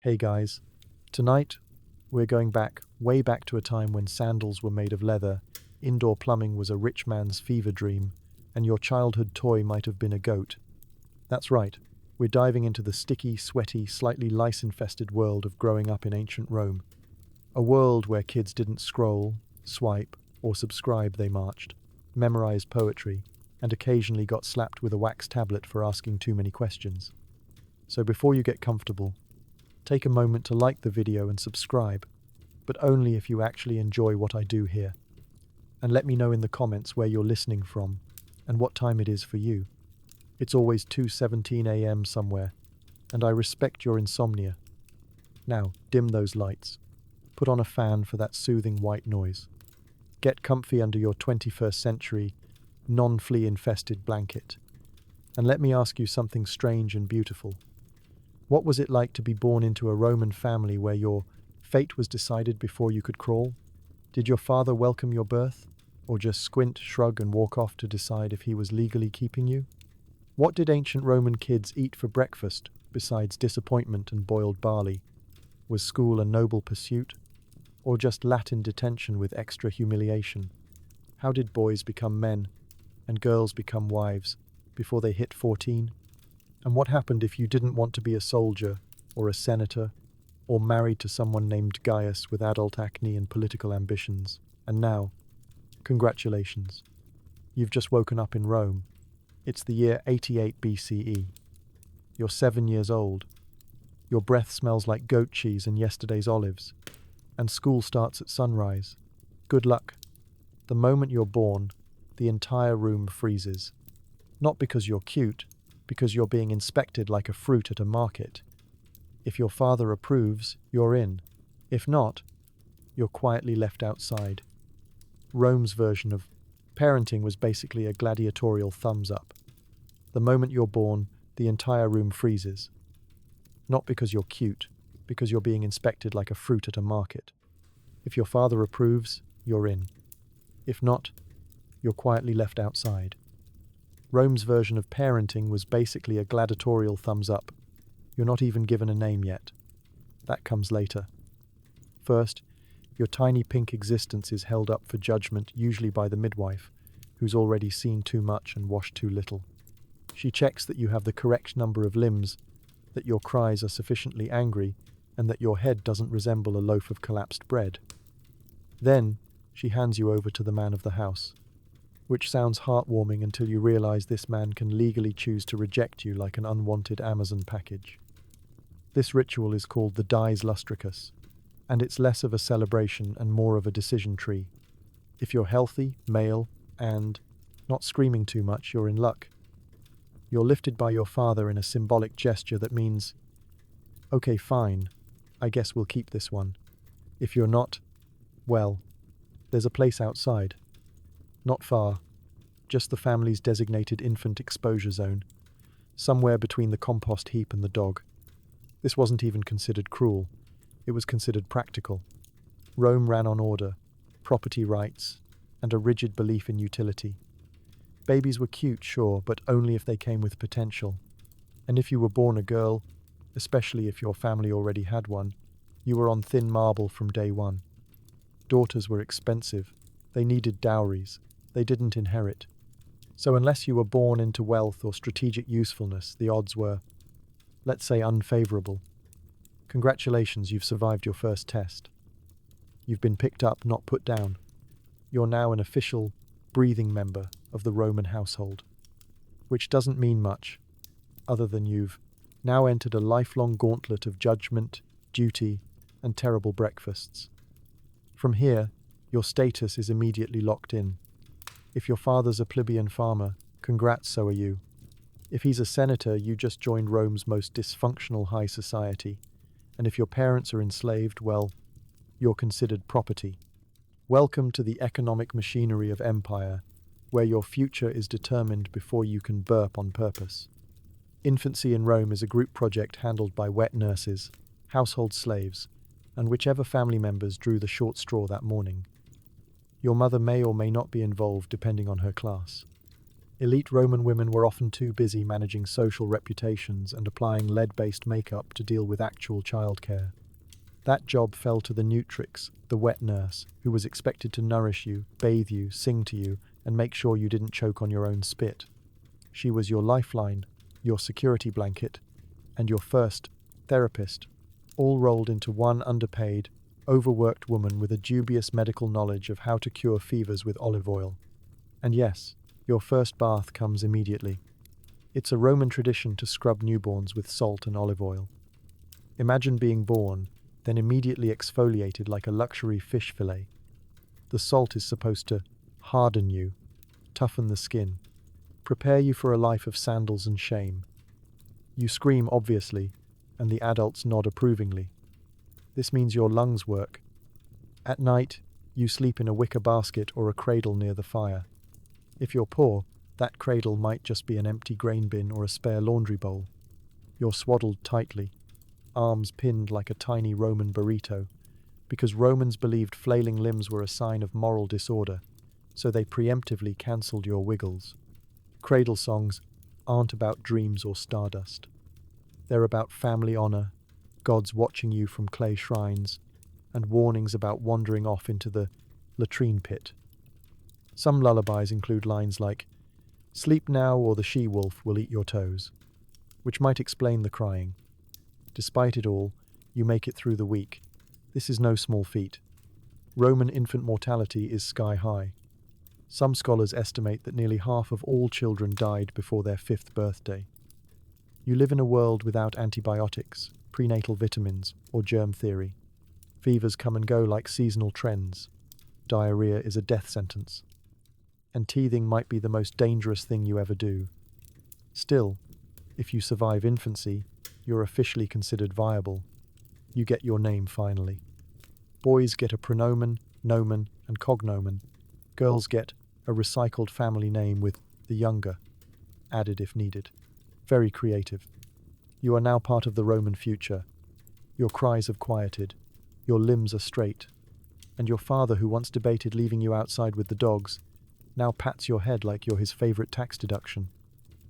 Hey guys, tonight we're going back, way back to a time when sandals were made of leather, indoor plumbing was a rich man's fever dream, and your childhood toy might have been a goat. That's right, we're diving into the sticky, sweaty, slightly lice-infested world of growing up in ancient Rome. A world where kids didn't scroll, swipe, or subscribe, they marched, memorized poetry, and occasionally got slapped with a wax tablet for asking too many questions. So before you get comfortable, take a moment to like the video and subscribe, but only if you actually enjoy what I do here. And let me know in the comments where you're listening from and what time it is for you. It's always 2:17 a.m. somewhere, and I respect your insomnia. Now, dim those lights. Put on a fan for that soothing white noise. Get comfy under your 21st century, non-flea infested blanket. And let me ask you something strange and beautiful. What was it like to be born into a Roman family where your fate was decided before you could crawl? Did your father welcome your birth, or just squint, shrug, and walk off to decide if he was legally keeping you? What did ancient Roman kids eat for breakfast, besides disappointment and boiled barley? Was school a noble pursuit, or just Latin detention with extra humiliation? How did boys become men, and girls become wives, before they hit 14? And what happened if you didn't want to be a soldier, or a senator, or married to someone named Gaius with adult acne and political ambitions? And now, congratulations. You've just woken up in Rome. It's the year 88 BCE. You're 7 years old. Your breath smells like goat cheese and yesterday's olives. And school starts at sunrise. Good luck. The moment you're born, the entire room freezes. Not because you're cute, because you're being inspected like a fruit at a market. If your father approves, you're in. If not, you're quietly left outside. Rome's version of parenting was basically a gladiatorial thumbs up. The moment you're born, the entire room freezes. Not because you're cute, because you're being inspected like a fruit at a market. If your father approves, you're in. If not, you're quietly left outside. Rome's version of parenting was basically a gladiatorial thumbs up. You're not even given a name yet. That comes later. First, your tiny pink existence is held up for judgment, usually by the midwife, who's already seen too much and washed too little. She checks that you have the correct number of limbs, that your cries are sufficiently angry, and that your head doesn't resemble a loaf of collapsed bread. Then, she hands you over to the man of the house, which sounds heartwarming until you realize this man can legally choose to reject you like an unwanted Amazon package. This ritual is called the dies lustricus, and it's less of a celebration and more of a decision tree. If you're healthy, male, and not screaming too much, you're in luck. You're lifted by your father in a symbolic gesture that means, okay, fine, I guess we'll keep this one. If you're not, well, there's a place outside. Not far, just the family's designated infant exposure zone, somewhere between the compost heap and the dog. This wasn't even considered cruel, it was considered practical. Rome ran on order, property rights, and a rigid belief in utility. Babies were cute, sure, but only if they came with potential. And if you were born a girl, especially if your family already had one, you were on thin marble from day one. Daughters were expensive, they needed dowries, they didn't inherit. So unless you were born into wealth or strategic usefulness, the odds were, let's say, unfavorable. Congratulations, you've survived your first test. You've been picked up, not put down. You're now an official, breathing member of the Roman household. Which doesn't mean much, other than you've now entered a lifelong gauntlet of judgment, duty, and terrible breakfasts. From here, your status is immediately locked in. If your father's a plebeian farmer, congrats, so are you. If he's a senator, you just joined Rome's most dysfunctional high society. And if your parents are enslaved, well, you're considered property. Welcome to the economic machinery of empire, where your future is determined before you can burp on purpose. Infancy in Rome is a group project handled by wet nurses, household slaves, and whichever family members drew the short straw that morning. Your mother may or may not be involved depending on her class. Elite Roman women were often too busy managing social reputations and applying lead-based makeup to deal with actual childcare. That job fell to the nutrix, the wet nurse, who was expected to nourish you, bathe you, sing to you, and make sure you didn't choke on your own spit. She was your lifeline, your security blanket, and your first therapist, all rolled into one underpaid, overworked woman with a dubious medical knowledge of how to cure fevers with olive oil. And yes, your first bath comes immediately. It's a Roman tradition to scrub newborns with salt and olive oil. Imagine being born, then immediately exfoliated like a luxury fish fillet. The salt is supposed to harden you, toughen the skin, prepare you for a life of sandals and shame. You scream, obviously, and the adults nod approvingly. This means your lungs work. At night, you sleep in a wicker basket or a cradle near the fire. If you're poor, that cradle might just be an empty grain bin or a spare laundry bowl. You're swaddled tightly, arms pinned like a tiny Roman burrito, because Romans believed flailing limbs were a sign of moral disorder, so they preemptively cancelled your wiggles. Cradle songs aren't about dreams or stardust. They're about family honor, gods watching you from clay shrines, and warnings about wandering off into the latrine pit. Some lullabies include lines like, "Sleep now or the she-wolf will eat your toes," which might explain the crying. Despite it all, you make it through the week. This is no small feat. Roman infant mortality is sky high. Some scholars estimate that nearly half of all children died before their 5th birthday. You live in a world without antibiotics, prenatal vitamins, or germ theory. Fevers come and go like seasonal trends. Diarrhea is a death sentence. And teething might be the most dangerous thing you ever do. Still, if you survive infancy, you're officially considered viable. You get your name finally. Boys get a pronomen, nomen, and cognomen. Girls get a recycled family name with the younger added if needed. Very creative. You are now part of the Roman future. Your cries have quieted. Your limbs are straight. And your father, who once debated leaving you outside with the dogs, now pats your head like you're his favorite tax deduction.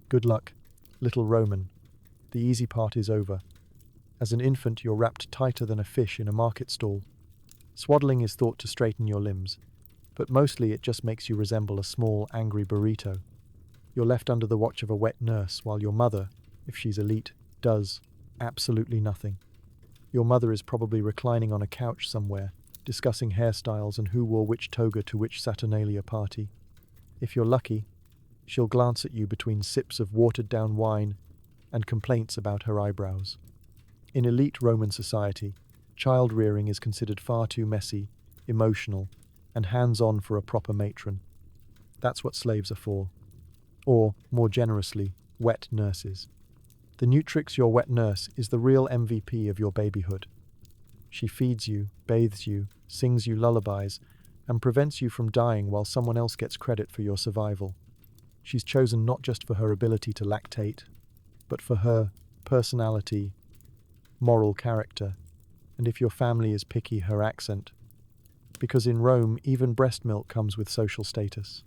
Good luck, little Roman. The easy part is over. As an infant, you're wrapped tighter than a fish in a market stall. Swaddling is thought to straighten your limbs, but mostly it just makes you resemble a small, angry burrito. You're left under the watch of a wet nurse while your mother, if she's elite, does absolutely nothing. Your mother is probably reclining on a couch somewhere, discussing hairstyles and who wore which toga to which Saturnalia party. If you're lucky, she'll glance at you between sips of watered-down wine and complaints about her eyebrows. In elite Roman society, child rearing is considered far too messy, emotional, and hands-on for a proper matron. That's what slaves are for. Or, more generously, wet nurses. The nutrix, your wet nurse, is the real MVP of your babyhood. She feeds you, bathes you, sings you lullabies, and prevents you from dying while someone else gets credit for your survival. She's chosen not just for her ability to lactate, but for her personality, moral character, and if your family is picky, her accent. Because in Rome, even breast milk comes with social status.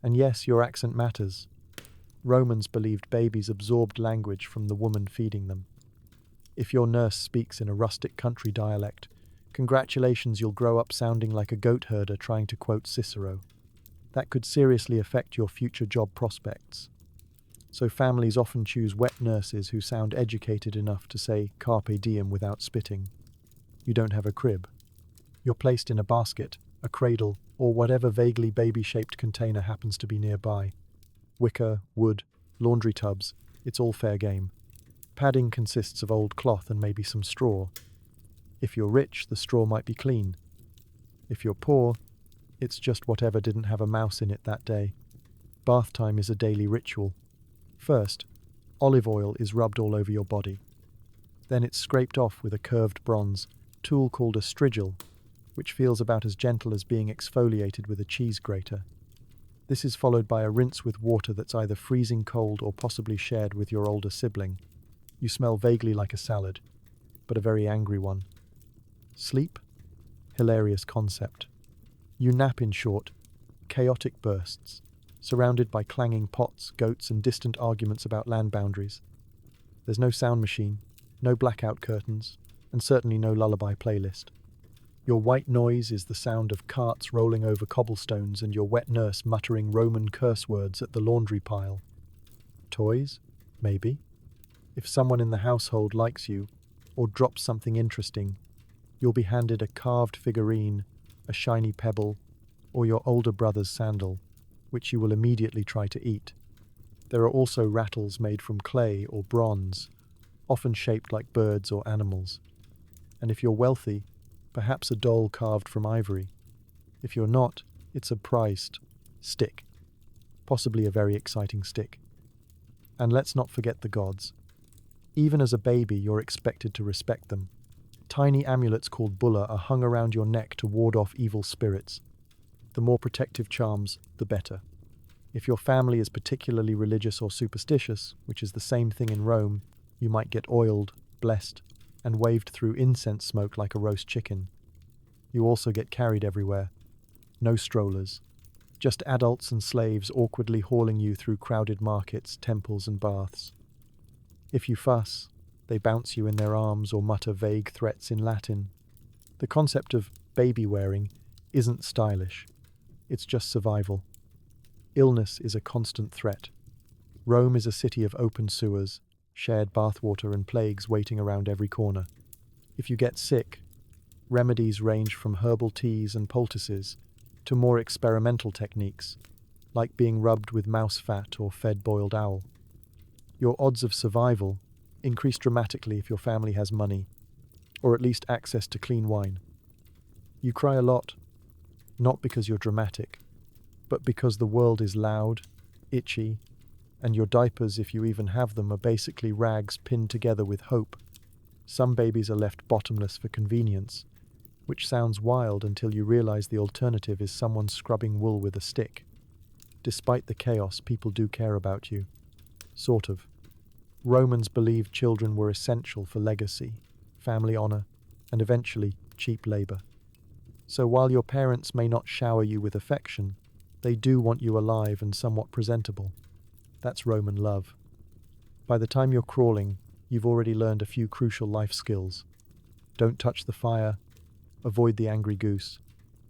And yes, your accent matters. Romans believed babies absorbed language from the woman feeding them. If your nurse speaks in a rustic country dialect, congratulations, you'll grow up sounding like a goat herder trying to quote Cicero. That could seriously affect your future job prospects. So families often choose wet nurses who sound educated enough to say carpe diem without spitting. You don't have a crib. You're placed in a basket, a cradle, or whatever vaguely baby-shaped container happens to be nearby. Wicker, wood, laundry tubs, it's all fair game. Padding consists of old cloth and maybe some straw. If you're rich, the straw might be clean. If you're poor, it's just whatever didn't have a mouse in it that day. Bath time is a daily ritual. First, olive oil is rubbed all over your body. Then it's scraped off with a curved bronze tool called a strigil, which feels about as gentle as being exfoliated with a cheese grater. This is followed by a rinse with water that's either freezing cold or possibly shared with your older sibling. You smell vaguely like a salad, but a very angry one. Sleep? Hilarious concept. You nap in short, chaotic bursts. surrounded by clanging pots, goats, and distant arguments about land boundaries. There's no sound machine, no blackout curtains, and certainly no lullaby playlist. Your white noise is the sound of carts rolling over cobblestones and your wet nurse muttering Roman curse words at the laundry pile. Toys? Maybe. If someone in the household likes you, or drops something interesting, you'll be handed a carved figurine, a shiny pebble, or your older brother's sandal, which you will immediately try to eat. There are also rattles made from clay or bronze, often shaped like birds or animals. And if you're wealthy, perhaps a doll carved from ivory. If you're not, it's a prized stick, possibly a very exciting stick. And let's not forget the gods. Even as a baby, you're expected to respect them. Tiny amulets called bulla are hung around your neck to ward off evil spirits. The more protective charms, the better. If your family is particularly religious or superstitious, which is the same thing in Rome, you might get oiled, blessed, and waved through incense smoke like a roast chicken. You also get carried everywhere. No strollers. Just adults and slaves awkwardly hauling you through crowded markets, temples, and baths. If you fuss, they bounce you in their arms or mutter vague threats in Latin. The concept of baby wearing isn't stylish. It's just survival. Illness is a constant threat. Rome is a city of open sewers, shared bathwater, and plagues waiting around every corner. If you get sick, remedies range from herbal teas and poultices to more experimental techniques, like being rubbed with mouse fat or fed boiled owl. Your odds of survival increase dramatically if your family has money, or at least access to clean wine. You cry a lot, not because you're dramatic, but because the world is loud, itchy, and your diapers, if you even have them, are basically rags pinned together with hope. Some babies are left bottomless for convenience, which sounds wild until you realize the alternative is someone scrubbing wool with a stick. Despite the chaos, people do care about you. Sort of. Romans believed children were essential for legacy, family honor, and eventually cheap labor. So while your parents may not shower you with affection, they do want you alive and somewhat presentable. That's Roman love. By the time you're crawling, you've already learned a few crucial life skills. Don't touch the fire, avoid the angry goose,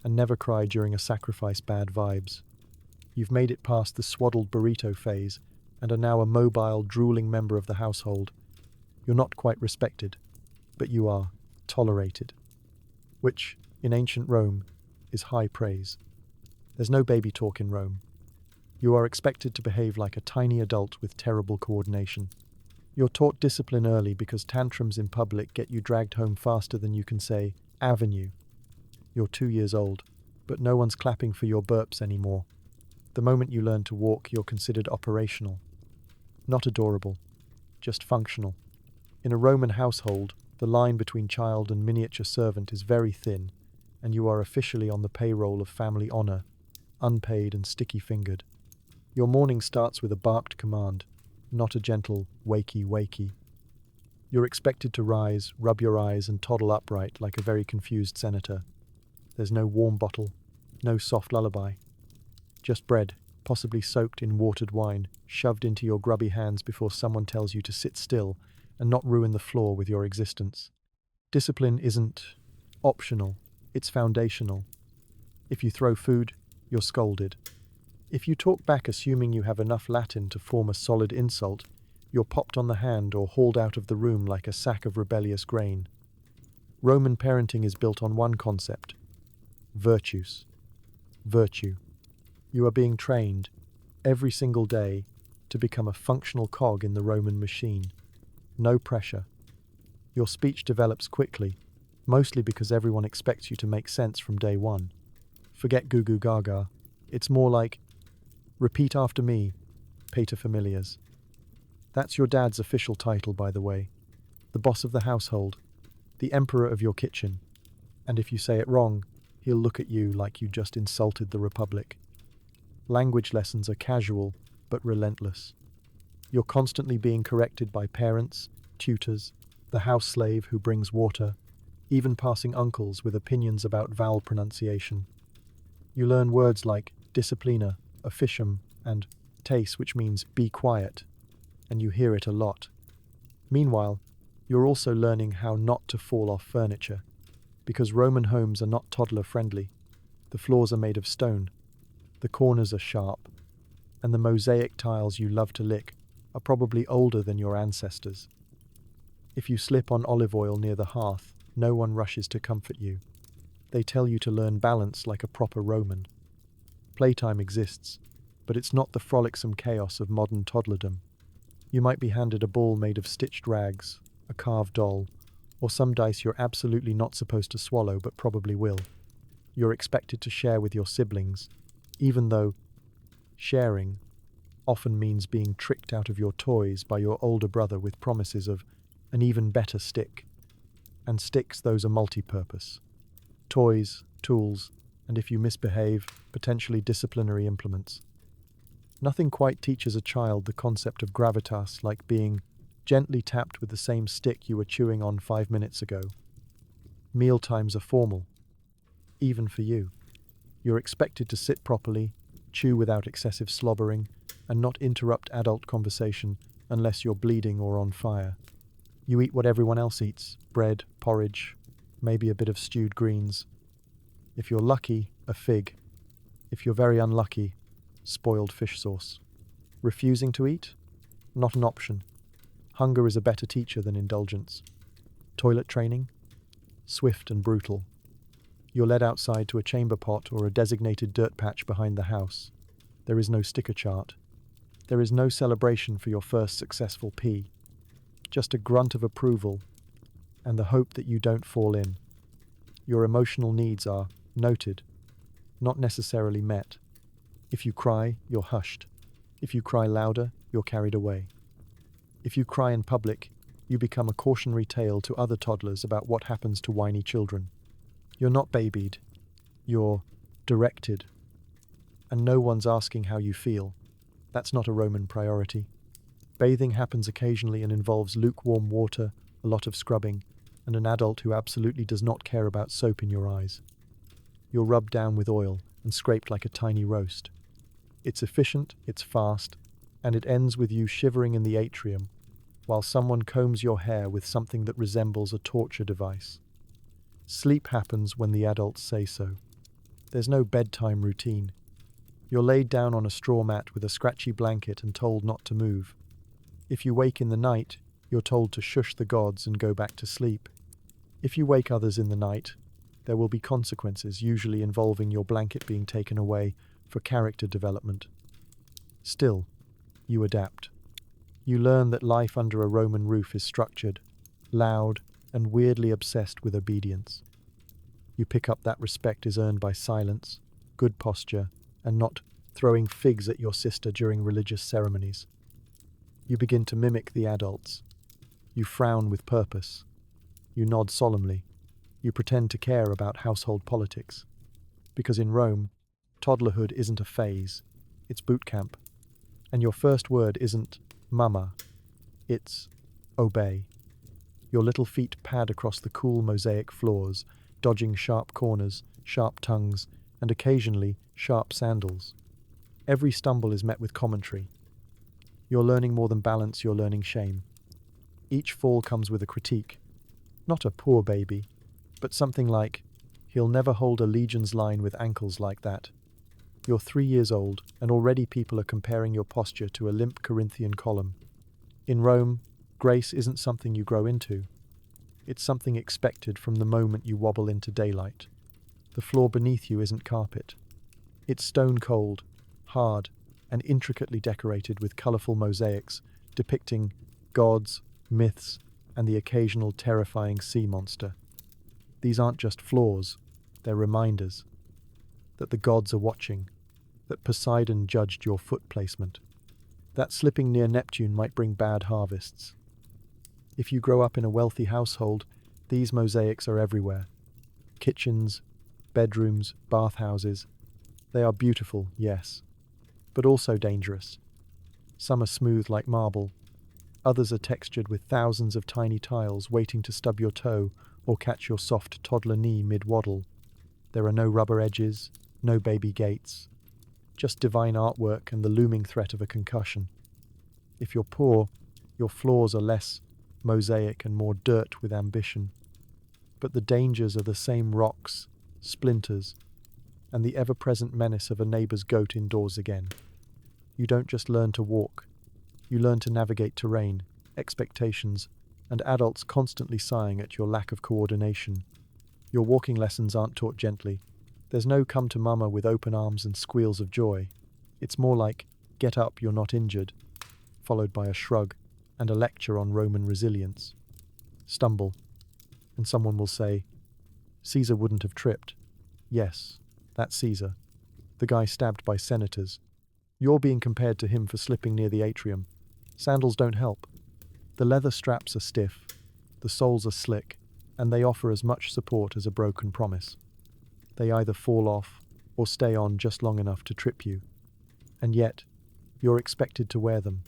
and never cry during a sacrifice. Bad vibes. You've made it past the swaddled burrito phase and are now a mobile, drooling member of the household. You're not quite respected, but you are tolerated, which, in ancient Rome, is high praise. There's no baby talk in Rome. You are expected to behave like a tiny adult with terrible coordination. You're taught discipline early because tantrums in public get you dragged home faster than you can say, "Avenue." You're 2 years old, but no one's clapping for your burps anymore. The moment you learn to walk, you're considered operational. Not adorable, just functional. In a Roman household, the line between child and miniature servant is very thin, and you are officially on the payroll of family honor, unpaid and sticky-fingered. Your morning starts with a barked command, not a gentle wakey wakey. You're expected to rise, rub your eyes, and toddle upright like a very confused senator. There's no warm bottle, no soft lullaby. Just bread, possibly soaked in watered wine, shoved into your grubby hands before someone tells you to sit still and not ruin the floor with your existence. Discipline isn't optional, it's foundational. If you throw food, you're scolded. If you talk back assuming you have enough Latin to form a solid insult, you're popped on the hand or hauled out of the room like a sack of rebellious grain. Roman parenting is built on one concept: virtues. Virtue. You are being trained, every single day, to become a functional cog in the Roman machine. No pressure. Your speech develops quickly, mostly because everyone expects you to make sense from day one. Forget goo goo gaga. It's more like, repeat after me, paterfamilias. That's your dad's official title, by the way. The boss of the household, the emperor of your kitchen. And if you say it wrong, he'll look at you like you just insulted the Republic. Language lessons are casual, but relentless. You're constantly being corrected by parents, tutors, the house slave who brings water, even passing uncles with opinions about vowel pronunciation. You learn words like disciplina, officium, and tace, which means be quiet, and you hear it a lot. Meanwhile, you're also learning how not to fall off furniture, because Roman homes are not toddler-friendly. The floors are made of stone, the corners are sharp, and the mosaic tiles you love to lick are probably older than your ancestors. If you slip on olive oil near the hearth, no one rushes to comfort you. They tell you to learn balance like a proper Roman. Playtime exists, but it's not the frolicsome chaos of modern toddlerdom. You might be handed a ball made of stitched rags, a carved doll, or some dice you're absolutely not supposed to swallow but probably will. You're expected to share with your siblings, even though sharing often means being tricked out of your toys by your older brother with promises of an even better stick. And sticks, those are multi-purpose. Toys, tools, and if you misbehave, potentially disciplinary implements. Nothing quite teaches a child the concept of gravitas like being gently tapped with the same stick you were chewing on 5 minutes ago. Meal times are formal, even for you. You're expected to sit properly, chew without excessive slobbering, and not interrupt adult conversation unless you're bleeding or on fire. You eat what everyone else eats: bread, porridge, maybe a bit of stewed greens. If you're lucky, a fig. If you're very unlucky, spoiled fish sauce. Refusing to eat? Not an option. Hunger is a better teacher than indulgence. Toilet training? Swift and brutal. You're led outside to a chamber pot or a designated dirt patch behind the house. There is no sticker chart. There is no celebration for your first successful pee. Just a grunt of approval and the hope that you don't fall in. Your emotional needs are noted, not necessarily met. If you cry, you're hushed. If you cry louder, you're carried away. If you cry in public, you become a cautionary tale to other toddlers about what happens to whiny children. You're not babied. You're directed. And no one's asking how you feel. That's not a Roman priority. Bathing happens occasionally and involves lukewarm water, a lot of scrubbing, and an adult who absolutely does not care about soap in your eyes. You're rubbed down with oil and scraped like a tiny roast. It's efficient, it's fast, and it ends with you shivering in the atrium while someone combs your hair with something that resembles a torture device. Sleep happens when the adults say so. There's no bedtime routine. You're laid down on a straw mat with a scratchy blanket and told not to move. If you wake in the night, you're told to shush the gods and go back to sleep. If you wake others in the night, there will be consequences, usually involving your blanket being taken away for character development. Still, you adapt. You learn that life under a Roman roof is structured, loud, and weirdly obsessed with obedience. You pick up that respect is earned by silence, good posture, and not throwing figs at your sister during religious ceremonies. You begin to mimic the adults. You frown with purpose. You nod solemnly. You pretend to care about household politics. Because in Rome, toddlerhood isn't a phase, it's boot camp. And your first word isn't mama, it's obey. Your little feet pad across the cool mosaic floors, dodging sharp corners, sharp tongues, and occasionally sharp sandals. Every stumble is met with commentary. You're learning more than balance, you're learning shame. Each fall comes with a critique. Not a poor baby, but something like, he'll never hold a legion's line with ankles like that. You're 3 years old, and already people are comparing your posture to a limp Corinthian column. In Rome, grace isn't something you grow into. It's something expected from the moment you wobble into daylight. The floor beneath you isn't carpet. It's stone cold, hard, and intricately decorated with colourful mosaics depicting gods, myths, and the occasional terrifying sea monster. These aren't just flaws, they're reminders that the gods are watching, that Poseidon judged your foot placement, that slipping near Neptune might bring bad harvests. If you grow up in a wealthy household, these mosaics are everywhere. Kitchens, bedrooms, bathhouses. They are beautiful, yes, but also dangerous. Some are smooth like marble. Others are textured with thousands of tiny tiles waiting to stub your toe or catch your soft toddler knee mid-waddle. There are no rubber edges, no baby gates. just divine artwork and the looming threat of a concussion. If you're poor, your floors are less mosaic and more dirt with ambition. But the dangers are the same: rocks, splinters, and the ever-present menace of a neighbor's goat indoors again. You don't just learn to walk, you learn to navigate terrain, expectations, and adults constantly sighing at your lack of coordination. Your walking lessons aren't taught gently. There's no come to mama with open arms and squeals of joy. It's more like, get up, you're not injured, followed by a shrug and a lecture on Roman resilience. Stumble, and someone will say, Caesar wouldn't have tripped. Yes, that's Caesar, the guy stabbed by senators. You're being compared to him for slipping near the atrium. Sandals don't help. The leather straps are stiff, the soles are slick, and they offer as much support as a broken promise. They either fall off or stay on just long enough to trip you. And yet, you're expected to wear them,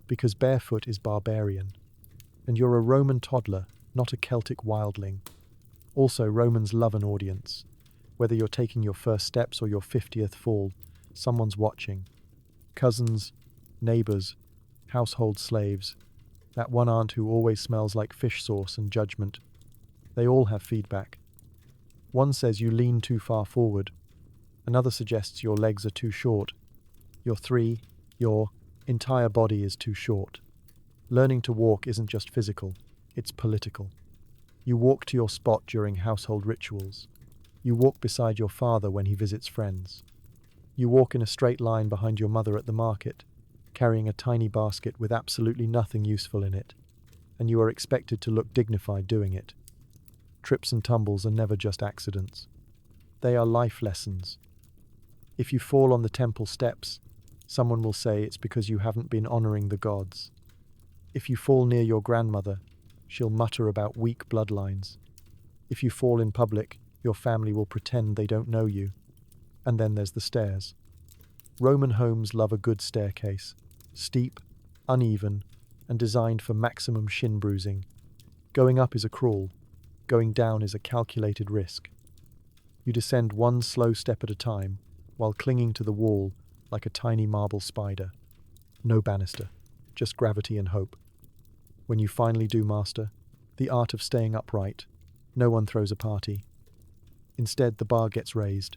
because barefoot is barbarian, and you're a Roman toddler, not a Celtic wildling. Also, Romans love an audience. Whether you're taking your first steps or your 50th fall, someone's watching. Cousins, neighbors, household slaves, that one aunt who always smells like fish sauce and judgment. They all have feedback. One says you lean too far forward. Another suggests your legs are too short. Your entire body is too short. Learning to walk isn't just physical, it's political. You walk to your spot during household rituals. You walk beside your father when he visits friends. You walk in a straight line behind your mother at the market, carrying a tiny basket with absolutely nothing useful in it, and you are expected to look dignified doing it. Trips and tumbles are never just accidents. They are life lessons. If you fall on the temple steps, someone will say it's because you haven't been honoring the gods. If you fall near your grandmother, she'll mutter about weak bloodlines. If you fall in public, your family will pretend they don't know you. And then there's the stairs. Roman homes love a good staircase, steep, uneven, and designed for maximum shin bruising. Going up is a crawl, going down is a calculated risk. You descend one slow step at a time, while clinging to the wall like a tiny marble spider. No banister, just gravity and hope. When you finally do master the art of staying upright, no one throws a party. Instead, the bar gets raised.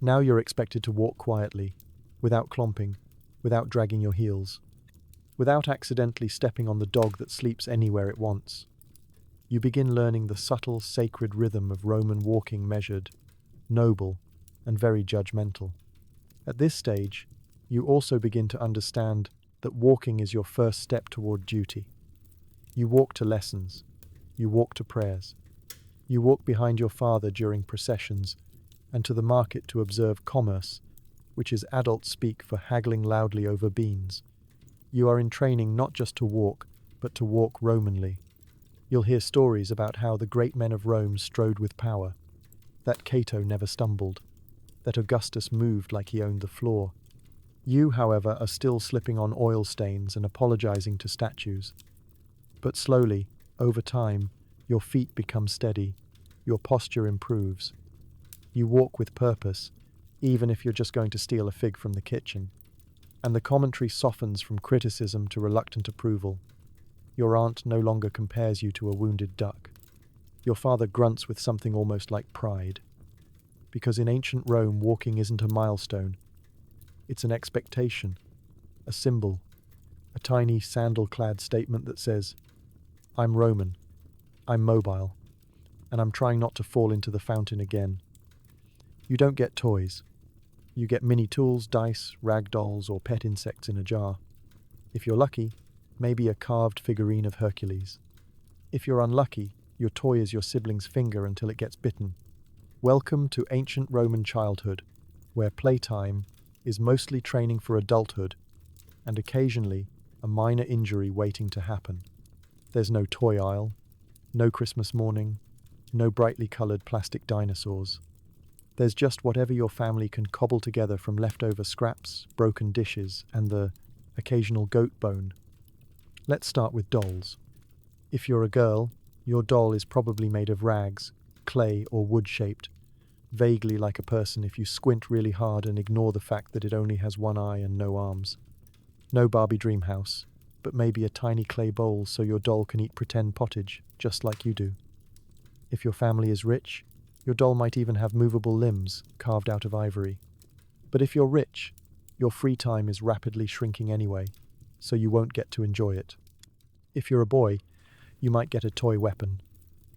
Now you're expected to walk quietly, without clomping, without dragging your heels, without accidentally stepping on the dog that sleeps anywhere it wants. You begin learning the subtle, sacred rhythm of Roman walking, measured, noble, and very judgmental. At this stage, you also begin to understand that walking is your first step toward duty. You walk to lessons. You walk to prayers. You walk behind your father during processions and to the market to observe commerce, which is adult speak for haggling loudly over beans. You are in training not just to walk, but to walk Romanly. You'll hear stories about how the great men of Rome strode with power, that Cato never stumbled, that Augustus moved like he owned the floor. You, however, are still slipping on oil stains and apologizing to statues. But slowly, over time, your feet become steady, your posture improves. You walk with purpose, even if you're just going to steal a fig from the kitchen. And the commentary softens from criticism to reluctant approval. Your aunt no longer compares you to a wounded duck. Your father grunts with something almost like pride. Because in ancient Rome, walking isn't a milestone. It's an expectation, a symbol, a tiny sandal-clad statement that says, I'm Roman, I'm mobile, and I'm trying not to fall into the fountain again. You don't get toys. You get mini tools, dice, rag dolls, or pet insects in a jar. If you're lucky, maybe a carved figurine of Hercules. If you're unlucky, your toy is your sibling's finger until it gets bitten. Welcome to ancient Roman childhood, where playtime is mostly training for adulthood, and occasionally a minor injury waiting to happen. There's no toy aisle, no Christmas morning, no brightly coloured plastic dinosaurs. There's just whatever your family can cobble together from leftover scraps, broken dishes, and the occasional goat bone. Let's start with dolls. If you're a girl, your doll is probably made of rags, clay, or wood-shaped, vaguely like a person if you squint really hard and ignore the fact that it only has one eye and no arms. No Barbie dream house, but maybe a tiny clay bowl so your doll can eat pretend pottage, just like you do. If your family is rich, your doll might even have movable limbs carved out of ivory. But if you're rich, your free time is rapidly shrinking anyway, so you won't get to enjoy it. If you're a boy, you might get a toy weapon,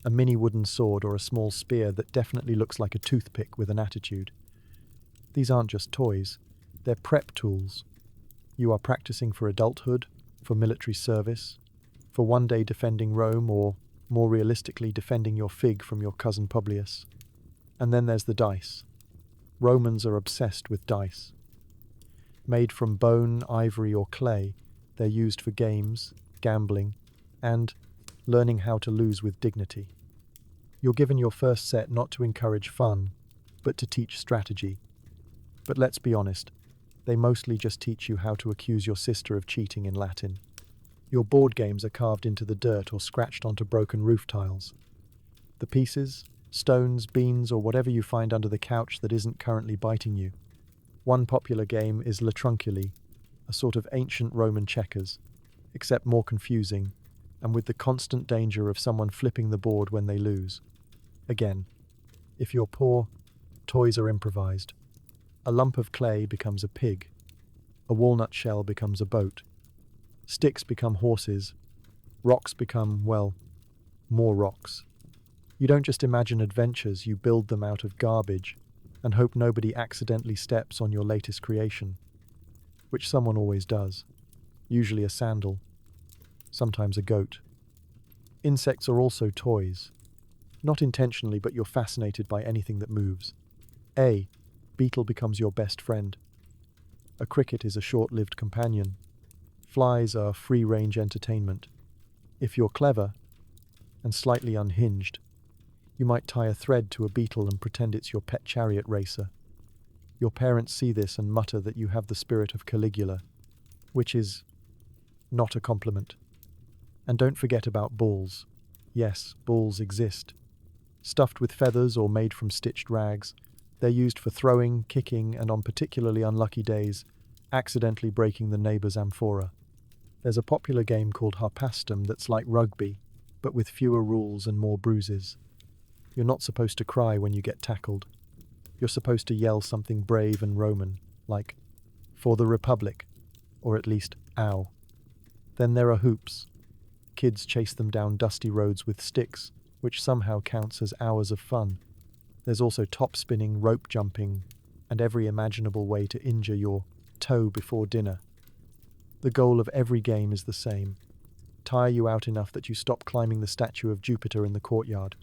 a mini wooden sword or a small spear that definitely looks like a toothpick with an attitude. These aren't just toys, they're prep tools. You are practicing for adulthood, for military service, for one day defending Rome or, more realistically, defending your fig from your cousin Publius. And then there's the dice. Romans are obsessed with dice. Made from bone, ivory or clay, they're used for games, gambling, and learning how to lose with dignity. You're given your first set not to encourage fun, but to teach strategy. But let's be honest, they mostly just teach you how to accuse your sister of cheating in Latin. Your board games are carved into the dirt or scratched onto broken roof tiles. The pieces, stones, beans, or whatever you find under the couch that isn't currently biting you. One popular game is La Trunculi, a sort of ancient Roman checkers, except more confusing, and with the constant danger of someone flipping the board when they lose. Again, if you're poor, toys are improvised. A lump of clay becomes a pig. A walnut shell becomes a boat. Sticks become horses. Rocks become, well, more rocks. You don't just imagine adventures, you build them out of garbage and hope nobody accidentally steps on your latest creation, which someone always does, usually a sandal, sometimes a goat. Insects are also toys. Not intentionally, but you're fascinated by anything that moves. A beetle becomes your best friend. A cricket is a short-lived companion. Flies are free-range entertainment. If you're clever and slightly unhinged, you might tie a thread to a beetle and pretend it's your pet chariot racer. Your parents see this and mutter that you have the spirit of Caligula, which is not a compliment. And don't forget about balls. Yes, balls exist. Stuffed with feathers or made from stitched rags, they're used for throwing, kicking, and on particularly unlucky days, accidentally breaking the neighbour's amphora. There's a popular game called Harpastum that's like rugby, but with fewer rules and more bruises. You're not supposed to cry when you get tackled. You're supposed to yell something brave and Roman, like, "For the Republic," or at least, "Ow." Then there are hoops. Kids chase them down dusty roads with sticks, which somehow counts as hours of fun. There's also top spinning, rope jumping, and every imaginable way to injure your toe before dinner. The goal of every game is the same: tire you out enough that you stop climbing the statue of Jupiter in the courtyard.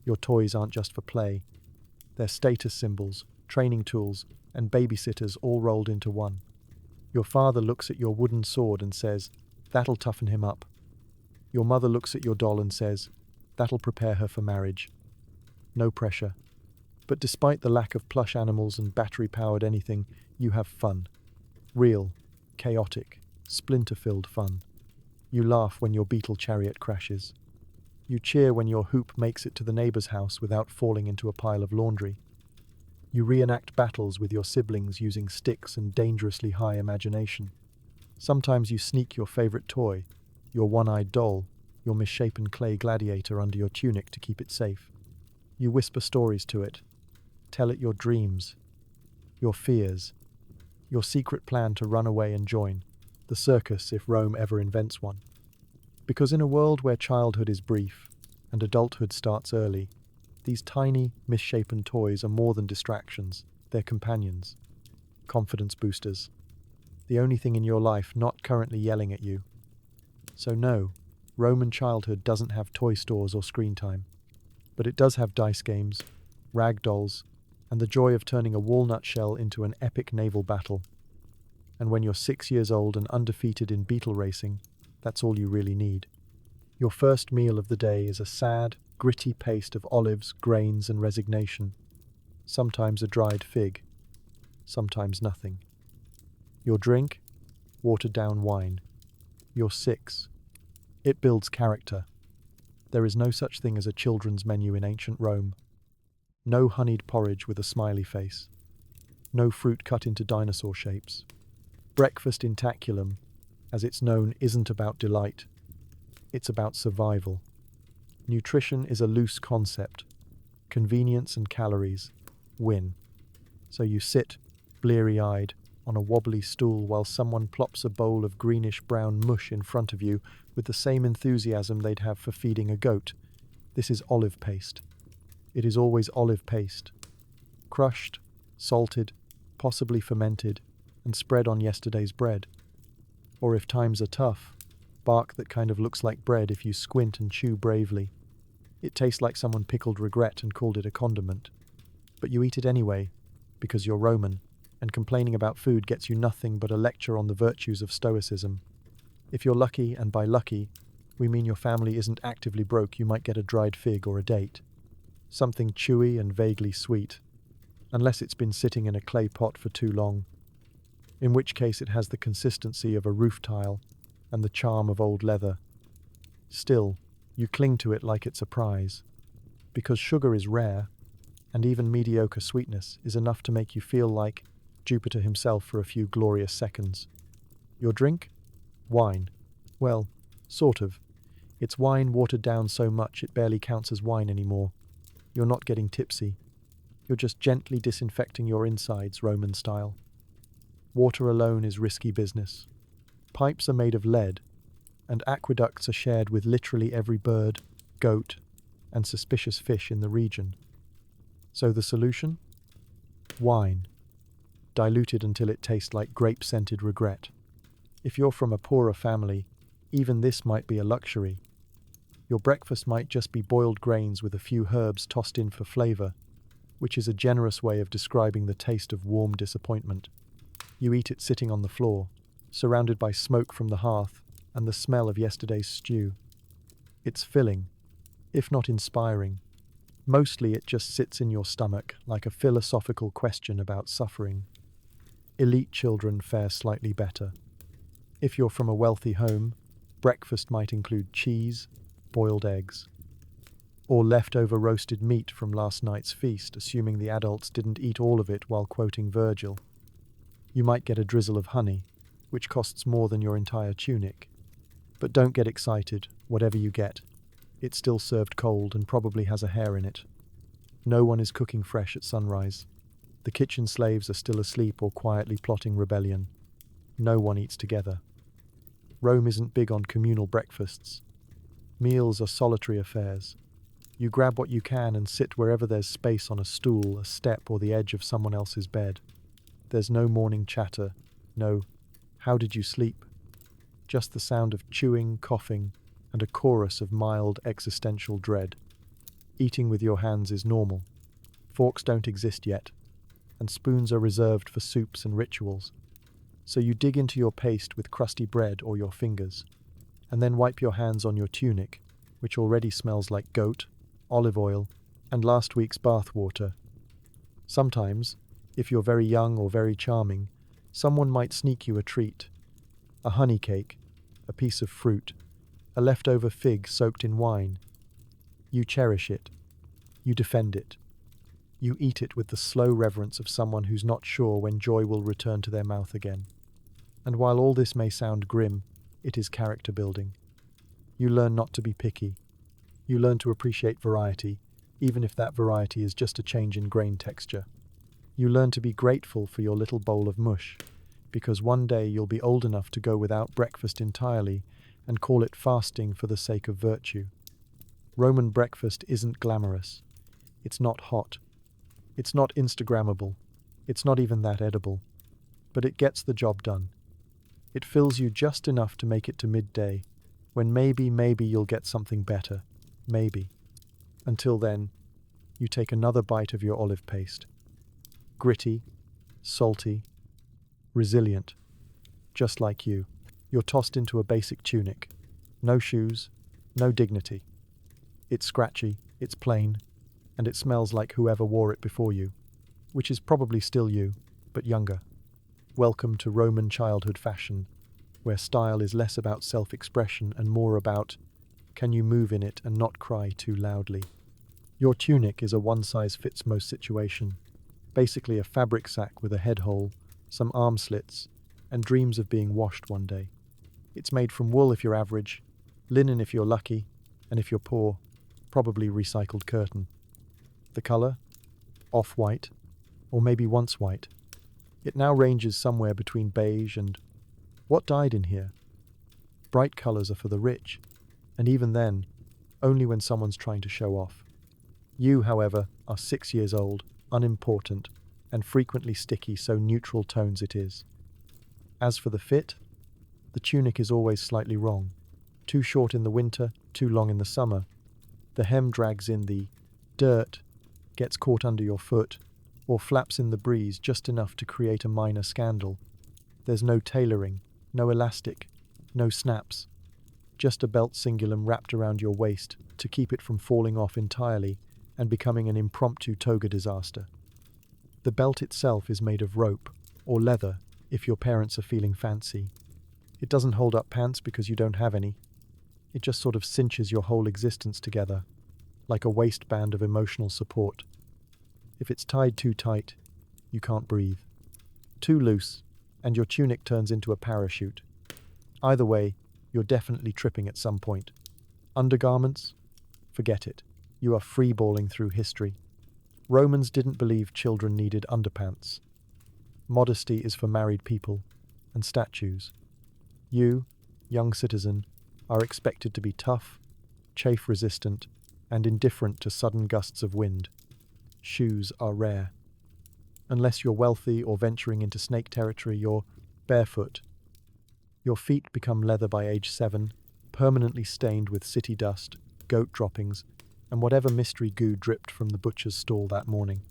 Your toys aren't just for play. They're status symbols, training tools, and babysitters all rolled into one. Your father looks at your wooden sword and says, "That'll toughen him up." Your mother looks at your doll and says, "That'll prepare her for marriage." No pressure. But despite the lack of plush animals and battery-powered anything, you have fun. Real, chaotic, splinter-filled fun. You laugh when your beetle chariot crashes. You cheer when your hoop makes it to the neighbor's house without falling into a pile of laundry. You reenact battles with your siblings using sticks and dangerously high imagination. Sometimes you sneak your favorite toy, your one-eyed doll, your misshapen clay gladiator under your tunic to keep it safe. You whisper stories to it. Tell it your dreams, your fears, your secret plan to run away and join the circus if Rome ever invents one. Because in a world where childhood is brief and adulthood starts early, these tiny, misshapen toys are more than distractions, they're companions, confidence boosters, the only thing in your life not currently yelling at you. So no, Roman childhood doesn't have toy stores or screen time, but it does have dice games, rag dolls, and the joy of turning a walnut shell into an epic naval battle. And when you're 6 years old and undefeated in beetle racing, that's all you really need. Your first meal of the day is a sad, gritty paste of olives, grains, and resignation. Sometimes a dried fig, sometimes nothing. Your drink? Watered-down wine. You're 6. It builds character. There is no such thing as a children's menu in ancient Rome. No honeyed porridge with a smiley face. No fruit cut into dinosaur shapes. Breakfast intaculum, as it's known, isn't about delight. It's about survival. Nutrition is a loose concept. Convenience and calories win. So you sit, bleary-eyed, on a wobbly stool while someone plops a bowl of greenish-brown mush in front of you with the same enthusiasm they'd have for feeding a goat. This is olive paste. It is always olive paste. Crushed, salted, possibly fermented, and spread on yesterday's bread. Or if times are tough, bark that kind of looks like bread if you squint and chew bravely. It tastes like someone pickled regret and called it a condiment. But you eat it anyway, because you're Roman, and complaining about food gets you nothing but a lecture on the virtues of stoicism. If you're lucky, and by lucky, we mean your family isn't actively broke, you might get a dried fig or a date. Something chewy and vaguely sweet, unless it's been sitting in a clay pot for too long, in which case it has the consistency of a roof tile and the charm of old leather. Still, you cling to it like it's a prize, because sugar is rare, and even mediocre sweetness is enough to make you feel like Jupiter himself for a few glorious seconds. Your drink? Wine. Well, sort of. It's wine watered down so much it barely counts as wine anymore. You're not getting tipsy. You're just gently disinfecting your insides, Roman style. Water alone is risky business. Pipes are made of lead, and aqueducts are shared with literally every bird, goat, and suspicious fish in the region. So the solution? Wine. Diluted until it tastes like grape-scented regret. If you're from a poorer family, even this might be a luxury. Your breakfast might just be boiled grains with a few herbs tossed in for flavor, which is a generous way of describing the taste of warm disappointment. You eat it sitting on the floor, surrounded by smoke from the hearth and the smell of yesterday's stew. It's filling, if not inspiring. Mostly it just sits in your stomach like a philosophical question about suffering. Elite children fare slightly better. If you're from a wealthy home, breakfast might include cheese, boiled eggs, or leftover roasted meat from last night's feast, assuming the adults didn't eat all of it while quoting Virgil. You might get a drizzle of honey, which costs more than your entire tunic. But don't get excited, whatever you get. It's still served cold and probably has a hair in it. No one is cooking fresh at sunrise. The kitchen slaves are still asleep or quietly plotting rebellion. No one eats together. Rome isn't big on communal breakfasts. Meals are solitary affairs. You grab what you can and sit wherever there's space on a stool, a step, or the edge of someone else's bed. There's no morning chatter, no, "How did you sleep?" Just the sound of chewing, coughing, and a chorus of mild existential dread. Eating with your hands is normal. Forks don't exist yet, and spoons are reserved for soups and rituals. So you dig into your paste with crusty bread or your fingers, and then wipe your hands on your tunic, which already smells like goat, olive oil, and last week's bath water. Sometimes, if you're very young or very charming, someone might sneak you a treat. A honey cake, a piece of fruit, a leftover fig soaked in wine. You cherish it. You defend it. You eat it with the slow reverence of someone who's not sure when joy will return to their mouth again. And while all this may sound grim, it is character building. You learn not to be picky. You learn to appreciate variety, even if that variety is just a change in grain texture. You learn to be grateful for your little bowl of mush, because one day you'll be old enough to go without breakfast entirely and call it fasting for the sake of virtue. Roman breakfast isn't glamorous. It's not hot. It's not Instagrammable. It's not even that edible. But it gets the job done. It fills you just enough to make it to midday, when maybe you'll get something better. Maybe. Until then, you take another bite of your olive paste. Gritty, salty, resilient. Just like you. You're tossed into a basic tunic. No shoes, no dignity. It's scratchy, it's plain, and it smells like whoever wore it before you, which is probably still you, but younger. Welcome to Roman childhood fashion, where style is less about self-expression and more about, can you move in it and not cry too loudly? Your tunic is a one-size-fits-most situation, basically a fabric sack with a head hole, some arm slits, and dreams of being washed one day. It's made from wool if you're average, linen if you're lucky, and if you're poor, probably recycled curtain. The color? Off-white, or maybe once white. It now ranges somewhere between beige and... What dyed in here? Bright colors are for the rich, and even then, only when someone's trying to show off. You, however, are 6 years old, unimportant, and frequently sticky, so neutral tones it is. As for the fit, the tunic is always slightly wrong. Too short in the winter, too long in the summer. The hem drags in the dirt, gets caught under your foot, or flaps in the breeze just enough to create a minor scandal. There's no tailoring, no elastic, no snaps. Just a belt cingulum wrapped around your waist to keep it from falling off entirely and becoming an impromptu toga disaster. The belt itself is made of rope, or leather, if your parents are feeling fancy. It doesn't hold up pants because you don't have any. It just sort of cinches your whole existence together, like a waistband of emotional support. If it's tied too tight, you can't breathe. Too loose, and your tunic turns into a parachute. Either way, you're definitely tripping at some point. Undergarments? Forget it. You are freeballing through history. Romans didn't believe children needed underpants. Modesty is for married people and statues. You, young citizen, are expected to be tough, chafe-resistant, and indifferent to sudden gusts of wind. Shoes are rare. Unless you're wealthy or venturing into snake territory, you're barefoot. Your feet become leather by age 7, permanently stained with city dust, goat droppings, and whatever mystery goo dripped from the butcher's stall that morning.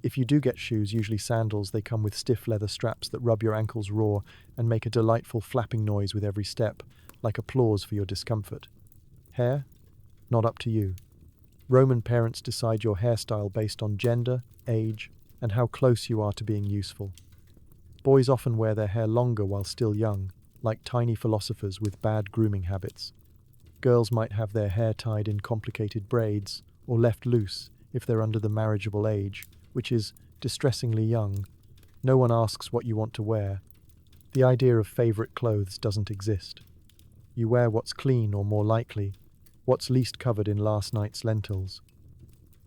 If you do get shoes, usually sandals, they come with stiff leather straps that rub your ankles raw and make a delightful flapping noise with every step, like applause for your discomfort. Hair? Not up to you. Roman parents decide your hairstyle based on gender, age, and how close you are to being useful. Boys often wear their hair longer while still young, like tiny philosophers with bad grooming habits. Girls might have their hair tied in complicated braids, or left loose if they're under the marriageable age, which is distressingly young. No one asks what you want to wear. The idea of favorite clothes doesn't exist. You wear what's clean, or more likely, what's least covered in last night's lentils.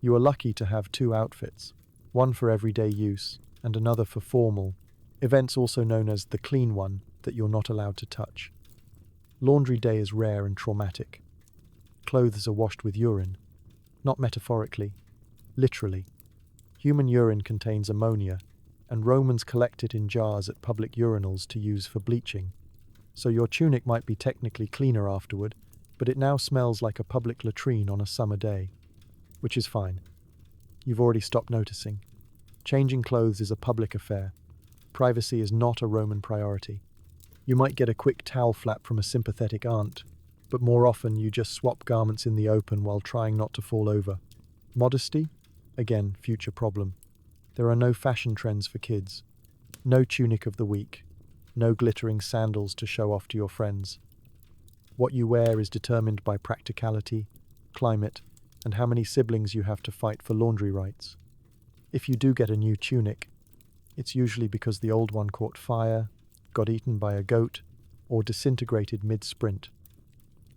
You are lucky to have 2 outfits, one for everyday use and another for formal events, also known as the clean one, that you're not allowed to touch. Laundry day is rare and traumatic. Clothes are washed with urine, not metaphorically, literally. Human urine contains ammonia, and Romans collect it in jars at public urinals to use for bleaching. So your tunic might be technically cleaner afterward, but it now smells like a public latrine on a summer day. Which is fine. You've already stopped noticing. Changing clothes is a public affair. Privacy is not a Roman priority. You might get a quick towel flap from a sympathetic aunt, but more often you just swap garments in the open while trying not to fall over. Modesty? Again, future problem. There are no fashion trends for kids. No tunic of the week. No glittering sandals to show off to your friends. What you wear is determined by practicality, climate, and how many siblings you have to fight for laundry rights. If you do get a new tunic, it's usually because the old one caught fire, got eaten by a goat, or disintegrated mid-sprint.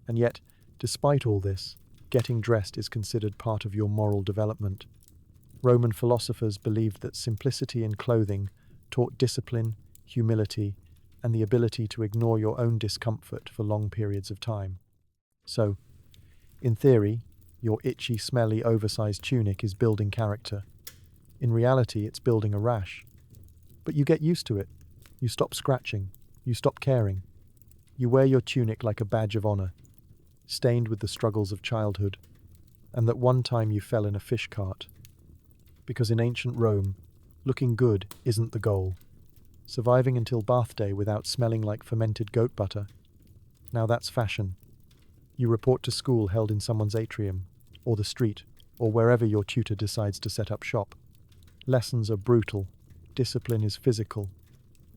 And yet, despite all this, getting dressed is considered part of your moral development. Roman philosophers believed that simplicity in clothing taught discipline, humility, and the ability to ignore your own discomfort for long periods of time. So, in theory, your itchy, smelly, oversized tunic is building character. In reality, it's building a rash. But you get used to it. You stop scratching. You stop caring. You wear your tunic like a badge of honor, stained with the struggles of childhood, and that one time you fell in a fish cart. Because in ancient Rome, looking good isn't the goal. Surviving until bath day without smelling like fermented goat butter, now that's fashion. You report to school held in someone's atrium, or the street, or wherever your tutor decides to set up shop. Lessons are brutal, discipline is physical,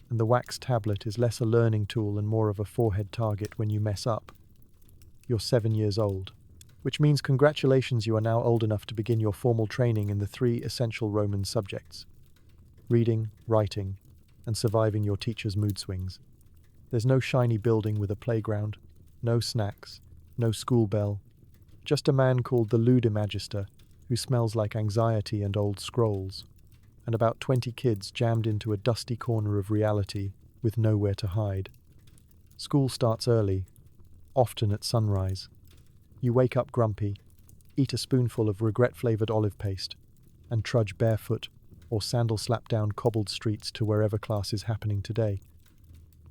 and the wax tablet is less a learning tool and more of a forehead target when you mess up. You're 7 years old. which means congratulations, you are now old enough to begin your formal training in the three essential Roman subjects: reading, writing, and surviving your teacher's mood swings. There's no shiny building with a playground, no snacks, no school bell, just a man called the Ludimimagister who smells like anxiety and old scrolls, and about 20 kids jammed into a dusty corner of reality with nowhere to hide. School starts early, often at sunrise. You wake up grumpy, eat a spoonful of regret-flavored olive paste, and trudge barefoot or sandal-slap down cobbled streets to wherever class is happening today.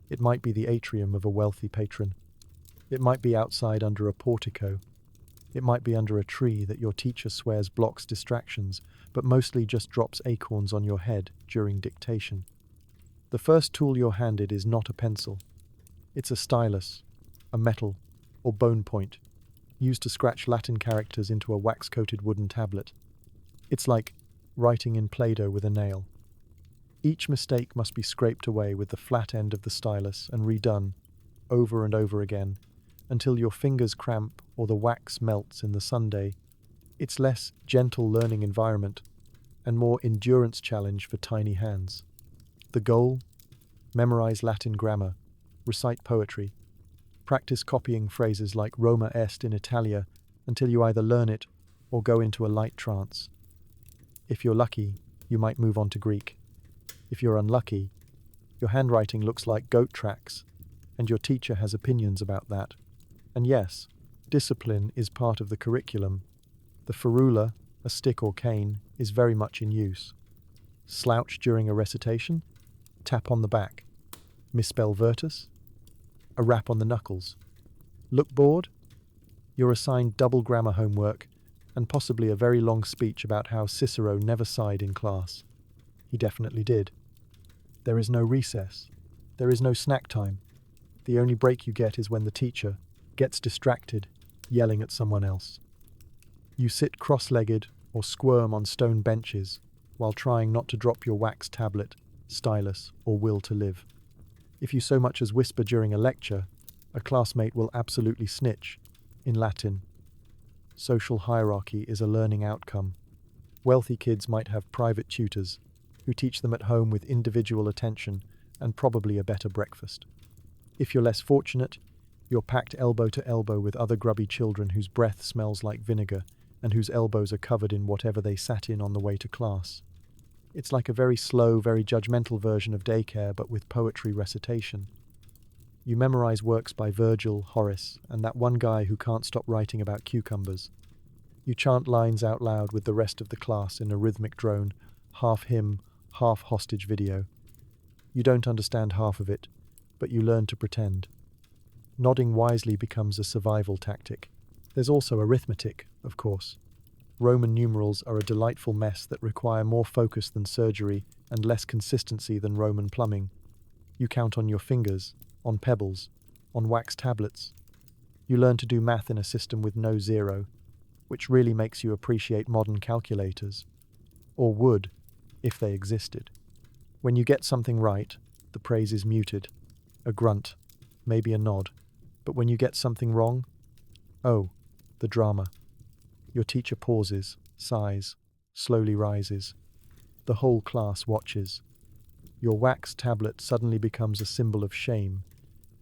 It might be the atrium of a wealthy patron. It might be outside under a portico. It might be under a tree that your teacher swears blocks distractions, but mostly just drops acorns on your head during dictation. The first tool you're handed is not a pencil. It's a stylus, a metal, or bone point, used to scratch Latin characters into a wax-coated wooden tablet. It's like writing in Play-Doh with a nail. Each mistake must be scraped away with the flat end of the stylus and redone, over and over again, until your fingers cramp or the wax melts in the sunday. It's less gentle learning environment and more endurance challenge for tiny hands. The goal? Memorize Latin grammar, recite poetry, practice copying phrases like Roma est in Italia until you either learn it or go into a light trance. If you're lucky, you might move on to Greek. If you're unlucky, your handwriting looks like goat tracks, and your teacher has opinions about that. And yes, discipline is part of the curriculum. The ferula, a stick or cane, is very much in use. Slouch during a recitation? Tap on the back. Misspell vertus? A rap on the knuckles. Look bored? You're assigned double grammar homework and possibly a very long speech about how Cicero never sighed in class. He definitely did. There is no recess. There is no snack time. The only break you get is when the teacher gets distracted, yelling at someone else. You sit cross-legged or squirm on stone benches while trying not to drop your wax tablet, stylus, or will to live. If you so much as whisper during a lecture, a classmate will absolutely snitch, in Latin. Social hierarchy is a learning outcome. Wealthy kids might have private tutors who teach them at home with individual attention and probably a better breakfast. If you're less fortunate, you're packed elbow to elbow with other grubby children whose breath smells like vinegar and whose elbows are covered in whatever they sat in on the way to class. It's like a very slow, very judgmental version of daycare, but with poetry recitation. You memorize works by Virgil, Horace, and that one guy who can't stop writing about cucumbers. You chant lines out loud with the rest of the class in a rhythmic drone, half hymn, half hostage video. You don't understand half of it, but you learn to pretend. Nodding wisely becomes a survival tactic. There's also arithmetic, of course. Roman numerals are a delightful mess that require more focus than surgery and less consistency than Roman plumbing. You count on your fingers, on pebbles, on wax tablets. You learn to do math in a system with no zero, which really makes you appreciate modern calculators. Or would, if they existed. When you get something right, the praise is muted. A grunt, maybe a nod. But when you get something wrong, oh, the drama. Your teacher pauses, sighs, slowly rises. The whole class watches. Your wax tablet suddenly becomes a symbol of shame,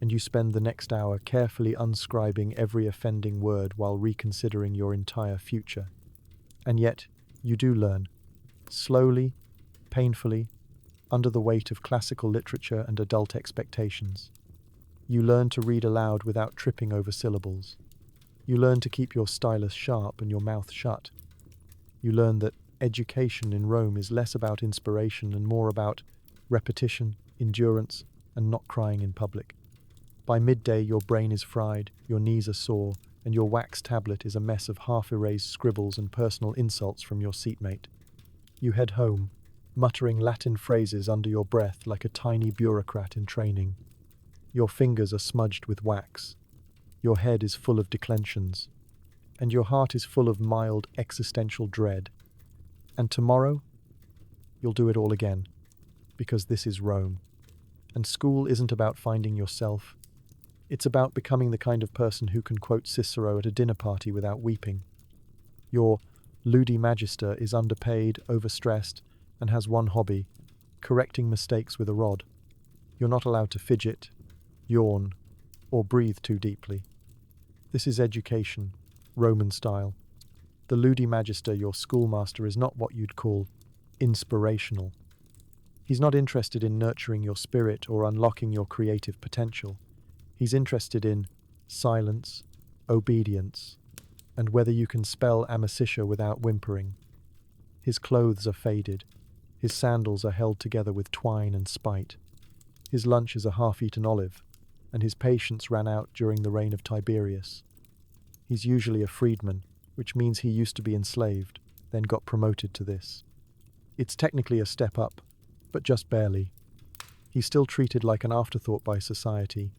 and you spend the next hour carefully unscribing every offending word while reconsidering your entire future. And yet, you do learn. Slowly, painfully, under the weight of classical literature and adult expectations. You learn to read aloud without tripping over syllables. You learn to keep your stylus sharp and your mouth shut. You learn that education in Rome is less about inspiration and more about repetition, endurance, and not crying in public. By midday, your brain is fried, your knees are sore, and your wax tablet is a mess of half-erased scribbles and personal insults from your seatmate. You head home, muttering Latin phrases under your breath like a tiny bureaucrat in training. Your fingers are smudged with wax. Your head is full of declensions. And your heart is full of mild existential dread. And tomorrow, you'll do it all again. Because this is Rome. And school isn't about finding yourself. It's about becoming the kind of person who can quote Cicero at a dinner party without weeping. Your ludi magister is underpaid, overstressed, and has one hobby: correcting mistakes with a rod. You're not allowed to fidget, yawn, or breathe too deeply. This is education, Roman style. The ludi magister, your schoolmaster, is not what you'd call inspirational. He's not interested in nurturing your spirit or unlocking your creative potential. He's interested in silence, obedience, and whether you can spell amicitia without whimpering. His clothes are faded. His sandals are held together with twine and spite. His lunch is a half-eaten olive, and his patience ran out during the reign of Tiberius. He's usually a freedman, which means he used to be enslaved, then got promoted to this. It's technically a step up, but just barely. He's still treated like an afterthought by society,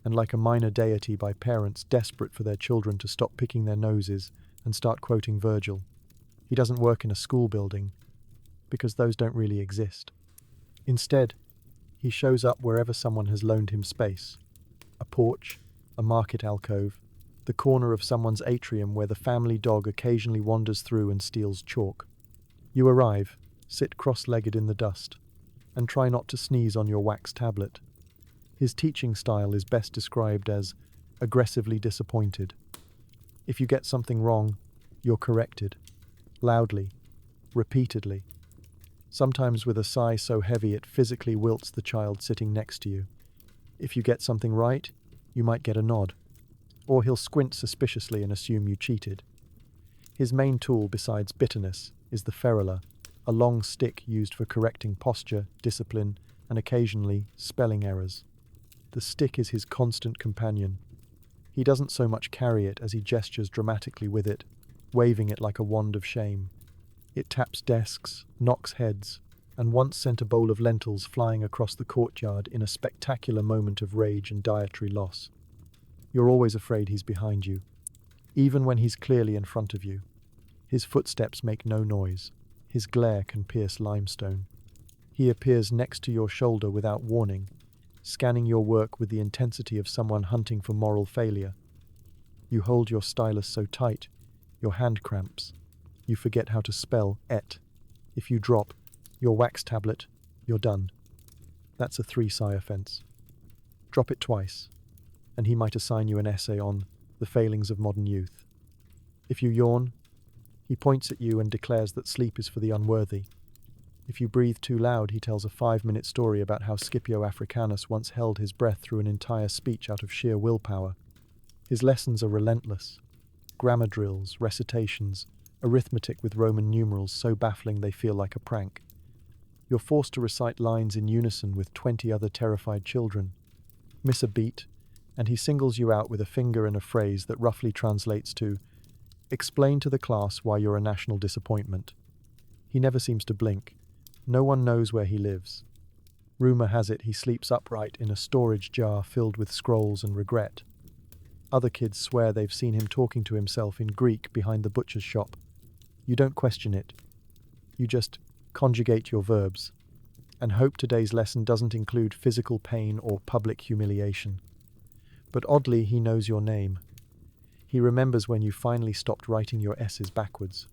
and like a minor deity by parents desperate for their children to stop picking their noses and start quoting Virgil. He doesn't work in a school building, because those don't really exist. Instead, he shows up wherever someone has loaned him space: a porch, a market alcove, the corner of someone's atrium where the family dog occasionally wanders through and steals chalk. You arrive, sit cross-legged in the dust, and try not to sneeze on your wax tablet. His teaching style is best described as aggressively disappointed. If you get something wrong, you're corrected, loudly, repeatedly, sometimes with a sigh so heavy it physically wilts the child sitting next to you. If you get something right, you might get a nod, or he'll squint suspiciously and assume you cheated. His main tool besides bitterness is the ferula, a long stick used for correcting posture, discipline, and occasionally spelling errors. The stick is his constant companion. He doesn't so much carry it as he gestures dramatically with it, waving it like a wand of shame. It taps desks, knocks heads, and once sent a bowl of lentils flying across the courtyard in a spectacular moment of rage and dietary loss. You're always afraid he's behind you, even when he's clearly in front of you. His footsteps make no noise. His glare can pierce limestone. He appears next to your shoulder without warning, scanning your work with the intensity of someone hunting for moral failure. You hold your stylus so tight, your hand cramps. You forget how to spell et. If you drop your wax tablet, you're done. That's a 3-sigh offense. Drop it twice, and he might assign you an essay on the failings of modern youth. If you yawn, he points at you and declares that sleep is for the unworthy. If you breathe too loud, he tells a 5-minute story about how Scipio Africanus once held his breath through an entire speech out of sheer willpower. His lessons are relentless. Grammar drills, recitations, arithmetic with Roman numerals so baffling they feel like a prank. You're forced to recite lines in unison with 20 other terrified children. Miss a beat, and he singles you out with a finger and a phrase that roughly translates to, "Explain to the class why you're a national disappointment." He never seems to blink. No one knows where he lives. Rumor has it he sleeps upright in a storage jar filled with scrolls and regret. Other kids swear they've seen him talking to himself in Greek behind the butcher's shop. You don't question it. You just conjugate your verbs, and hope today's lesson doesn't include physical pain or public humiliation. But oddly, he knows your name. He remembers when you finally stopped writing your S's backwards.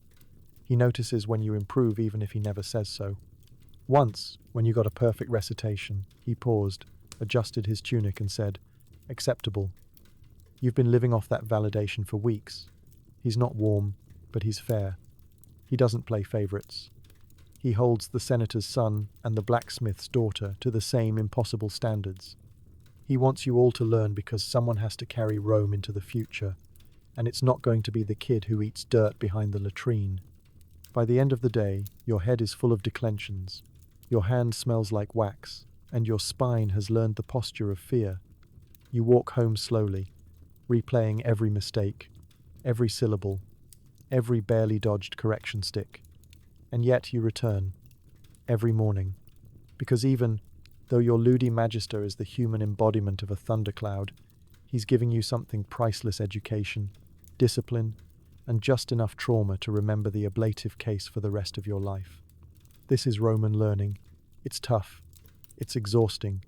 He notices when you improve even if he never says so. Once, when you got a perfect recitation, he paused, adjusted his tunic and said, "Acceptable." You've been living off that validation for weeks. He's not warm, but he's fair. He doesn't play favorites. He holds the senator's son and the blacksmith's daughter to the same impossible standards. He wants you all to learn because someone has to carry Rome into the future, and it's not going to be the kid who eats dirt behind the latrine. By the end of the day, your head is full of declensions, your hand smells like wax, and your spine has learned the posture of fear. You walk home slowly, replaying every mistake, every syllable, every barely dodged correction stick. And yet you return, every morning, because even though your ludi magister is the human embodiment of a thundercloud, he's giving you something priceless: education, discipline, and just enough trauma to remember the ablative case for the rest of your life. This is Roman learning. It's tough. It's exhausting.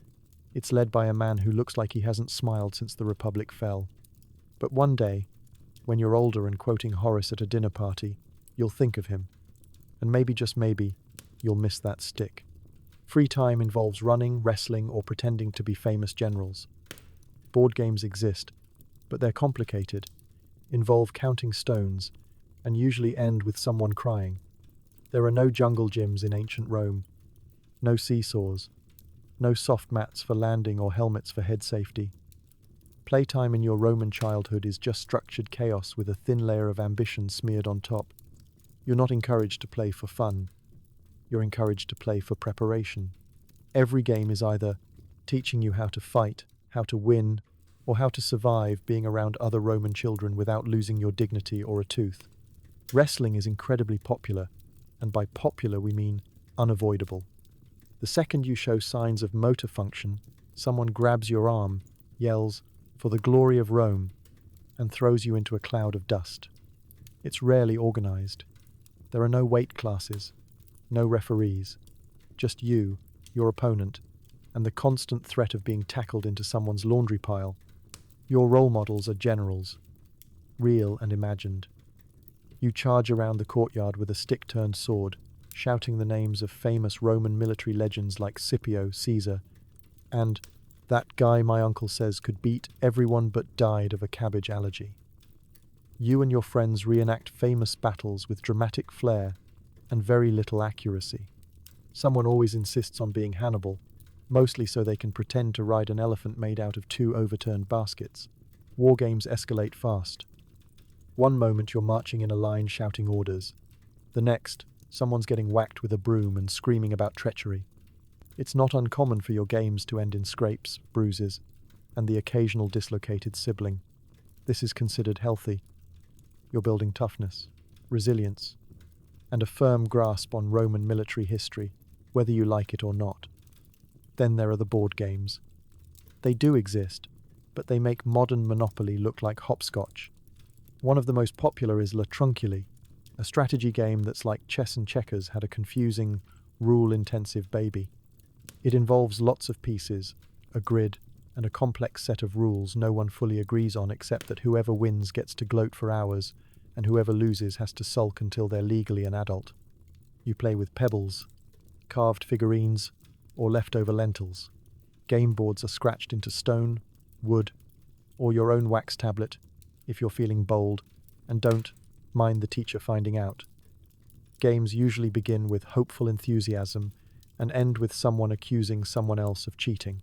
It's led by a man who looks like he hasn't smiled since the Republic fell. But one day, when you're older and quoting Horace at a dinner party, you'll think of him. And maybe, just maybe, you'll miss that stick. Free time involves running, wrestling, or pretending to be famous generals. Board games exist, but they're complicated, involve counting stones, and usually end with someone crying. There are no jungle gyms in ancient Rome, no seesaws, no soft mats for landing or helmets for head safety. Playtime in your Roman childhood is just structured chaos with a thin layer of ambition smeared on top. You're not encouraged to play for fun. You're encouraged to play for preparation. Every game is either teaching you how to fight, how to win, or how to survive being around other Roman children without losing your dignity or a tooth. Wrestling is incredibly popular, and by popular we mean unavoidable. The second you show signs of motor function, someone grabs your arm, yells, "For the glory of Rome," and throws you into a cloud of dust. It's rarely organized. There are no weight classes, no referees, just you, your opponent, and the constant threat of being tackled into someone's laundry pile. Your role models are generals, real and imagined. You charge around the courtyard with a stick-turned sword, shouting the names of famous Roman military legends like Scipio, Caesar, and "that guy my uncle says could beat everyone but died of a cabbage allergy." You and your friends reenact famous battles with dramatic flair and very little accuracy. Someone always insists on being Hannibal, mostly so they can pretend to ride an elephant made out of 2 overturned baskets. War games escalate fast. One moment you're marching in a line shouting orders. The next, someone's getting whacked with a broom and screaming about treachery. It's not uncommon for your games to end in scrapes, bruises, and the occasional dislocated sibling. This is considered healthy. You're building toughness, resilience, and a firm grasp on Roman military history, whether you like it or not. Then there are the board games. They do exist, but they make modern Monopoly look like hopscotch. One of the most popular is La Trunculi, a strategy game that's like chess and checkers had a confusing, rule-intensive baby. It involves lots of pieces, a grid, and a complex set of rules no one fully agrees on except that whoever wins gets to gloat for hours, and whoever loses has to sulk until they're legally an adult. You play with pebbles, carved figurines, or leftover lentils. Game boards are scratched into stone, wood, or your own wax tablet, if you're feeling bold, and don't mind the teacher finding out. Games usually begin with hopeful enthusiasm and end with someone accusing someone else of cheating.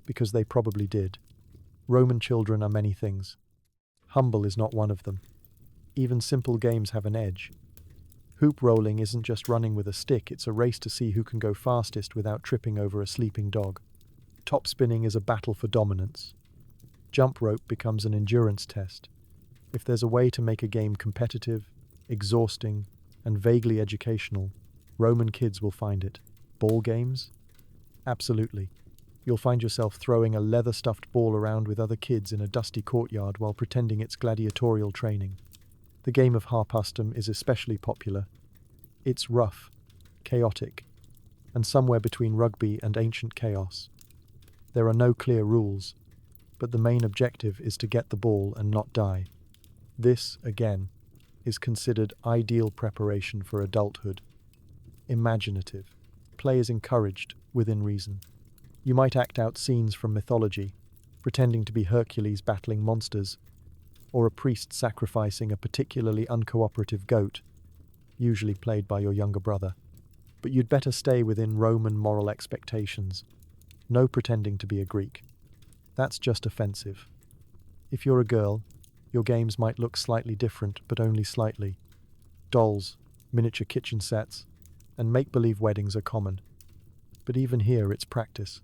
Because they probably did. Roman children are many things. Humble is not one of them. Even simple games have an edge. Hoop rolling isn't just running with a stick, it's a race to see who can go fastest without tripping over a sleeping dog. Top spinning is a battle for dominance. Jump rope becomes an endurance test. If there's a way to make a game competitive, exhausting, and vaguely educational, Roman kids will find it. Ball games? Absolutely. You'll find yourself throwing a leather-stuffed ball around with other kids in a dusty courtyard while pretending it's gladiatorial training. The game of harpastum is especially popular. It's rough, chaotic, and somewhere between rugby and ancient chaos. There are no clear rules, but the main objective is to get the ball and not die. This, again, is considered ideal preparation for adulthood. Imaginative. Play is encouraged, within reason. You might act out scenes from mythology, pretending to be Hercules battling monsters, or a priest sacrificing a particularly uncooperative goat, usually played by your younger brother. But you'd better stay within Roman moral expectations. No pretending to be a Greek. That's just offensive. If you're a girl, your games might look slightly different, but only slightly. Dolls, miniature kitchen sets, and make-believe weddings are common. But even here, it's practice.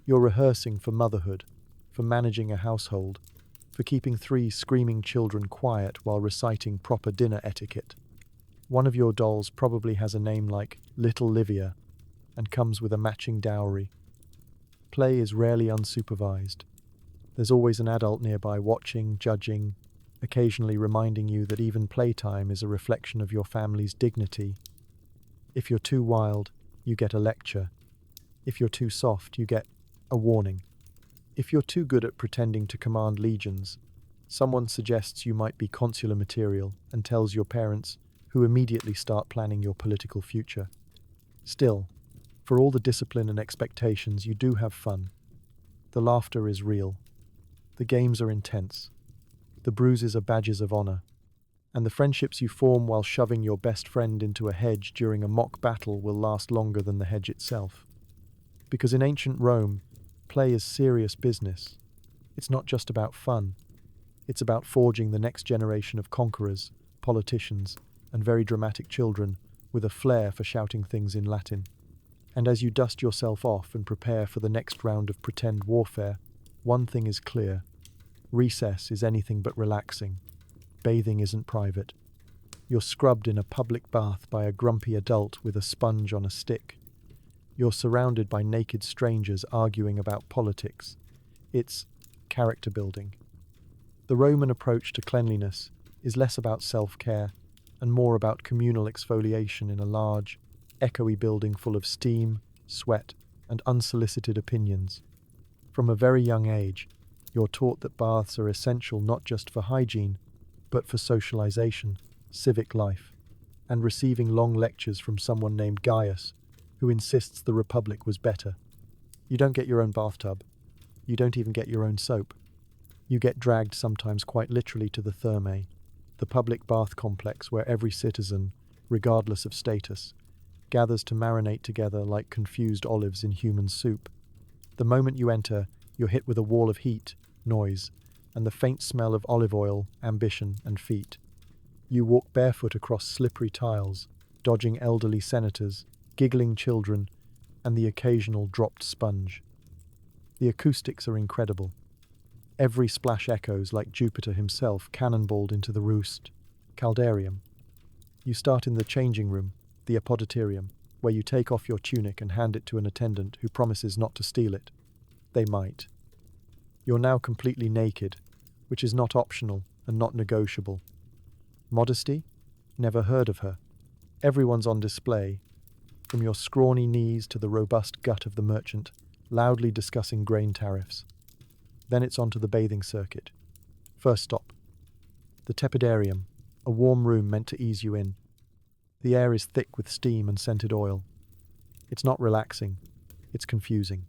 You're rehearsing for motherhood, for managing a household, for keeping 3 screaming children quiet while reciting proper dinner etiquette. One of your dolls probably has a name like Little Livia and comes with a matching dowry. Play is rarely unsupervised. There's always an adult nearby watching, judging, occasionally reminding you that even playtime is a reflection of your family's dignity. If you're too wild, you get a lecture. If you're too soft, you get A warning. If you're too good at pretending to command legions, someone suggests you might be consular material and tells your parents, who immediately start planning your political future. Still, for all the discipline and expectations, you do have fun. The laughter is real. The games are intense. The bruises are badges of honor. And the friendships you form while shoving your best friend into a hedge during a mock battle will last longer than the hedge itself. Because in ancient Rome, play is serious business. It's not just about fun. It's about forging the next generation of conquerors, politicians, and very dramatic children with a flair for shouting things in Latin. And as you dust yourself off and prepare for the next round of pretend warfare, one thing is clear. Recess is anything but relaxing. Bathing isn't private. You're scrubbed in a public bath by a grumpy adult with a sponge on a stick. You're surrounded by naked strangers arguing about politics. It's character building. The Roman approach to cleanliness is less about self-care and more about communal exfoliation in a large, echoey building full of steam, sweat, and unsolicited opinions. From a very young age, you're taught that baths are essential not just for hygiene, but for socialization, civic life, and receiving long lectures from someone named Gaius, who insists the Republic was better. You don't get your own bathtub. You don't even get your own soap. You get dragged sometimes quite literally to the thermae, the public bath complex where every citizen, regardless of status, gathers to marinate together like confused olives in human soup. The moment you enter, you're hit with a wall of heat, noise, and the faint smell of olive oil, ambition, and feet. You walk barefoot across slippery tiles, dodging elderly senators, giggling children, and the occasional dropped sponge. The acoustics are incredible. Every splash echoes like Jupiter himself cannonballed into the roost. Caldarium. You start in the changing room, the apodyterium, where you take off your tunic and hand it to an attendant who promises not to steal it. They might. You're now completely naked, which is not optional and not negotiable. Modesty? Never heard of her. Everyone's on display, from your scrawny knees to the robust gut of the merchant, loudly discussing grain tariffs. Then it's on to the bathing circuit. First stop. The tepidarium, a warm room meant to ease you in. The air is thick with steam and scented oil. It's not relaxing. It's confusing.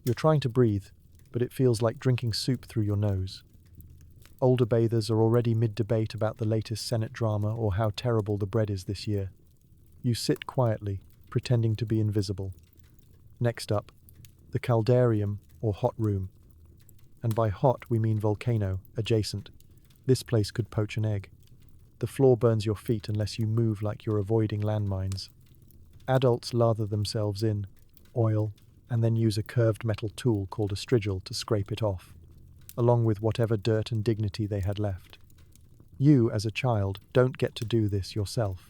You're trying to breathe, but it feels like drinking soup through your nose. Older bathers are already mid-debate about the latest Senate drama or how terrible the bread is this year. You sit quietly, pretending to be invisible. Next up, the caldarium, or hot room. And by hot we mean volcano, adjacent. This place could poach an egg. The floor burns your feet unless you move like you're avoiding landmines. Adults lather themselves in oil, and then use a curved metal tool called a strigil to scrape it off, along with whatever dirt and dignity they had left. You, as a child, don't get to do this yourself.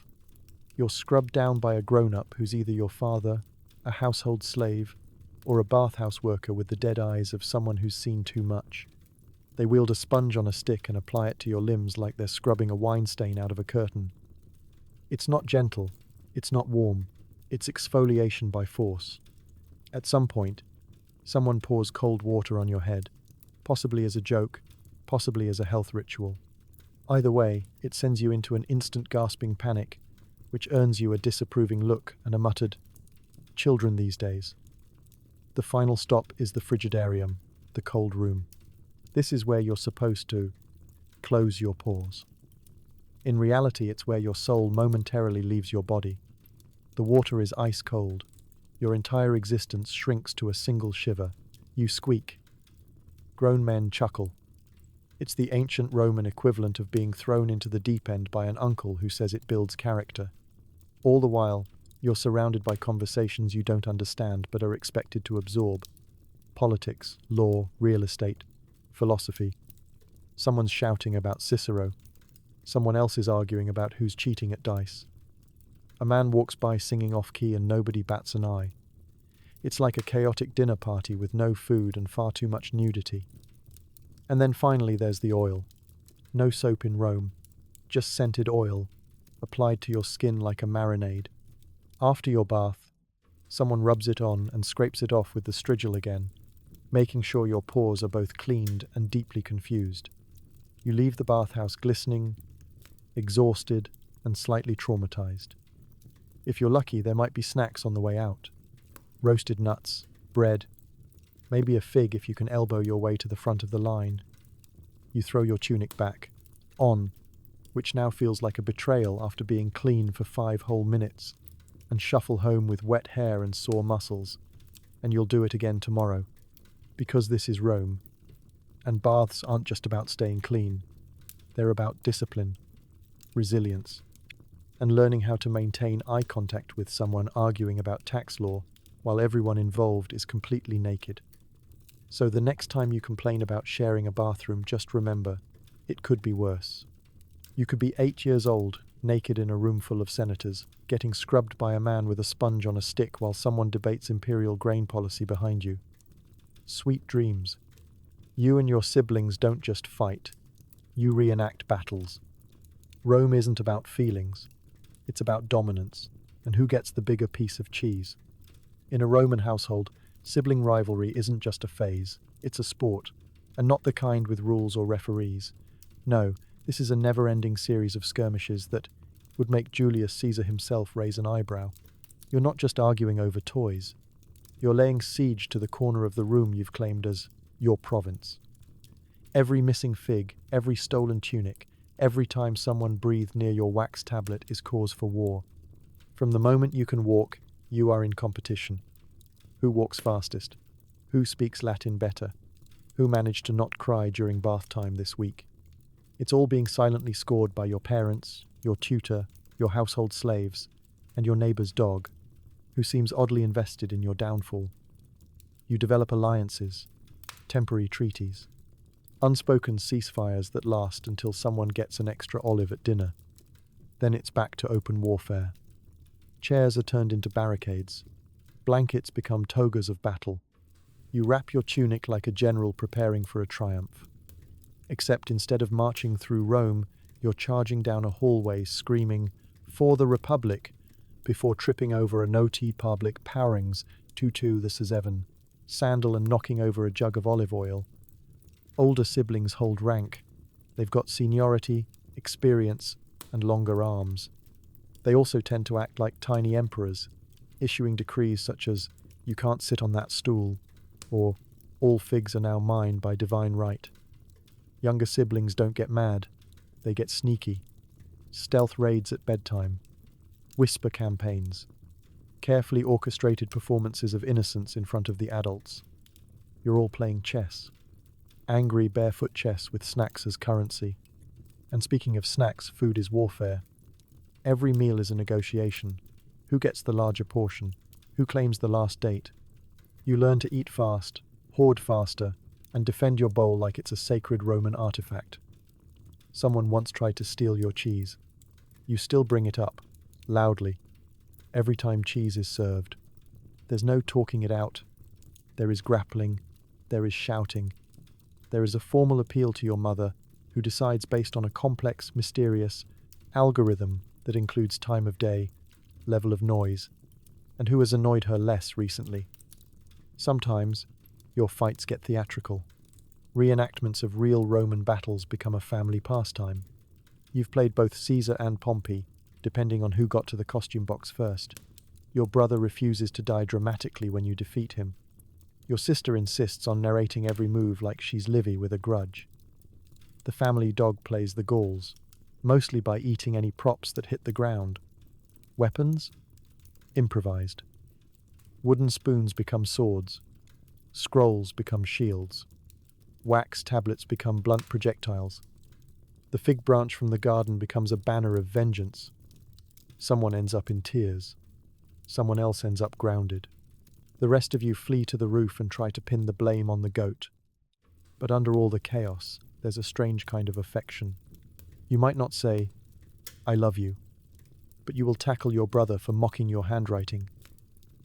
You're scrubbed down by a grown-up who's either your father, a household slave, or a bathhouse worker with the dead eyes of someone who's seen too much. They wield a sponge on a stick and apply it to your limbs like they're scrubbing a wine stain out of a curtain. It's not gentle, it's not warm, it's exfoliation by force. At some point, someone pours cold water on your head, possibly as a joke, possibly as a health ritual. Either way, it sends you into an instant gasping panic, which earns you a disapproving look and a muttered, "Children these days." The final stop is the frigidarium, the cold room. This is where you're supposed to close your pores. In reality, it's where your soul momentarily leaves your body. The water is ice cold. Your entire existence shrinks to a single shiver. You squeak. Grown men chuckle. It's the ancient Roman equivalent of being thrown into the deep end by an uncle who says it builds character. All the while, you're surrounded by conversations you don't understand but are expected to absorb. Politics, law, real estate, philosophy. Someone's shouting about Cicero. Someone else is arguing about who's cheating at dice. A man walks by singing off-key and nobody bats an eye. It's like a chaotic dinner party with no food and far too much nudity. And then finally there's the oil. No soap in Rome, just scented oil, applied to your skin like a marinade. After your bath, someone rubs it on and scrapes it off with the strigil again, making sure your pores are both cleaned and deeply confused. You leave the bathhouse glistening, exhausted, and slightly traumatized. If you're lucky, there might be snacks on the way out. Roasted nuts, bread, maybe a fig if you can elbow your way to the front of the line. You throw your tunic back, on, which now feels like a betrayal after being clean for 5 whole minutes, and shuffle home with wet hair and sore muscles. And you'll do it again tomorrow. Because this is Rome. And baths aren't just about staying clean. They're about discipline, resilience, and learning how to maintain eye contact with someone arguing about tax law while everyone involved is completely naked. So the next time you complain about sharing a bathroom, just remember, it could be worse. You could be 8 years old, naked in a room full of senators, getting scrubbed by a man with a sponge on a stick while someone debates imperial grain policy behind you. Sweet dreams. You and your siblings don't just fight, you reenact battles. Rome isn't about feelings, it's about dominance, and who gets the bigger piece of cheese. In a Roman household, sibling rivalry isn't just a phase, it's a sport, and not the kind with rules or referees. No, this is a never-ending series of skirmishes that would make Julius Caesar himself raise an eyebrow. You're not just arguing over toys, you're laying siege to the corner of the room you've claimed as your province. Every missing fig, every stolen tunic, every time someone breathed near your wax tablet is cause for war. From the moment you can walk, you are in competition. Who walks fastest? Who speaks Latin better? Who managed to not cry during bath time this week? It's all being silently scored by your parents, your tutor, your household slaves, and your neighbor's dog, who seems oddly invested in your downfall. You develop alliances, temporary treaties, unspoken ceasefires that last until someone gets an extra olive at dinner. Then it's back to open warfare. Chairs are turned into barricades. Blankets become togas of battle. You wrap your tunic like a general preparing for a triumph. Except instead of marching through Rome, you're charging down a hallway screaming, "For the Republic," before tripping over a noti public powerings, tutu the Sezeven, sandal and knocking over a jug of olive oil. Older siblings hold rank. They've got seniority, experience, and longer arms. They also tend to act like tiny emperors, issuing decrees such as, "You can't sit on that stool," or "All figs are now mine by divine right." Younger siblings don't get mad, they get sneaky. Stealth raids at bedtime, whisper campaigns, carefully orchestrated performances of innocence in front of the adults. You're all playing chess. Angry barefoot chess with snacks as currency. And speaking of snacks, food is warfare. Every meal is a negotiation. Who gets the larger portion? Who claims the last date? You learn to eat fast, hoard faster, and defend your bowl like it's a sacred Roman artifact. Someone once tried to steal your cheese. You still bring it up, loudly, every time cheese is served. There's no talking it out. There is grappling. There is shouting. There is a formal appeal to your mother, who decides based on a complex, mysterious algorithm that includes time of day, level of noise, and who has annoyed her less recently. Sometimes, your fights get theatrical. Reenactments of real Roman battles become a family pastime. You've played both Caesar and Pompey, depending on who got to the costume box first. Your brother refuses to die dramatically when you defeat him. Your sister insists on narrating every move like she's Livy with a grudge. The family dog plays the Gauls, mostly by eating any props that hit the ground. Weapons? Improvised. Wooden spoons become swords. Scrolls become shields. Wax tablets become blunt projectiles. The fig branch from the garden becomes a banner of vengeance. Someone ends up in tears. Someone else ends up grounded. The rest of you flee to the roof and try to pin the blame on the goat. But under all the chaos, there's a strange kind of affection. You might not say, "I love you," but you will tackle your brother for mocking your handwriting.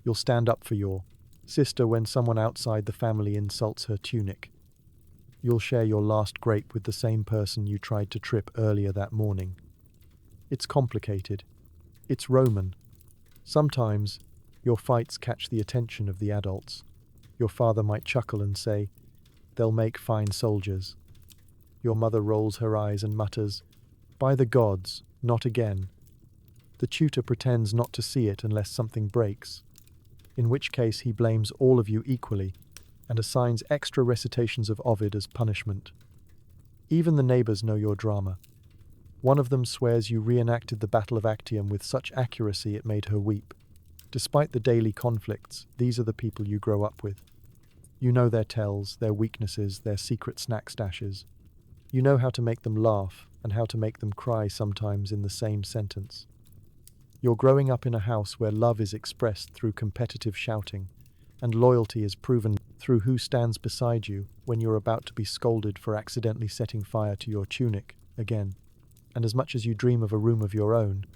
You'll stand up for your sister when someone outside the family insults her tunic. You'll share your last grape with the same person you tried to trip earlier that morning. It's complicated. It's Roman. Sometimes, your fights catch the attention of the adults. Your father might chuckle and say, "They'll make fine soldiers." Your mother rolls her eyes and mutters, "By the gods, not again." The tutor pretends not to see it unless something breaks, in which case he blames all of you equally and assigns extra recitations of Ovid as punishment. Even the neighbors know your drama. One of them swears you reenacted the Battle of Actium with such accuracy it made her weep. Despite the daily conflicts, these are the people you grow up with. You know their tells, their weaknesses, their secret snack stashes. You know how to make them laugh and how to make them cry sometimes in the same sentence. You're growing up in a house where love is expressed through competitive shouting, and loyalty is proven through who stands beside you when you're about to be scolded for accidentally setting fire to your tunic again. And as much as you dream of a room of your own,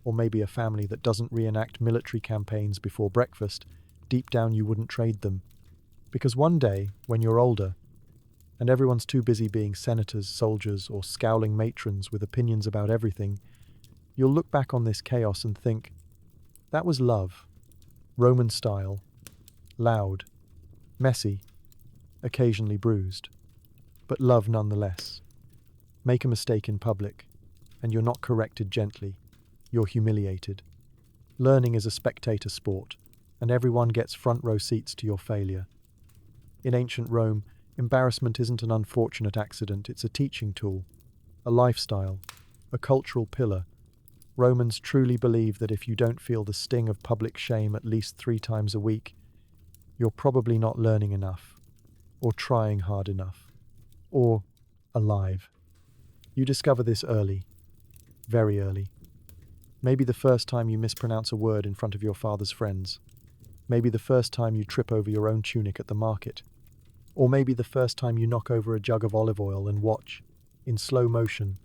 or maybe a family that doesn't reenact military campaigns before breakfast, deep down you wouldn't trade them. Because one day, when you're older, and everyone's too busy being senators, soldiers, or scowling matrons with opinions about everything, you'll look back on this chaos and think, that was love. Roman style. Loud. Messy. Occasionally bruised. But love nonetheless. Make a mistake in public, and you're not corrected gently. You're humiliated. Learning is a spectator sport, and everyone gets front row seats to your failure. In ancient Rome, embarrassment isn't an unfortunate accident, it's a teaching tool, a lifestyle, a cultural pillar. Romans truly believe that if you don't feel the sting of public shame at least 3 times a week, you're probably not learning enough, or trying hard enough, or alive. You discover this early, very early. Maybe the first time you mispronounce a word in front of your father's friends. Maybe the first time you trip over your own tunic at the market. Or maybe the first time you knock over a jug of olive oil and watch, in slow motion,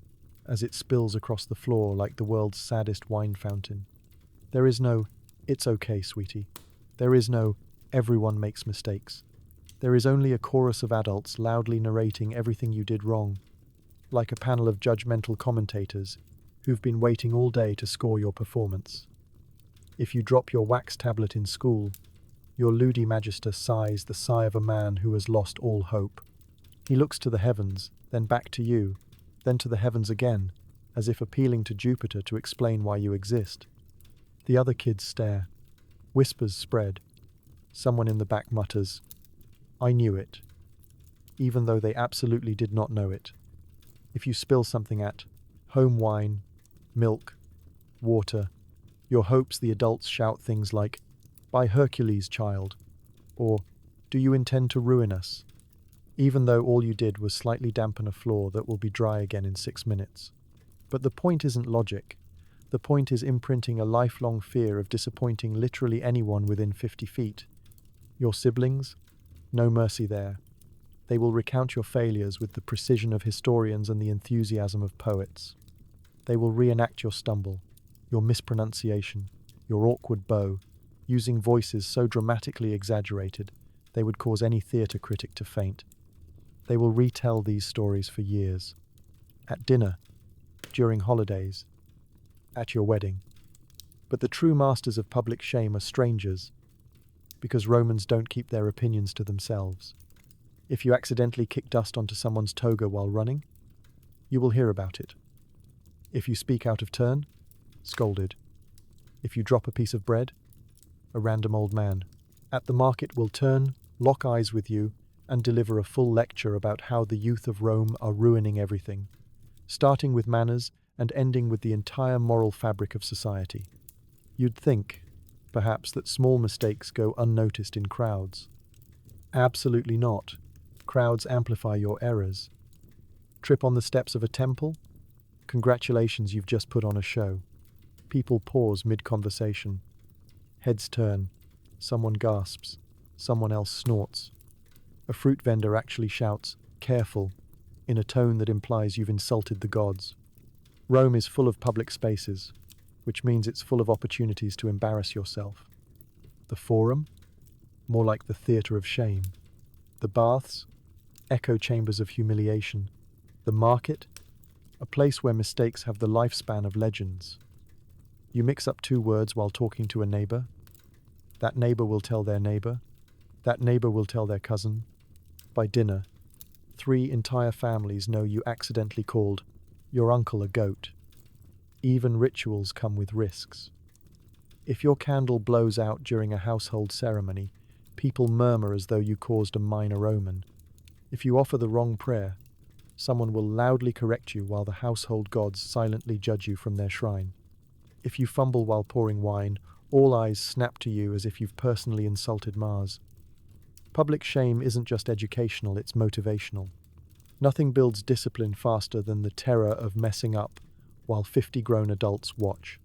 as it spills across the floor like the world's saddest wine fountain. There is no, "It's okay, sweetie." There is no, "Everyone makes mistakes." There is only a chorus of adults loudly narrating everything you did wrong, like a panel of judgmental commentators who've been waiting all day to score your performance. If you drop your wax tablet in school, your Ludi Magister sighs the sigh of a man who has lost all hope. He looks to the heavens, then back to you, then to the heavens again, as if appealing to Jupiter to explain why you exist. The other kids stare. Whispers spread. Someone in the back mutters, "I knew it," even though they absolutely did not know it. If you spill something at home wine, milk, water, your hopes the adults shout things like, "By Hercules, child," or "Do you intend to ruin us?" Even though all you did was slightly dampen a floor that will be dry again in 6 minutes. But the point isn't logic. The point is imprinting a lifelong fear of disappointing literally anyone within 50 feet. Your siblings? No mercy there. They will recount your failures with the precision of historians and the enthusiasm of poets. They will reenact your stumble, your mispronunciation, your awkward bow, using voices so dramatically exaggerated they would cause any theatre critic to faint. They will retell these stories for years. At dinner, during holidays, at your wedding. But the true masters of public shame are strangers, because Romans don't keep their opinions to themselves. If you accidentally kick dust onto someone's toga while running, you will hear about it. If you speak out of turn, scolded. If you drop a piece of bread, a random old man at the market will turn, lock eyes with you, and deliver a full lecture about how the youth of Rome are ruining everything, starting with manners and ending with the entire moral fabric of society. You'd think, perhaps, that small mistakes go unnoticed in crowds. Absolutely not. Crowds amplify your errors. Trip on the steps of a temple? Congratulations, you've just put on a show. People pause mid-conversation. Heads turn. Someone gasps. Someone else snorts. A fruit vendor actually shouts, "Careful," in a tone that implies you've insulted the gods. Rome is full of public spaces, which means it's full of opportunities to embarrass yourself. The Forum? More like the theatre of shame. The baths? Echo chambers of humiliation. The market? A place where mistakes have the lifespan of legends. You mix up 2 words while talking to a neighbor. That neighbor will tell their neighbor. That neighbor will tell their cousin. By dinner, 3 entire families know you accidentally called your uncle a goat. Even rituals come with risks. If your candle blows out during a household ceremony, people murmur as though you caused a minor omen. If you offer the wrong prayer, someone will loudly correct you while the household gods silently judge you from their shrine. If you fumble while pouring wine, all eyes snap to you as if you've personally insulted Mars. Public shame isn't just educational, it's motivational. Nothing builds discipline faster than the terror of messing up while 50 grown adults watch.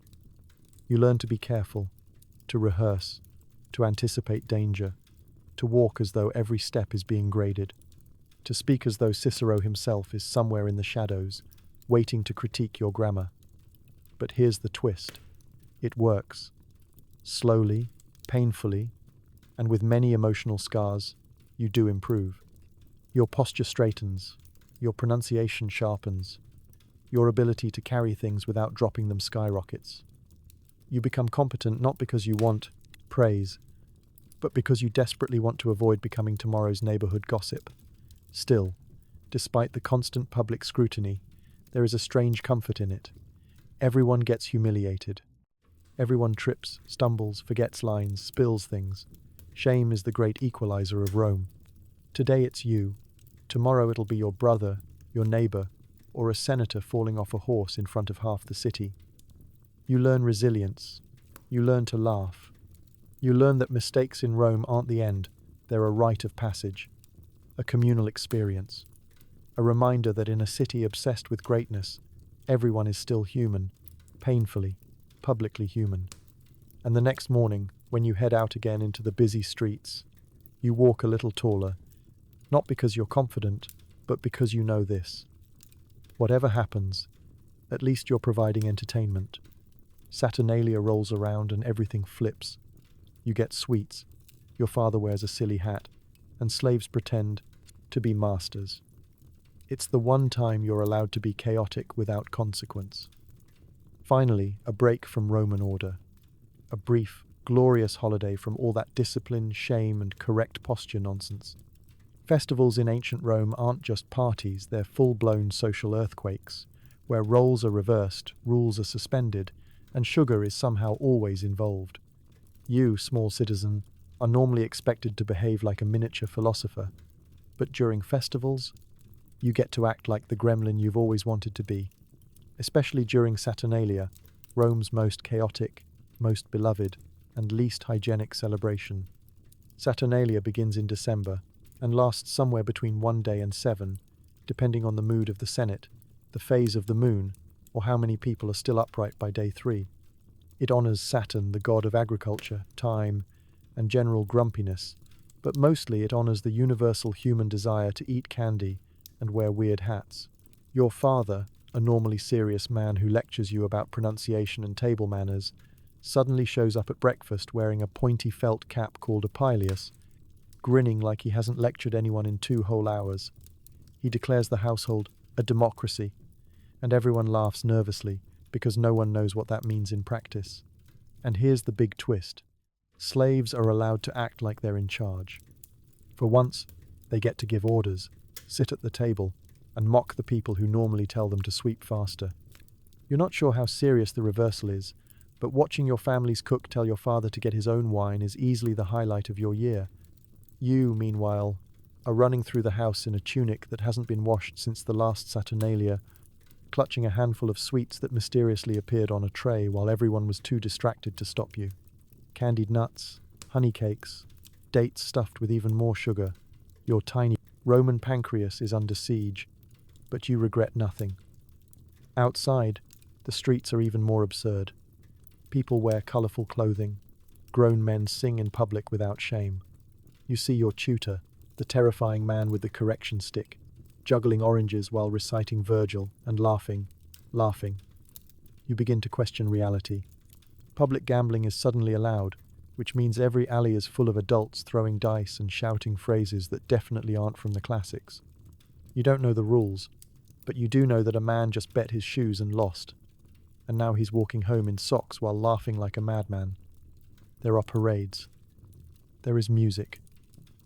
You learn to be careful, to rehearse, to anticipate danger, to walk as though every step is being graded, to speak as though Cicero himself is somewhere in the shadows, waiting to critique your grammar. But here's the twist. It works. Slowly, painfully, and with many emotional scars, you do improve. Your posture straightens, your pronunciation sharpens, your ability to carry things without dropping them skyrockets. You become competent not because you want praise, but because you desperately want to avoid becoming tomorrow's neighborhood gossip. Still, despite the constant public scrutiny, there is a strange comfort in it. Everyone gets humiliated. Everyone trips, stumbles, forgets lines, spills things. Shame is the great equalizer of Rome. Today it's you. Tomorrow it'll be your brother, your neighbor, or a senator falling off a horse in front of half the city. You learn resilience. You learn to laugh. You learn that mistakes in Rome aren't the end. They're a rite of passage, a communal experience, a reminder that in a city obsessed with greatness, everyone is still human, painfully, publicly human. And the next morning, when you head out again into the busy streets, you walk a little taller, not because you're confident, but because you know this. Whatever happens, at least you're providing entertainment. Saturnalia rolls around and everything flips. You get sweets, your father wears a silly hat, and slaves pretend to be masters. It's the one time you're allowed to be chaotic without consequence. Finally, a break from Roman order. A brief, glorious holiday from all that discipline, shame, and correct posture nonsense. Festivals in ancient Rome aren't just parties, they're full-blown social earthquakes, where roles are reversed, rules are suspended, and sugar is somehow always involved. You, small citizen, are normally expected to behave like a miniature philosopher, but during festivals, you get to act like the gremlin you've always wanted to be, especially during Saturnalia, Rome's most chaotic, most beloved, and least hygienic celebration. Saturnalia begins in December and lasts somewhere between 1 day and 7, depending on the mood of the Senate, the phase of the moon, or how many people are still upright by day 3. It honors Saturn, the god of agriculture, time, and general grumpiness, but mostly it honors the universal human desire to eat candy and wear weird hats. Your father, a normally serious man who lectures you about pronunciation and table manners, suddenly shows up at breakfast wearing a pointy felt cap called a pileus, grinning like he hasn't lectured anyone in 2 whole hours. He declares the household a democracy, and everyone laughs nervously because no one knows what that means in practice. And here's the big twist. Slaves are allowed to act like they're in charge. For once, they get to give orders, sit at the table, and mock the people who normally tell them to sweep faster. You're not sure how serious the reversal is, but watching your family's cook tell your father to get his own wine is easily the highlight of your year. You, meanwhile, are running through the house in a tunic that hasn't been washed since the last Saturnalia, clutching a handful of sweets that mysteriously appeared on a tray while everyone was too distracted to stop you. Candied nuts, honey cakes, dates stuffed with even more sugar. Your tiny Roman pancreas is under siege, but you regret nothing. Outside, the streets are even more absurd. People wear colorful clothing. Grown men sing in public without shame. You see your tutor, the terrifying man with the correction stick, juggling oranges while reciting Virgil and laughing. You begin to question reality. Public gambling is suddenly allowed, which means every alley is full of adults throwing dice and shouting phrases that definitely aren't from the classics. You don't know the rules, but you do know that a man just bet his shoes and lost, and now he's walking home in socks while laughing like a madman. There are parades. There is music.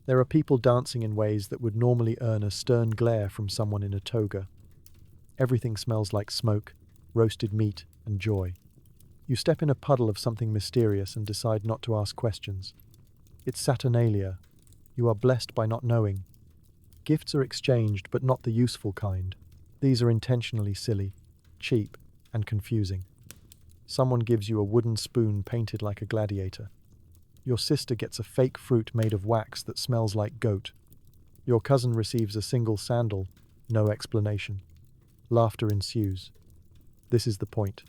There are people dancing in ways that would normally earn a stern glare from someone in a toga. Everything smells like smoke, roasted meat, and joy. You step in a puddle of something mysterious and decide not to ask questions. It's Saturnalia. You are blessed by not knowing. Gifts are exchanged, but not the useful kind. These are intentionally silly, cheap, and confusing. Someone gives you a wooden spoon painted like a gladiator. Your sister gets a fake fruit made of wax that smells like goat. Your cousin receives a single sandal, no explanation. Laughter ensues. This is the point.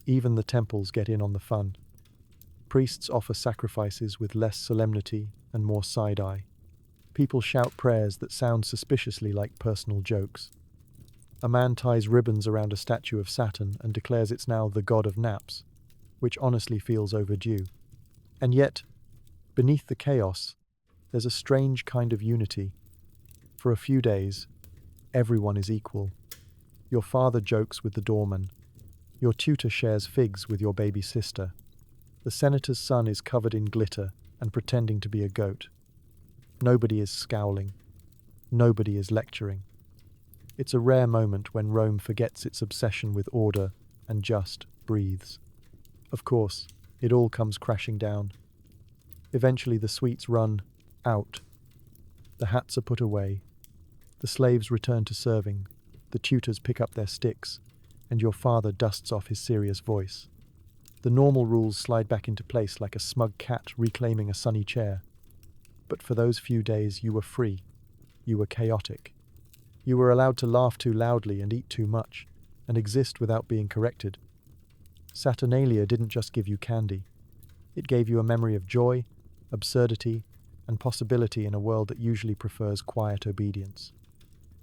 Even the temples get in on the fun. Priests offer sacrifices with less solemnity and more side-eye. People shout prayers that sound suspiciously like personal jokes. A man ties ribbons around a statue of Saturn and declares it's now the god of naps, which honestly feels overdue. And yet, beneath the chaos, there's a strange kind of unity. For a few days, everyone is equal. Your father jokes with the doorman. Your tutor shares figs with your baby sister. The senator's son is covered in glitter and pretending to be a goat. Nobody is scowling. Nobody is lecturing. It's a rare moment when Rome forgets its obsession with order and just breathes. Of course, it all comes crashing down. Eventually the sweets run out. The hats are put away. The slaves return to serving. The tutors pick up their sticks, and your father dusts off his serious voice. The normal rules slide back into place like a smug cat reclaiming a sunny chair. But for those few days you were free. You were chaotic. You were allowed to laugh too loudly and eat too much, and exist without being corrected. Saturnalia didn't just give you candy. It gave you a memory of joy, absurdity, and possibility in a world that usually prefers quiet obedience.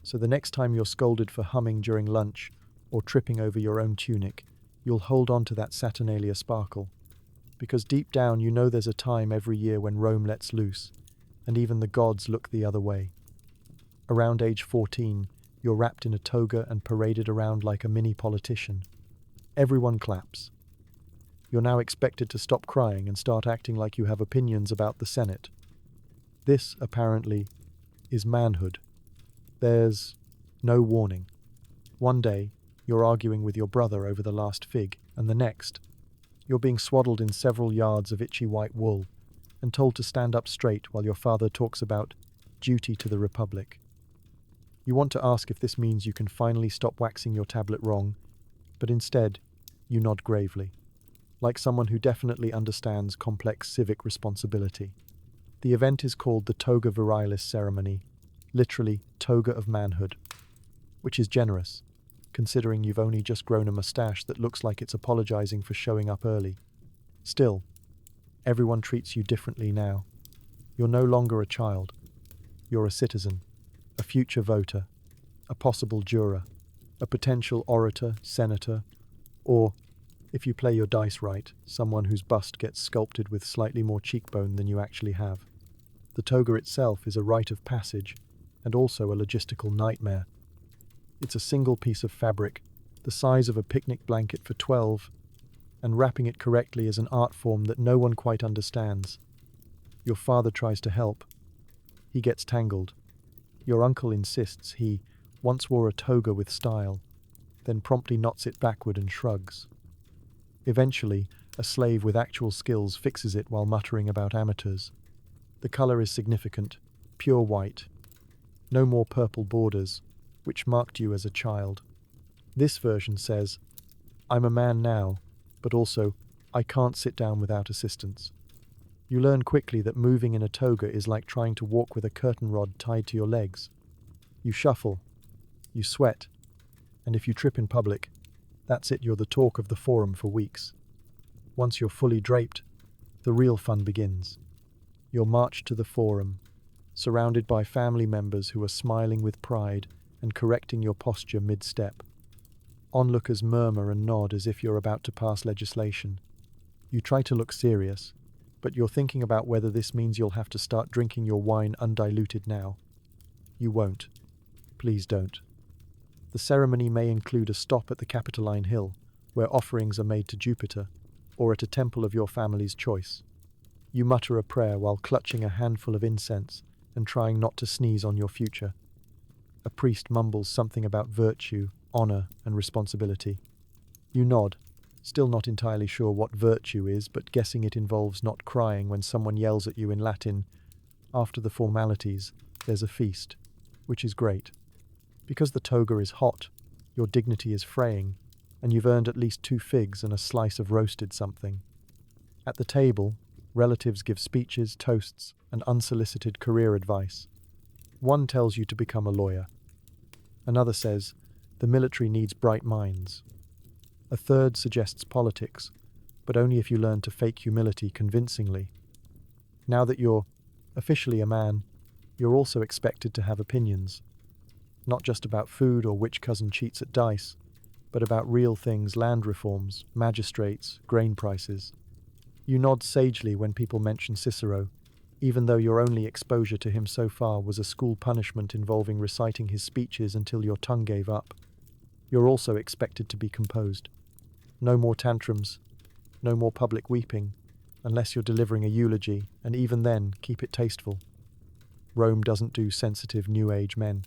So the next time you're scolded for humming during lunch or tripping over your own tunic, you'll hold on to that Saturnalia sparkle. Because deep down you know there's a time every year when Rome lets loose, and even the gods look the other way. Around age 14, you're wrapped in a toga and paraded around like a mini politician. Everyone claps. You're now expected to stop crying and start acting like you have opinions about the Senate. This, apparently, is manhood. There's no warning. One day, you're arguing with your brother over the last fig, and the next, you're being swaddled in several yards of itchy white wool and told to stand up straight while your father talks about duty to the Republic. You want to ask if this means you can finally stop waxing your tablet wrong, but instead, you nod gravely, like someone who definitely understands complex civic responsibility. The event is called the toga virilis ceremony, literally toga of manhood, which is generous, considering you've only just grown a mustache that looks like it's apologizing for showing up early. Still, everyone treats you differently now. You're no longer a child. You're a citizen, a future voter, a possible juror, a potential orator, senator, or, if you play your dice right, someone whose bust gets sculpted with slightly more cheekbone than you actually have. The toga itself is a rite of passage, and also a logistical nightmare. It's a single piece of fabric, the size of a picnic blanket for 12, and wrapping it correctly is an art form that no one quite understands. Your father tries to help. He gets tangled. Your uncle insists he once wore a toga with style, then promptly knots it backward and shrugs. Eventually, a slave with actual skills fixes it while muttering about amateurs. The color is significant, pure white. No more purple borders, which marked you as a child. This version says, "I'm a man now, but also, I can't sit down without assistance." You learn quickly that moving in a toga is like trying to walk with a curtain rod tied to your legs. You shuffle, you sweat, and if you trip in public, that's it, you're the talk of the forum for weeks. Once you're fully draped, the real fun begins. You're marched to the forum, surrounded by family members who are smiling with pride and correcting your posture mid-step. Onlookers murmur and nod as if you're about to pass legislation. You try to look serious, but you're thinking about whether this means you'll have to start drinking your wine undiluted now. You won't. Please don't. The ceremony may include a stop at the Capitoline Hill, where offerings are made to Jupiter, or at a temple of your family's choice. You mutter a prayer while clutching a handful of incense and trying not to sneeze on your future. A priest mumbles something about virtue, honor, and responsibility. You nod, still not entirely sure what virtue is, but guessing it involves not crying when someone yells at you in Latin. After the formalities, there's a feast, which is great. Because the toga is hot, your dignity is fraying, and you've earned at least 2 figs and a slice of roasted something. At the table, relatives give speeches, toasts, and unsolicited career advice. One tells you to become a lawyer. Another says, the military needs bright minds. A third suggests politics, but only if you learn to fake humility convincingly. Now that you're officially a man, you're also expected to have opinions. Not just about food or which cousin cheats at dice, but about real things, land reforms, magistrates, grain prices. You nod sagely when people mention Cicero, even though your only exposure to him so far was a school punishment involving reciting his speeches until your tongue gave up. You're also expected to be composed. No more tantrums, no more public weeping, unless you're delivering a eulogy, and even then, keep it tasteful. Rome doesn't do sensitive New Age men.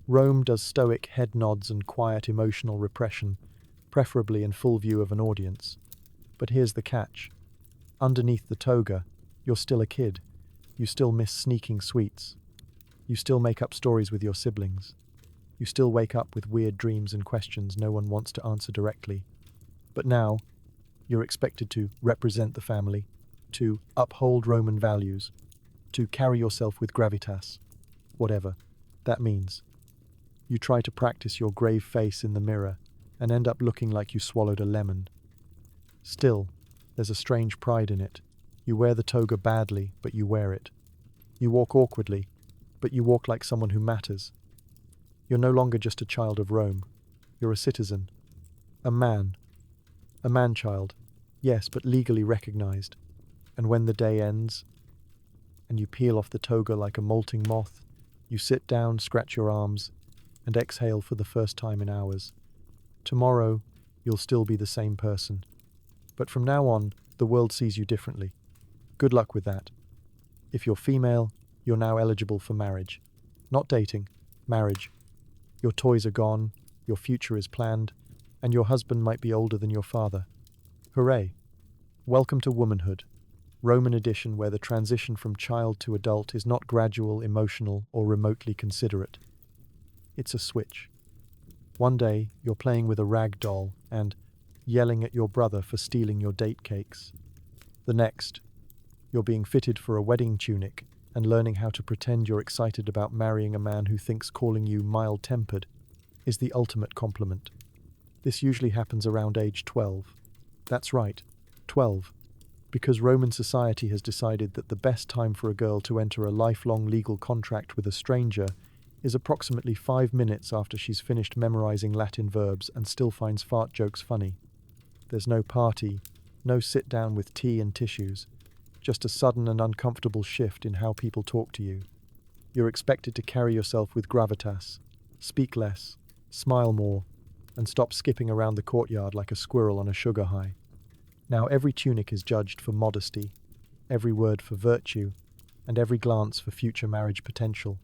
Rome does stoic head nods and quiet emotional repression, preferably in full view of an audience. But here's the catch. Underneath the toga, you're still a kid. You still miss sneaking sweets. You still make up stories with your siblings. You still wake up with weird dreams and questions no one wants to answer directly. But now, you're expected to represent the family, to uphold Roman values, to carry yourself with gravitas, whatever that means. You try to practice your grave face in the mirror and end up looking like you swallowed a lemon. Still, there's a strange pride in it. You wear the toga badly, but you wear it. You walk awkwardly, but you walk like someone who matters. You're no longer just a child of Rome. You're a citizen. A man-child, yes, but legally recognized. And when the day ends, and you peel off the toga like a molting moth, you sit down, scratch your arms, and exhale for the first time in hours. Tomorrow, you'll still be the same person. But from now on, the world sees you differently. Good luck with that. If you're female, you're now eligible for marriage. Not dating, marriage. Your toys are gone, your future is planned, and your husband might be older than your father. Hooray! Welcome to womanhood, Roman edition, where the transition from child to adult is not gradual, emotional, or remotely considerate. It's a switch. One day, you're playing with a rag doll and yelling at your brother for stealing your date cakes. The next, you're being fitted for a wedding tunic and learning how to pretend you're excited about marrying a man who thinks calling you mild-tempered is the ultimate compliment. This usually happens around age 12. That's right, 12. Because Roman society has decided that the best time for a girl to enter a lifelong legal contract with a stranger is approximately 5 minutes after she's finished memorizing Latin verbs and still finds fart jokes funny. There's no party, no sit down with tea and tissues, just a sudden and uncomfortable shift in how people talk to you. You're expected to carry yourself with gravitas, speak less, smile more, and stop skipping around the courtyard like a squirrel on a sugar high. Now every tunic is judged for modesty, every word for virtue, and every glance for future marriage potential.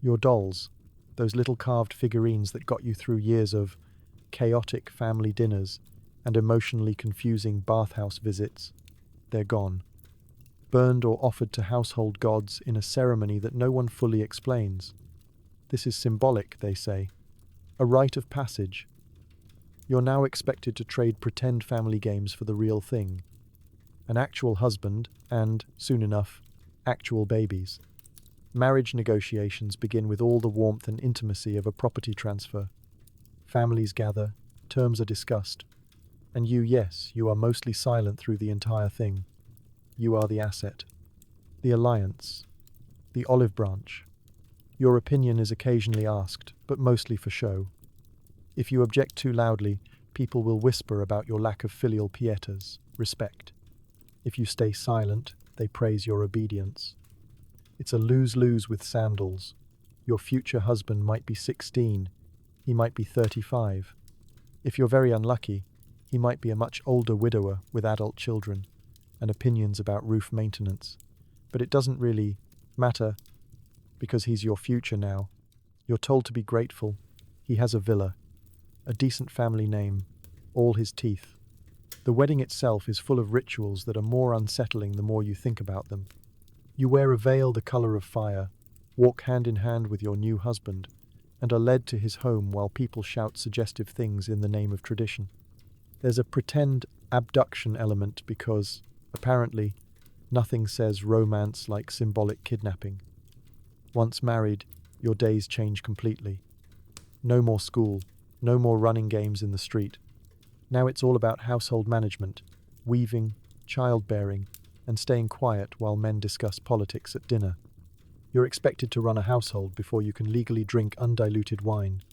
Your dolls, those little carved figurines that got you through years of chaotic family dinners and emotionally confusing bathhouse visits, they're gone. Burned or offered to household gods in a ceremony that no one fully explains. This is symbolic, they say. A rite of passage. You're now expected to trade pretend family games for the real thing. An actual husband and, soon enough, actual babies. Marriage negotiations begin with all the warmth and intimacy of a property transfer. Families gather, terms are discussed. And you are mostly silent through the entire thing. You are the asset, the alliance, the olive branch. Your opinion is occasionally asked, but mostly for show. If you object too loudly, people will whisper about your lack of filial pietas, respect. If you stay silent, they praise your obedience. It's a lose-lose with sandals. Your future husband might be 16, he might be 35. If you're very unlucky, he might be a much older widower with adult children. and opinions about roof maintenance. But it doesn't really matter because he's your future now. You're told to be grateful. He has a villa, a decent family name, all his teeth. The wedding itself is full of rituals that are more unsettling the more you think about them. You wear a veil the color of fire, walk hand in hand with your new husband, and are led to his home while people shout suggestive things in the name of tradition. There's a pretend abduction element because, apparently, nothing says romance like symbolic kidnapping. Once married, your days change completely. No more school, no more running games in the street. Now it's all about household management, weaving, childbearing, and staying quiet while men discuss politics at dinner. You're expected to run a household before you can legally drink undiluted wine.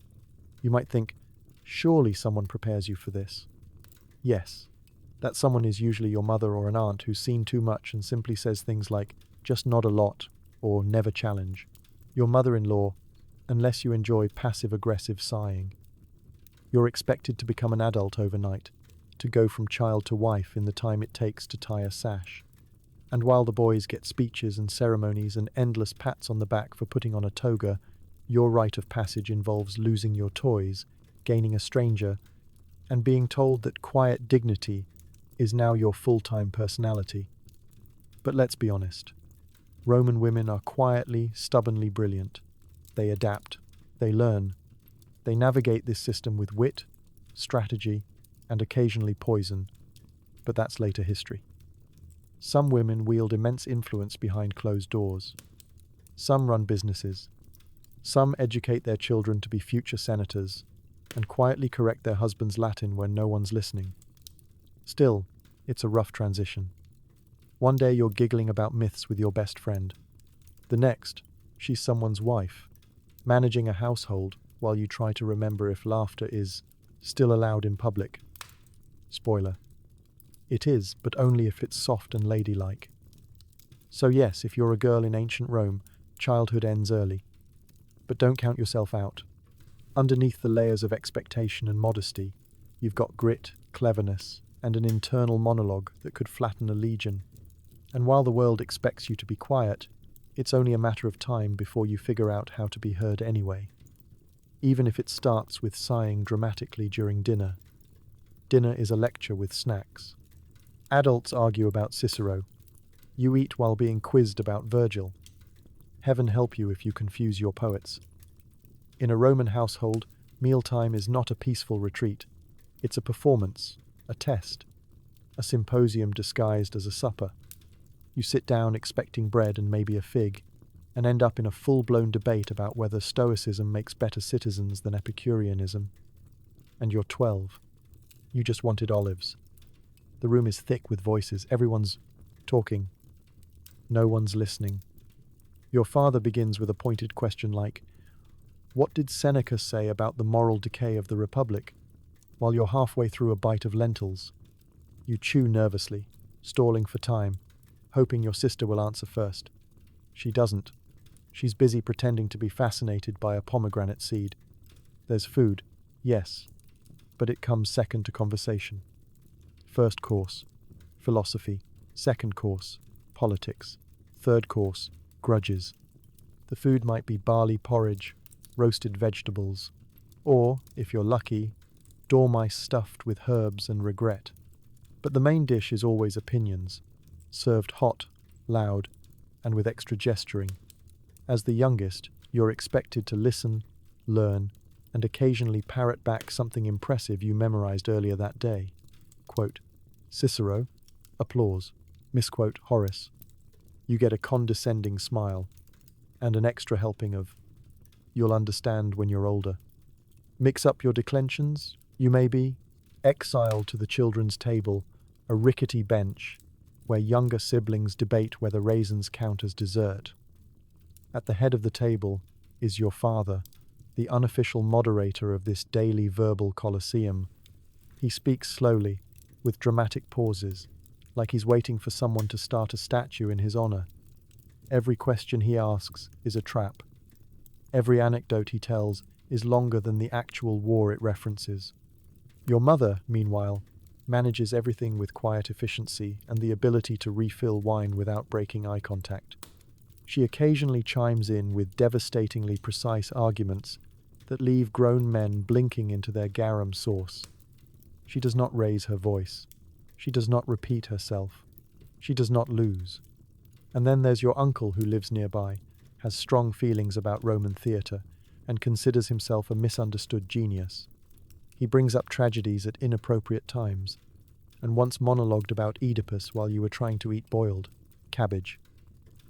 You might think, surely someone prepares you for this. Yes, that someone is usually your mother or an aunt who's seen too much and simply says things like, just nod a lot, or never challenge. Your mother-in-law, unless you enjoy passive-aggressive sighing. You're expected to become an adult overnight, to go from child to wife in the time it takes to tie a sash. And while the boys get speeches and ceremonies and endless pats on the back for putting on a toga, your rite of passage involves losing your toys, gaining a stranger, and being told that quiet dignity is now your full-time personality. But let's be honest. Roman women are quietly, stubbornly brilliant. They adapt. They learn. They navigate this system with wit, strategy, and occasionally poison. But that's later history. Some women wield immense influence behind closed doors. Some run businesses. Some educate their children to be future senators and quietly correct their husband's Latin when no one's listening. Still, it's a rough transition. One day you're giggling about myths with your best friend. The next, she's someone's wife, managing a household while you try to remember if laughter is still allowed in public. Spoiler. It is, but only if it's soft and ladylike. So yes, if you're a girl in ancient Rome, childhood ends early. But don't count yourself out. Underneath the layers of expectation and modesty, you've got grit, cleverness, and an internal monologue that could flatten a legion. And while the world expects you to be quiet, it's only a matter of time before you figure out how to be heard anyway. Even if it starts with sighing dramatically during dinner. Dinner is a lecture with snacks. Adults argue about Cicero. You eat while being quizzed about Virgil. Heaven help you if you confuse your poets. In a Roman household, mealtime is not a peaceful retreat. It's a performance, a test, a symposium disguised as a supper. You sit down expecting bread and maybe a fig, and end up in a full-blown debate about whether Stoicism makes better citizens than Epicureanism. And you're 12. You just wanted olives. The room is thick with voices. Everyone's talking. No one's listening. Your father begins with a pointed question like, "What did Seneca say about the moral decay of the Republic?" While you're halfway through a bite of lentils. You chew nervously, stalling for time, hoping your sister will answer first. She doesn't. She's busy pretending to be fascinated by a pomegranate seed. There's food, yes, but it comes second to conversation. First course, philosophy. Second course, politics. Third course, grudges. The food might be barley porridge, roasted vegetables, or, if you're lucky, dormice stuffed with herbs and regret. But the main dish is always opinions, served hot, loud, and with extra gesturing. As the youngest, you're expected to listen, learn, and occasionally parrot back something impressive you memorized earlier that day. Quote, Cicero, applause, misquote Horace. You get a condescending smile, and an extra helping of, you'll understand when you're older. Mix up your declensions, you may be exiled to the children's table, a rickety bench, where younger siblings debate whether raisins count as dessert. At the head of the table is your father, the unofficial moderator of this daily verbal colosseum. He speaks slowly, with dramatic pauses, like he's waiting for someone to start a statue in his honor. Every question he asks is a trap. Every anecdote he tells is longer than the actual war it references. Your mother, meanwhile, manages everything with quiet efficiency and the ability to refill wine without breaking eye contact. She occasionally chimes in with devastatingly precise arguments that leave grown men blinking into their garum sauce. She does not raise her voice. She does not repeat herself. She does not lose. And then there's your uncle who lives nearby, has strong feelings about Roman theatre, and considers himself a misunderstood genius. He brings up tragedies at inappropriate times, and once monologued about Oedipus while you were trying to eat boiled cabbage.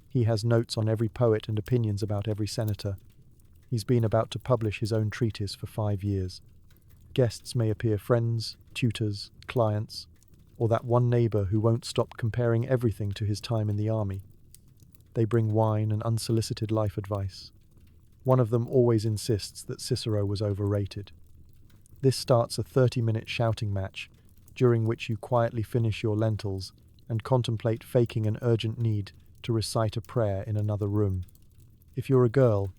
He has notes on every poet and opinions about every senator. He's been about to publish his own treatise for 5 years. Guests may appear friends, tutors, clients, or that one neighbour who won't stop comparing everything to his time in the army. They bring wine and unsolicited life advice. One of them always insists that Cicero was overrated. This starts a 30-minute shouting match, during which you quietly finish your lentils and contemplate faking an urgent need to recite a prayer in another room. If you're a girl,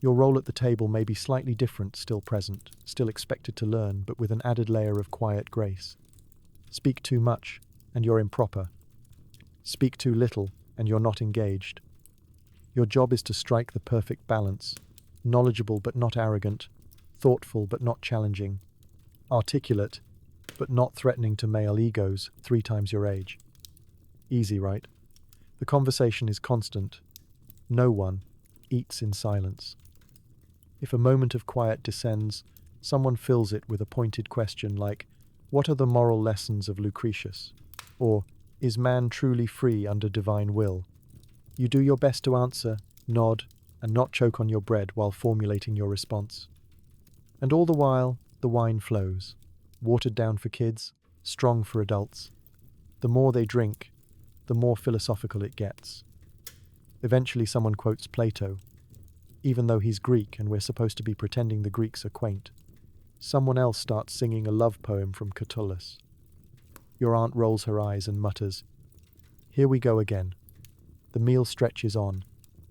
your role at the table may be slightly different, still present, still expected to learn, but with an added layer of quiet grace. Speak too much, and you're improper. Speak too little, and you're not engaged. Your job is to strike the perfect balance, knowledgeable but not arrogant, thoughtful but not challenging, articulate but not threatening to male egos 3 times your age. Easy, right? The conversation is constant. No one eats in silence. If a moment of quiet descends, someone fills it with a pointed question like, "What are the moral lessons of Lucretius?" Or, "Is man truly free under divine will?" You do your best to answer, nod, and not choke on your bread while formulating your response. And all the while, the wine flows, watered down for kids, strong for adults. The more they drink, the more philosophical it gets. Eventually someone quotes Plato, even though he's Greek and we're supposed to be pretending the Greeks are quaint. Someone else starts singing a love poem from Catullus. Your aunt rolls her eyes and mutters, "Here we go again." The meal stretches on.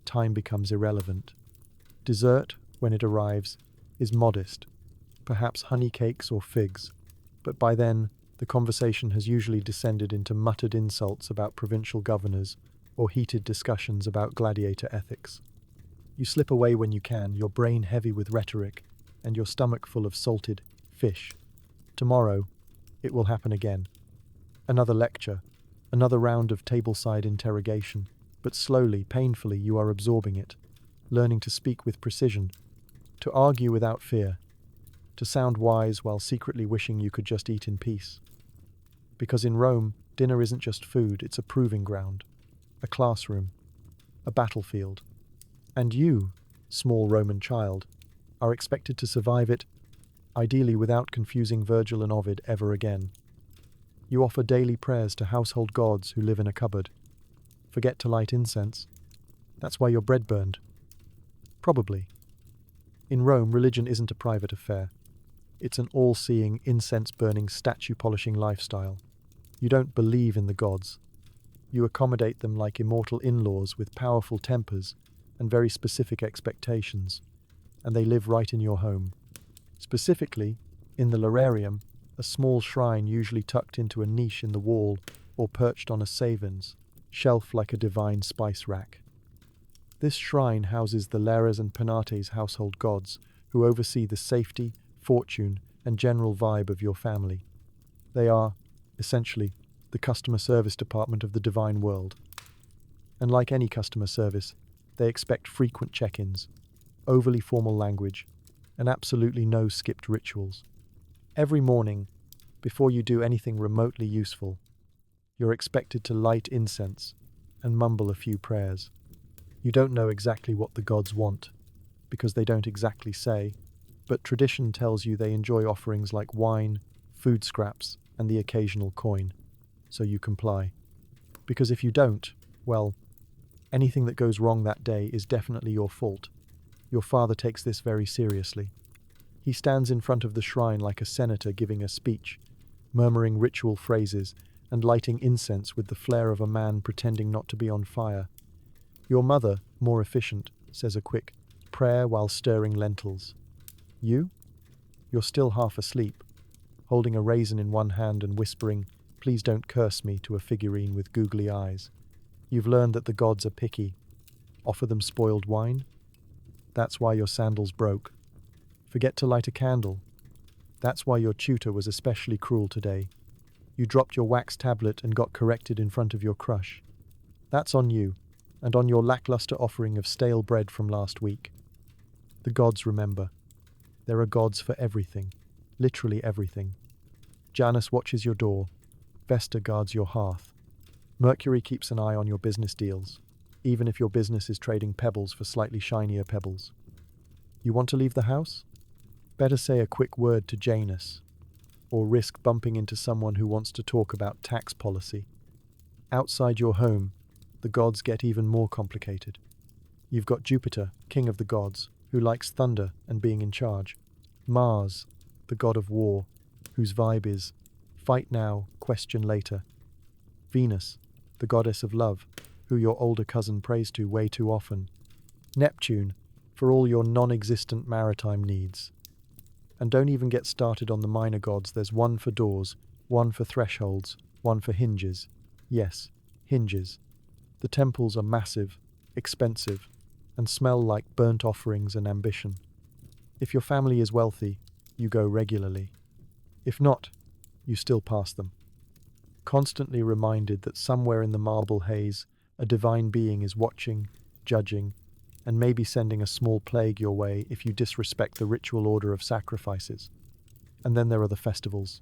Time becomes irrelevant. Dessert, when it arrives, is modest, perhaps honey cakes or figs, but by then the conversation has usually descended into muttered insults about provincial governors or heated discussions about gladiator ethics. You slip away when you can, your brain heavy with rhetoric and your stomach full of salted fish. Tomorrow, it will happen again. Another lecture, another round of tableside interrogation, but slowly, painfully, you are absorbing it, learning to speak with precision, to argue without fear, to sound wise while secretly wishing you could just eat in peace. Because in Rome, dinner isn't just food, it's a proving ground, a classroom, a battlefield. And you, small Roman child, are expected to survive it, ideally without confusing Virgil and Ovid ever again. You offer daily prayers to household gods who live in a cupboard. Forget to light incense. That's why your bread burned. Probably. In Rome, religion isn't a private affair. It's an all-seeing, incense-burning, statue-polishing lifestyle. You don't believe in the gods. You accommodate them like immortal in-laws with powerful tempers and very specific expectations, and they live right in your home. Specifically, in the lararium, a small shrine usually tucked into a niche in the wall or perched on a savins, shelf like a divine spice rack. This shrine houses the Lares and Penates household gods, who oversee the safety, fortune, and general vibe of your family. They are, essentially, the customer service department of the divine world. And like any customer service, they expect frequent check-ins, overly formal language, and absolutely no skipped rituals. Every morning, before you do anything remotely useful, you're expected to light incense and mumble a few prayers. You don't know exactly what the gods want, because they don't exactly say, but tradition tells you they enjoy offerings like wine, food scraps, and the occasional coin, so you comply. Because if you don't, well, anything that goes wrong that day is definitely your fault. Your father takes this very seriously. He stands in front of the shrine like a senator giving a speech, murmuring ritual phrases and lighting incense with the flair of a man pretending not to be on fire. Your mother, more efficient, says a quick prayer while stirring lentils. You? You're still half asleep, holding a raisin in one hand and whispering, "Please don't curse me," to a figurine with googly eyes. You've learned that the gods are picky. Offer them spoiled wine? That's why your sandals broke. Forget to light a candle? That's why your tutor was especially cruel today. You dropped your wax tablet and got corrected in front of your crush. That's on you, and on your lackluster offering of stale bread from last week. The gods remember. There are gods for everything, literally everything. Janus watches your door. Vesta guards your hearth. Mercury keeps an eye on your business deals, even if your business is trading pebbles for slightly shinier pebbles. You want to leave the house? Better say a quick word to Janus, or risk bumping into someone who wants to talk about tax policy. Outside your home, the gods get even more complicated. You've got Jupiter, king of the gods, who likes thunder and being in charge. Mars, the god of war, whose vibe is fight now, question later. Venus, the goddess of love, who your older cousin prays to way too often. Neptune, for all your non-existent maritime needs. And don't even get started on the minor gods. There's one for doors, one for thresholds, one for hinges. Yes, hinges. The temples are massive, expensive, and smell like burnt offerings and ambition. If your family is wealthy, you go regularly. If not, you still pass them. Constantly reminded that somewhere in the marble haze, a divine being is watching, judging, and maybe sending a small plague your way if you disrespect the ritual order of sacrifices. And then there are the festivals.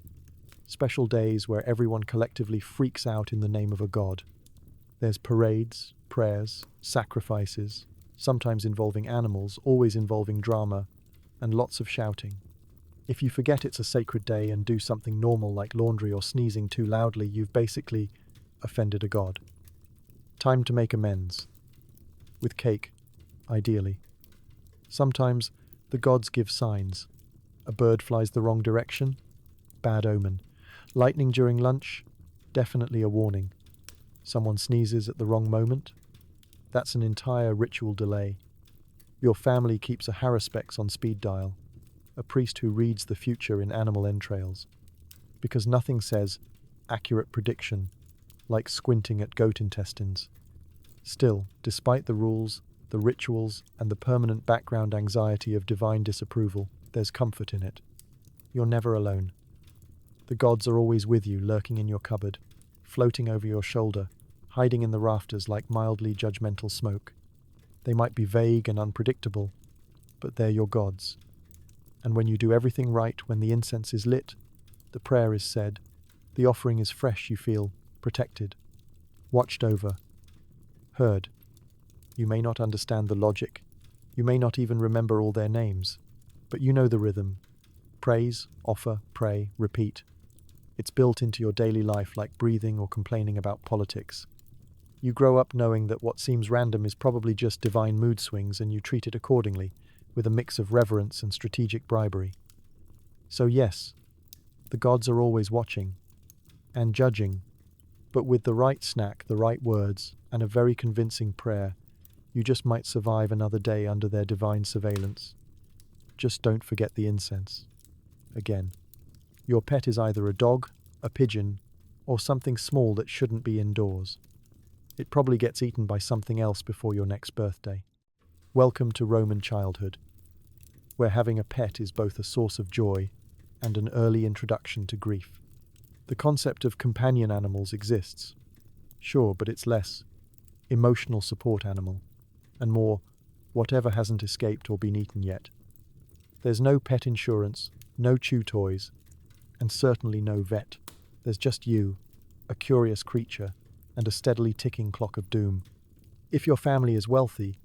Special days where everyone collectively freaks out in the name of a god. There's parades, prayers, sacrifices, sometimes involving animals, always involving drama, and lots of shouting. If you forget it's a sacred day and do something normal like laundry or sneezing too loudly, you've basically offended a god. Time to make amends. With cake, ideally. Sometimes the gods give signs. A bird flies the wrong direction? Bad omen. Lightning during lunch? Definitely a warning. Someone sneezes at the wrong moment? That's an entire ritual delay. Your family keeps a haruspex on speed dial, a priest who reads the future in animal entrails. Because nothing says accurate prediction like squinting at goat intestines. Still, despite the rules, the rituals, and the permanent background anxiety of divine disapproval, there's comfort in it. You're never alone. The gods are always with you, lurking in your cupboard, floating over your shoulder, hiding in the rafters like mildly judgmental smoke. They might be vague and unpredictable, but they're your gods. And when you do everything right, when the incense is lit, the prayer is said, the offering is fresh, you feel protected, watched over, heard. You may not understand the logic. You may not even remember all their names, but you know the rhythm. Praise, offer, pray, repeat. It's built into your daily life like breathing or complaining about politics. You grow up knowing that what seems random is probably just divine mood swings, and you treat it accordingly, with a mix of reverence and strategic bribery. So yes, the gods are always watching and judging, but with the right snack, the right words, and a very convincing prayer, you just might survive another day under their divine surveillance. Just don't forget the incense. Again, your pet is either a dog, a pigeon, or something small that shouldn't be indoors. It probably gets eaten by something else before your next birthday. Welcome to Roman childhood, where having a pet is both a source of joy and an early introduction to grief. The concept of companion animals exists, sure, but it's less emotional support animal, and more whatever hasn't escaped or been eaten yet. There's no pet insurance, no chew toys, and certainly no vet. There's just you, a curious creature, and a steadily ticking clock of doom. If your family is wealthy,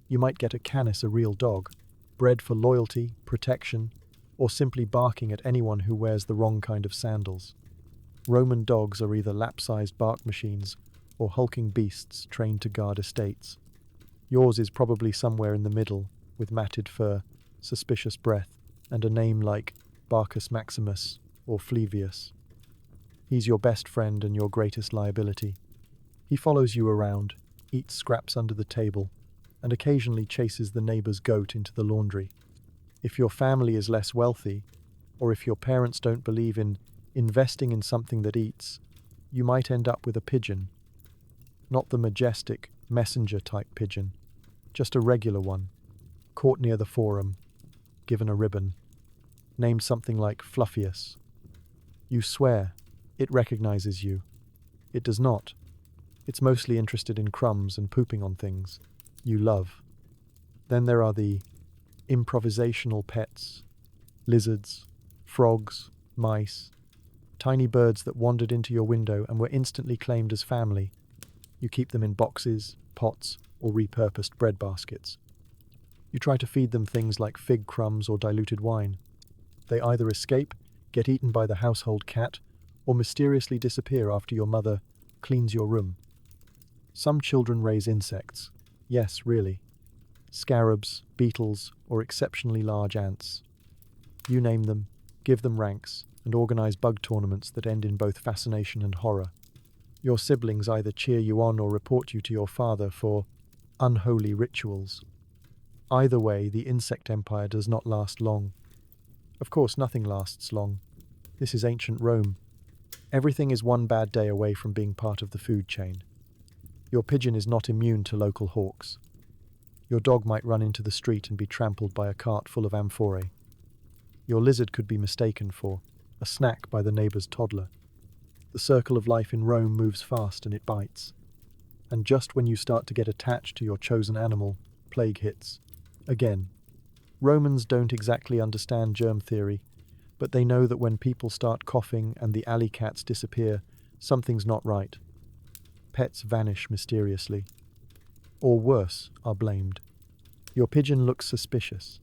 you might get a canis, a real dog, bred for loyalty, protection, or simply barking at anyone who wears the wrong kind of sandals. Roman dogs are either lap-sized bark machines or hulking beasts trained to guard estates. Yours is probably somewhere in the middle, with matted fur, suspicious breath, and a name like Barcus Maximus or Flevius. He's your best friend and your greatest liability. He follows you around, eats scraps under the table, and occasionally chases the neighbor's goat into the laundry. If your family is less wealthy, Or if your parents don't believe in investing in something that eats, you might end up with a pigeon. Not the majestic, messenger-type pigeon, just a regular one, caught near the forum, given a ribbon, named something like Fluffius. You swear, it recognizes you. It does not. It's mostly interested in crumbs and pooping on things you love. Then there are the improvisational pets, lizards, frogs, mice, tiny birds that wandered into your window and were instantly claimed as family. You keep them in boxes, pots, or repurposed bread baskets. You try to feed them things like fig crumbs or diluted wine. They either escape, get eaten by the household cat, or mysteriously disappear after your mother cleans your room. Some children raise insects. Yes, really. Scarabs, beetles, or exceptionally large ants. You name them, give them ranks, and organize bug tournaments that end in both fascination and horror. Your siblings either cheer you on or report you to your father for unholy rituals. Either way, the insect empire does not last long. Of course, nothing lasts long. This is ancient Rome. Everything is one bad day away from being part of the food chain. Your pigeon is not immune to local hawks. Your dog might run into the street and be trampled by a cart full of amphorae. Your lizard could be mistaken for a snack by the neighbor's toddler. The circle of life in Rome moves fast and it bites. And just when you start to get attached to your chosen animal, plague hits. Again. Romans don't exactly understand germ theory, but they know that when people start coughing and the alley cats disappear, something's not right. Pets vanish mysteriously. Or worse, are blamed. Your pigeon looks suspicious.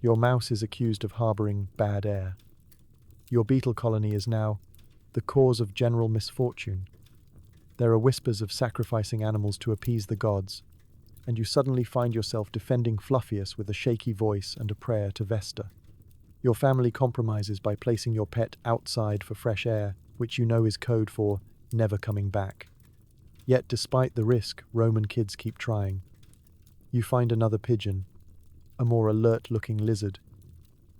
Your mouse is accused of harboring bad air. Your beetle colony is now the cause of general misfortune. There are whispers of sacrificing animals to appease the gods, and you suddenly find yourself defending Fluffius with a shaky voice and a prayer to Vesta. Your family compromises by placing your pet outside for fresh air, which you know is code for never coming back. Yet despite the risk, Roman kids keep trying. You find another pigeon, a more alert-looking lizard,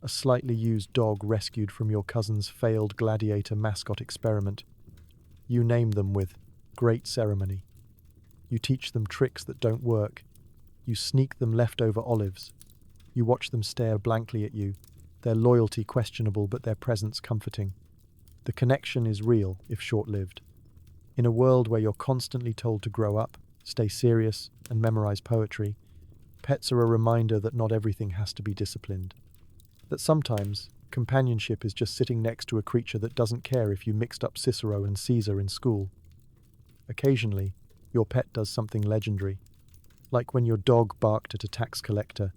a slightly used dog rescued from your cousin's failed gladiator mascot experiment. You name them with great ceremony. You teach them tricks that don't work. You sneak them leftover olives. You watch them stare blankly at you, their loyalty questionable but their presence comforting. The connection is real, if short-lived. In a world where you're constantly told to grow up, stay serious, and memorize poetry, pets are a reminder that not everything has to be disciplined. That sometimes, companionship is just sitting next to a creature that doesn't care if you mixed up Cicero and Caesar in school. Occasionally, your pet does something legendary, like when your dog barked at a tax collector,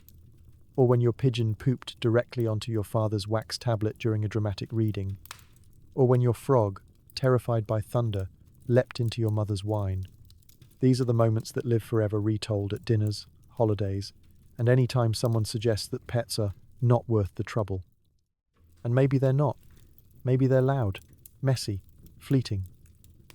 or when your pigeon pooped directly onto your father's wax tablet during a dramatic reading, or when your frog, terrified by thunder, leapt into your mother's wine. These are the moments that live forever, retold at dinners, holidays, and any time someone suggests that pets are not worth the trouble. And maybe they're not. Maybe they're loud, messy, fleeting.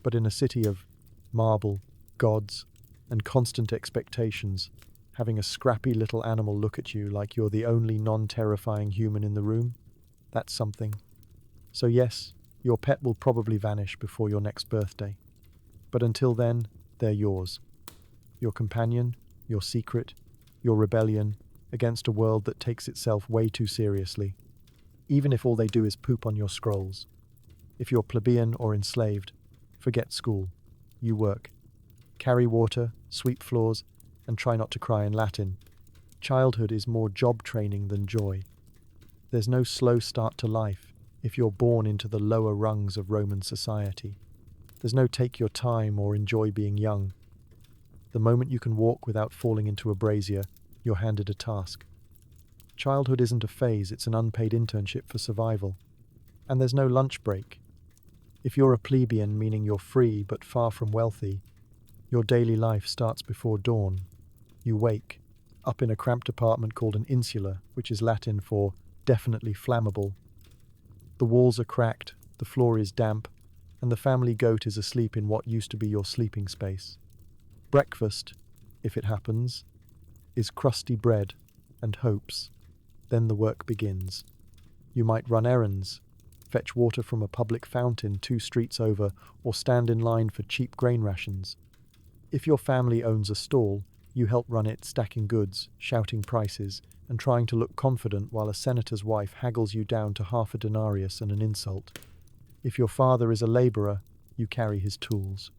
But in a city of marble, gods, and constant expectations, having a scrappy little animal look at you like you're the only non-terrifying human in the room, that's something. So yes, your pet will probably vanish before your next birthday. But until then, they're yours. Your companion, your secret, your rebellion against a world that takes itself way too seriously. Even if all they do is poop on your scrolls. If you're plebeian or enslaved, forget school. You work. Carry water, sweep floors, and try not to cry in Latin. Childhood is more job training than joy. There's no slow start to life if you're born into the lower rungs of Roman society. There's no take your time or enjoy being young. The moment you can walk without falling into a brazier, you're handed a task. Childhood isn't a phase, it's an unpaid internship for survival. And there's no lunch break. If you're a plebeian, meaning you're free but far from wealthy, your daily life starts before dawn. You wake, up in a cramped apartment called an insula, which is Latin for definitely flammable. The walls are cracked, the floor is damp, and the family goat is asleep in what used to be your sleeping space. Breakfast, if it happens, is crusty bread and hopes. Then the work begins. You might run errands, fetch water from a public fountain 2 streets over, or stand in line for cheap grain rations. If your family owns a stall, you help run it, stacking goods, shouting prices, and trying to look confident while a senator's wife haggles you down to half a denarius and an insult. If your father is a laborer, you carry his tools.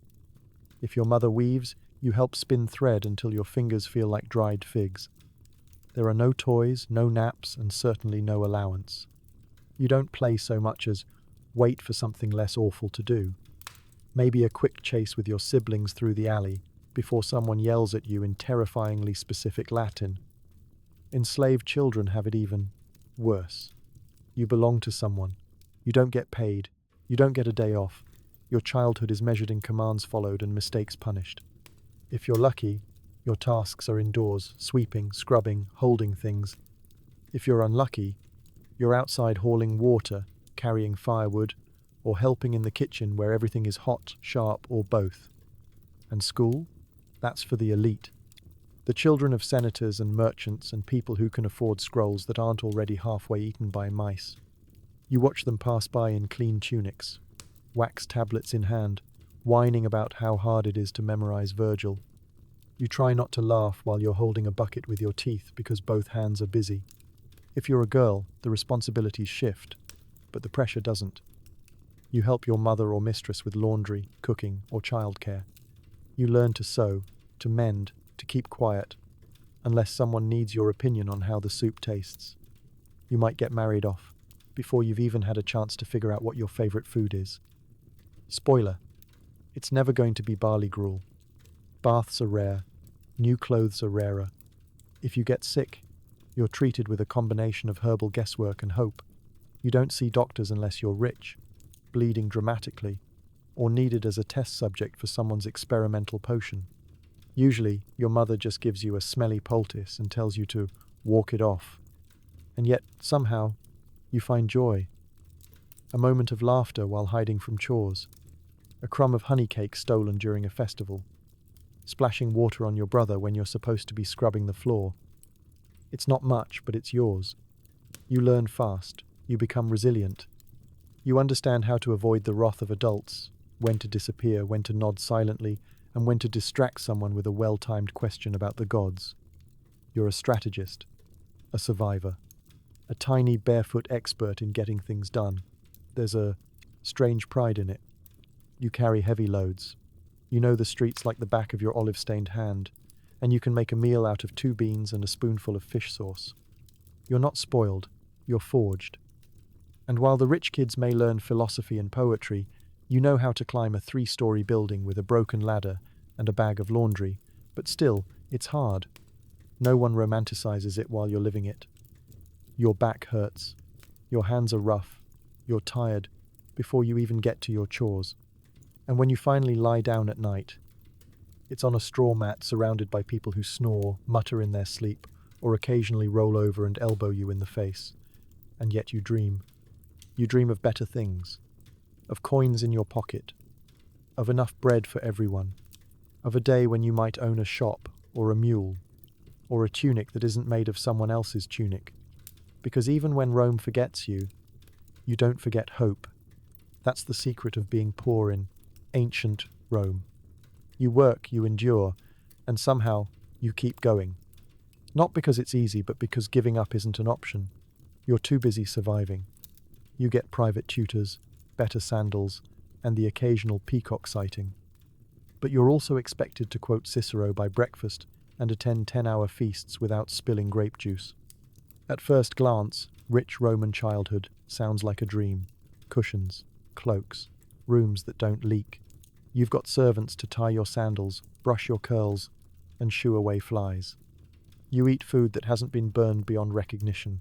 If your mother weaves, you help spin thread until your fingers feel like dried figs. There are no toys, no naps, and certainly no allowance. You don't play so much as wait for something less awful to do. Maybe a quick chase with your siblings through the alley before someone yells at you in terrifyingly specific Latin. Enslaved children have it even worse. You belong to someone. You don't get paid. You don't get a day off. Your childhood is measured in commands followed and mistakes punished. If you're lucky, your tasks are indoors, sweeping, scrubbing, holding things. If you're unlucky, you're outside hauling water, carrying firewood, or helping in the kitchen where everything is hot, sharp, or both. And school? That's for the elite. The children of senators and merchants and people who can afford scrolls that aren't already halfway eaten by mice. You watch them pass by in clean tunics, wax tablets in hand, whining about how hard it is to memorize Virgil. You try not to laugh while you're holding a bucket with your teeth because both hands are busy. If you're a girl, the responsibilities shift, but the pressure doesn't. You help your mother or mistress with laundry, cooking, or childcare. You learn to sew, to mend, to keep quiet, unless someone needs your opinion on how the soup tastes. You might get married off, before you've even had a chance to figure out what your favorite food is. Spoiler, it's never going to be barley gruel. Baths are rare, new clothes are rarer. If you get sick, you're treated with a combination of herbal guesswork and hope. You don't see doctors unless you're rich, bleeding dramatically, or needed as a test subject for someone's experimental potion. Usually, your mother just gives you a smelly poultice and tells you to walk it off. And yet, somehow, you find joy. A moment of laughter while hiding from chores. A crumb of honey cake stolen during a festival. Splashing water on your brother when you're supposed to be scrubbing the floor. It's not much, but it's yours. You learn fast. You become resilient. You understand how to avoid the wrath of adults, when to disappear, when to nod silently, and when to distract someone with a well-timed question about the gods. You're a strategist, a survivor, a tiny barefoot expert in getting things done. There's a strange pride in it. You carry heavy loads. You know the streets like the back of your olive-stained hand, and you can make a meal out of 2 beans and a spoonful of fish sauce. You're not spoiled, you're forged. And while the rich kids may learn philosophy and poetry, you know how to climb a 3-story building with a broken ladder and a bag of laundry, but still, it's hard. No one romanticizes it while you're living it. Your back hurts. Your hands are rough. You're tired before you even get to your chores. And when you finally lie down at night, it's on a straw mat surrounded by people who snore, mutter in their sleep, or occasionally roll over and elbow you in the face. And yet you dream. You dream of better things. Of coins in your pocket. Of enough bread for everyone. Of a day when you might own a shop, or a mule, or a tunic that isn't made of someone else's tunic. Because even when Rome forgets you, you don't forget hope. That's the secret of being poor in ancient Rome. You work, you endure, and somehow you keep going. Not because it's easy, but because giving up isn't an option. You're too busy surviving. You get private tutors, better sandals, and the occasional peacock sighting. But you're also expected to quote Cicero by breakfast and attend 10-hour feasts without spilling grape juice. At first glance, rich Roman childhood sounds like a dream. Cushions, cloaks, rooms that don't leak. You've got servants to tie your sandals, brush your curls, and shoo away flies. You eat food that hasn't been burned beyond recognition.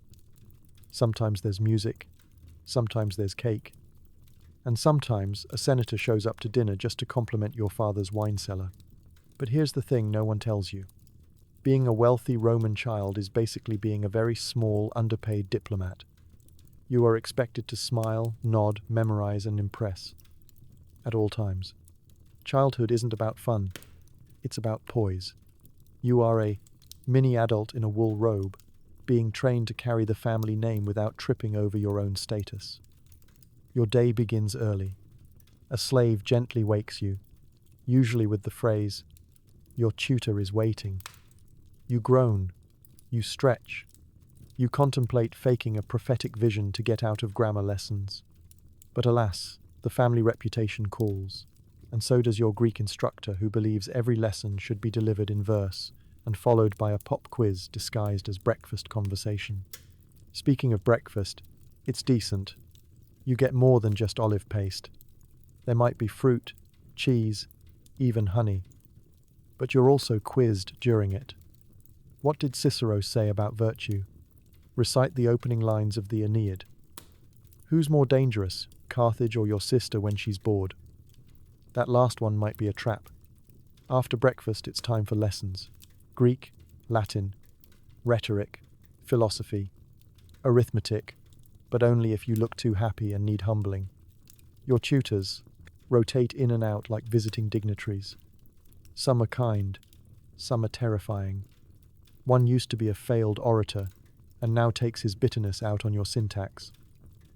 Sometimes there's music, sometimes there's cake, and sometimes a senator shows up to dinner just to compliment your father's wine cellar. But here's the thing no one tells you. Being a wealthy Roman child is basically being a very small, underpaid diplomat. You are expected to smile, nod, memorize, and impress. At all times. Childhood isn't about fun. It's about poise. You are a mini-adult in a wool robe, being trained to carry the family name without tripping over your own status. Your day begins early. A slave gently wakes you, usually with the phrase, "Your tutor is waiting." You groan, you stretch, you contemplate faking a prophetic vision to get out of grammar lessons. But alas, the family reputation calls, and so does your Greek instructor who believes every lesson should be delivered in verse and followed by a pop quiz disguised as breakfast conversation. Speaking of breakfast, it's decent. You get more than just olive paste. There might be fruit, cheese, even honey. But you're also quizzed during it. What did Cicero say about virtue? Recite the opening lines of the Aeneid. Who's more dangerous, Carthage or your sister when she's bored? That last one might be a trap. After breakfast, it's time for lessons. Greek, Latin, rhetoric, philosophy, arithmetic, but only if you look too happy and need humbling. Your tutors rotate in and out like visiting dignitaries. Some are kind, some are terrifying. One used to be a failed orator and now takes his bitterness out on your syntax.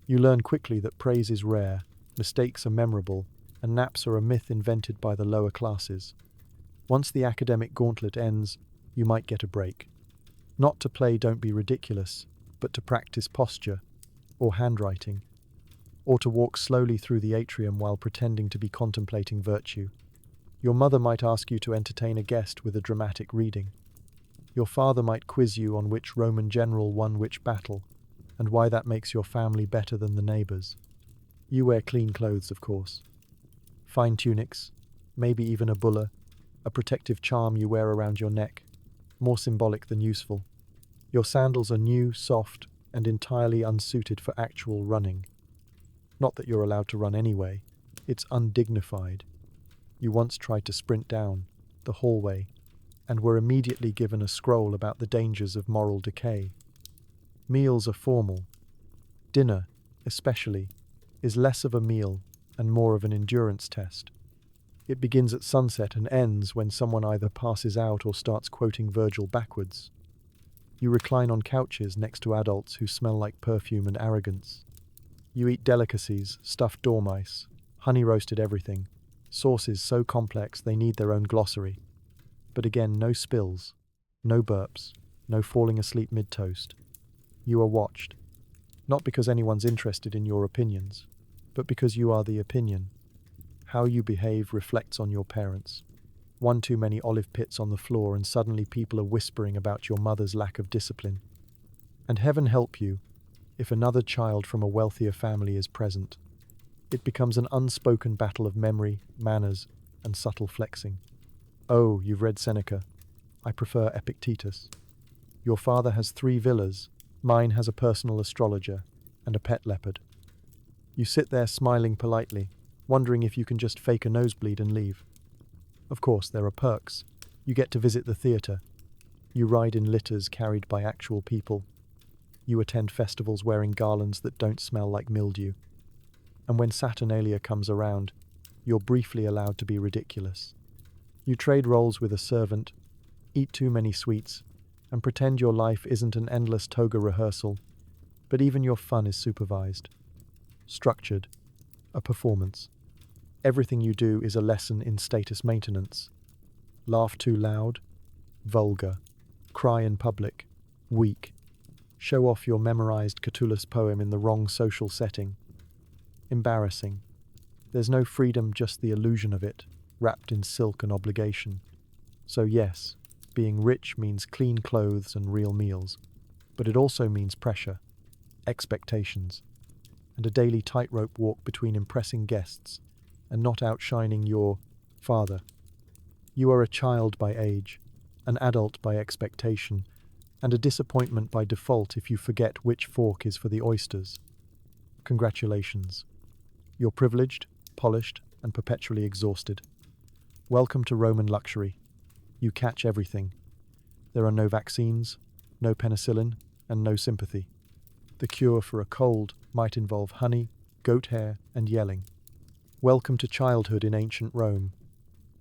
You learn quickly that praise is rare, mistakes are memorable, and naps are a myth invented by the lower classes. Once the academic gauntlet ends, you might get a break. Not to play Don't Be Ridiculous, but to practice posture, or handwriting, or to walk slowly through the atrium while pretending to be contemplating virtue. Your mother might ask you to entertain a guest with a dramatic reading. Your father might quiz you on which Roman general won which battle, and why that makes your family better than the neighbors. You wear clean clothes, of course. Fine tunics, maybe even a bulla, a protective charm you wear around your neck, more symbolic than useful. Your sandals are new, soft, and entirely unsuited for actual running. Not that you're allowed to run anyway, it's undignified. You once tried to sprint down the hallway and were immediately given a scroll about the dangers of moral decay. Meals are formal. Dinner, especially, is less of a meal and more of an endurance test. It begins at sunset and ends when someone either passes out or starts quoting Virgil backwards. You recline on couches next to adults who smell like perfume and arrogance. You eat delicacies, stuffed dormice, honey-roasted everything, sauces so complex they need their own glossary. But again, no spills, no burps, no falling asleep mid-toast. You are watched, not because anyone's interested in your opinions, but because you are the opinion. How you behave reflects on your parents. One too many olive pits on the floor and suddenly people are whispering about your mother's lack of discipline. And heaven help you, if another child from a wealthier family is present. It becomes an unspoken battle of memory, manners, and subtle flexing. Oh, you've read Seneca. I prefer Epictetus. Your father has 3 villas, mine has a personal astrologer, and a pet leopard. You sit there smiling politely, wondering if you can just fake a nosebleed and leave. Of course, there are perks. You get to visit the theatre. You ride in litters carried by actual people. You attend festivals wearing garlands that don't smell like mildew. And when Saturnalia comes around, you're briefly allowed to be ridiculous. You trade roles with a servant, eat too many sweets, and pretend your life isn't an endless toga rehearsal, but even your fun is supervised. Structured. A performance. Everything you do is a lesson in status maintenance. Laugh too loud? Vulgar. Cry in public? Weak. Show off your memorized Catullus poem in the wrong social setting? Embarrassing. There's no freedom, just the illusion of it, wrapped in silk and obligation. So yes, being rich means clean clothes and real meals, but it also means pressure, expectations, and a daily tightrope walk between impressing guests and not outshining your father. You are a child by age, an adult by expectation, and a disappointment by default if you forget which fork is for the oysters. Congratulations. You're privileged, polished, and perpetually exhausted. Welcome to Roman luxury. You catch everything. There are no vaccines, no penicillin, and no sympathy. The cure for a cold might involve honey, goat hair, and yelling. Welcome to childhood in ancient Rome,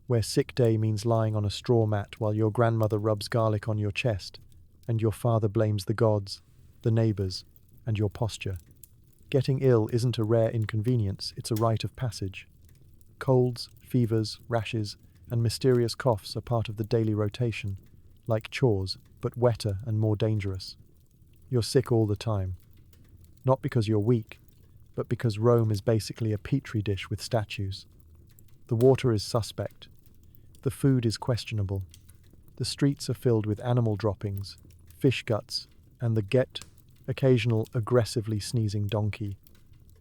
where sick day means lying on a straw mat while your grandmother rubs garlic on your chest, and your father blames the gods, the neighbors, and your posture. Getting ill isn't a rare inconvenience, it's a rite of passage. Colds, fevers, rashes, and mysterious coughs are part of the daily rotation, like chores, but wetter and more dangerous. You're sick all the time. Not because you're weak, but because Rome is basically a petri dish with statues. The water is suspect. The food is questionable. The streets are filled with animal droppings, fish guts, and the occasional aggressively sneezing donkey.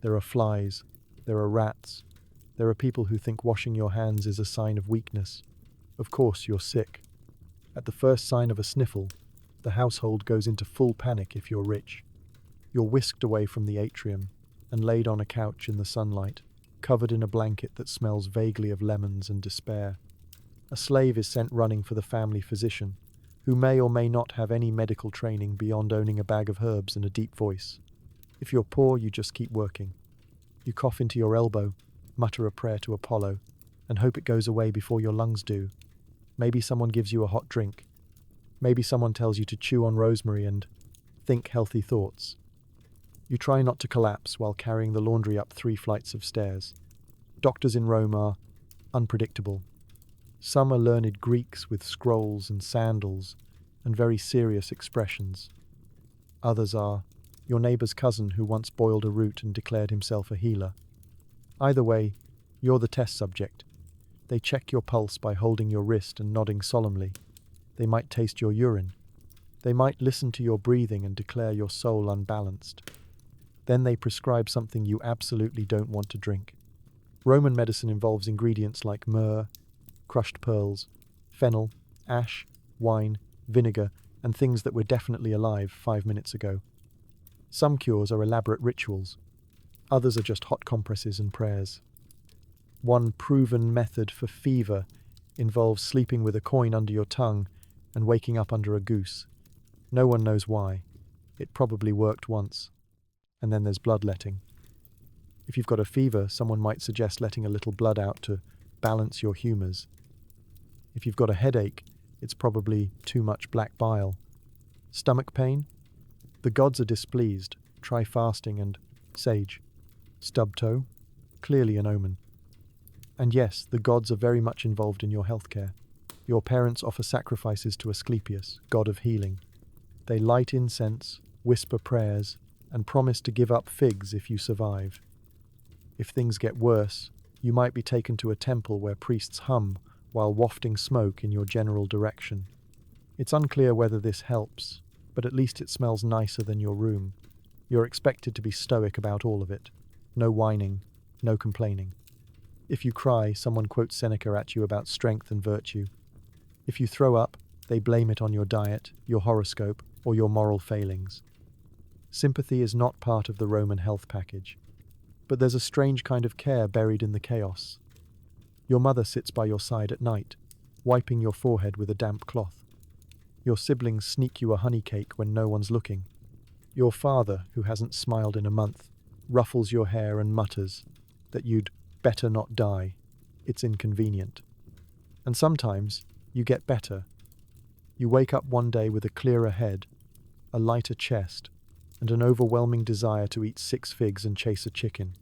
There are flies. There are rats. There are people who think washing your hands is a sign of weakness. Of course, you're sick. At the first sign of a sniffle, the household goes into full panic if you're rich. You're whisked away from the atrium and laid on a couch in the sunlight, covered in a blanket that smells vaguely of lemons and despair. A slave is sent running for the family physician, who may or may not have any medical training beyond owning a bag of herbs and a deep voice. If you're poor, you just keep working. You cough into your elbow, mutter a prayer to Apollo, and hope it goes away before your lungs do. Maybe someone gives you a hot drink. Maybe someone tells you to chew on rosemary and think healthy thoughts. You try not to collapse while carrying the laundry up 3 flights of stairs. Doctors in Rome are unpredictable. Some are learned Greeks with scrolls and sandals and very serious expressions. Others are your neighbor's cousin who once boiled a root and declared himself a healer. Either way, you're the test subject. They check your pulse by holding your wrist and nodding solemnly. They might taste your urine. They might listen to your breathing and declare your soul unbalanced. Then they prescribe something you absolutely don't want to drink. Roman medicine involves ingredients like myrrh, crushed pearls, fennel, ash, wine, vinegar, and things that were definitely alive 5 minutes ago. Some cures are elaborate rituals. Others are just hot compresses and prayers. One proven method for fever involves sleeping with a coin under your tongue and waking up under a goose. No one knows why. It probably worked once. And then there's bloodletting. If you've got a fever, someone might suggest letting a little blood out to balance your humours. If you've got a headache, it's probably too much black bile. Stomach pain? The gods are displeased. Try fasting and sage. Stub toe? Clearly an omen. And yes, the gods are very much involved in your healthcare. Your parents offer sacrifices to Asclepius, god of healing. They light incense, whisper prayers, and promise to give up figs if you survive. If things get worse, you might be taken to a temple where priests hum while wafting smoke in your general direction. It's unclear whether this helps, but at least it smells nicer than your room. You're expected to be stoic about all of it. No whining, no complaining. If you cry, someone quotes Seneca at you about strength and virtue. If you throw up, they blame it on your diet, your horoscope, or your moral failings. Sympathy is not part of the Roman health package. But there's a strange kind of care buried in the chaos. Your mother sits by your side at night, wiping your forehead with a damp cloth. Your siblings sneak you a honey cake when no one's looking. Your father, who hasn't smiled in a month, ruffles your hair and mutters that you'd better not die. It's inconvenient. And sometimes you get better. You wake up one day with a clearer head, a lighter chest, and an overwhelming desire to eat 6 figs and chase a chicken.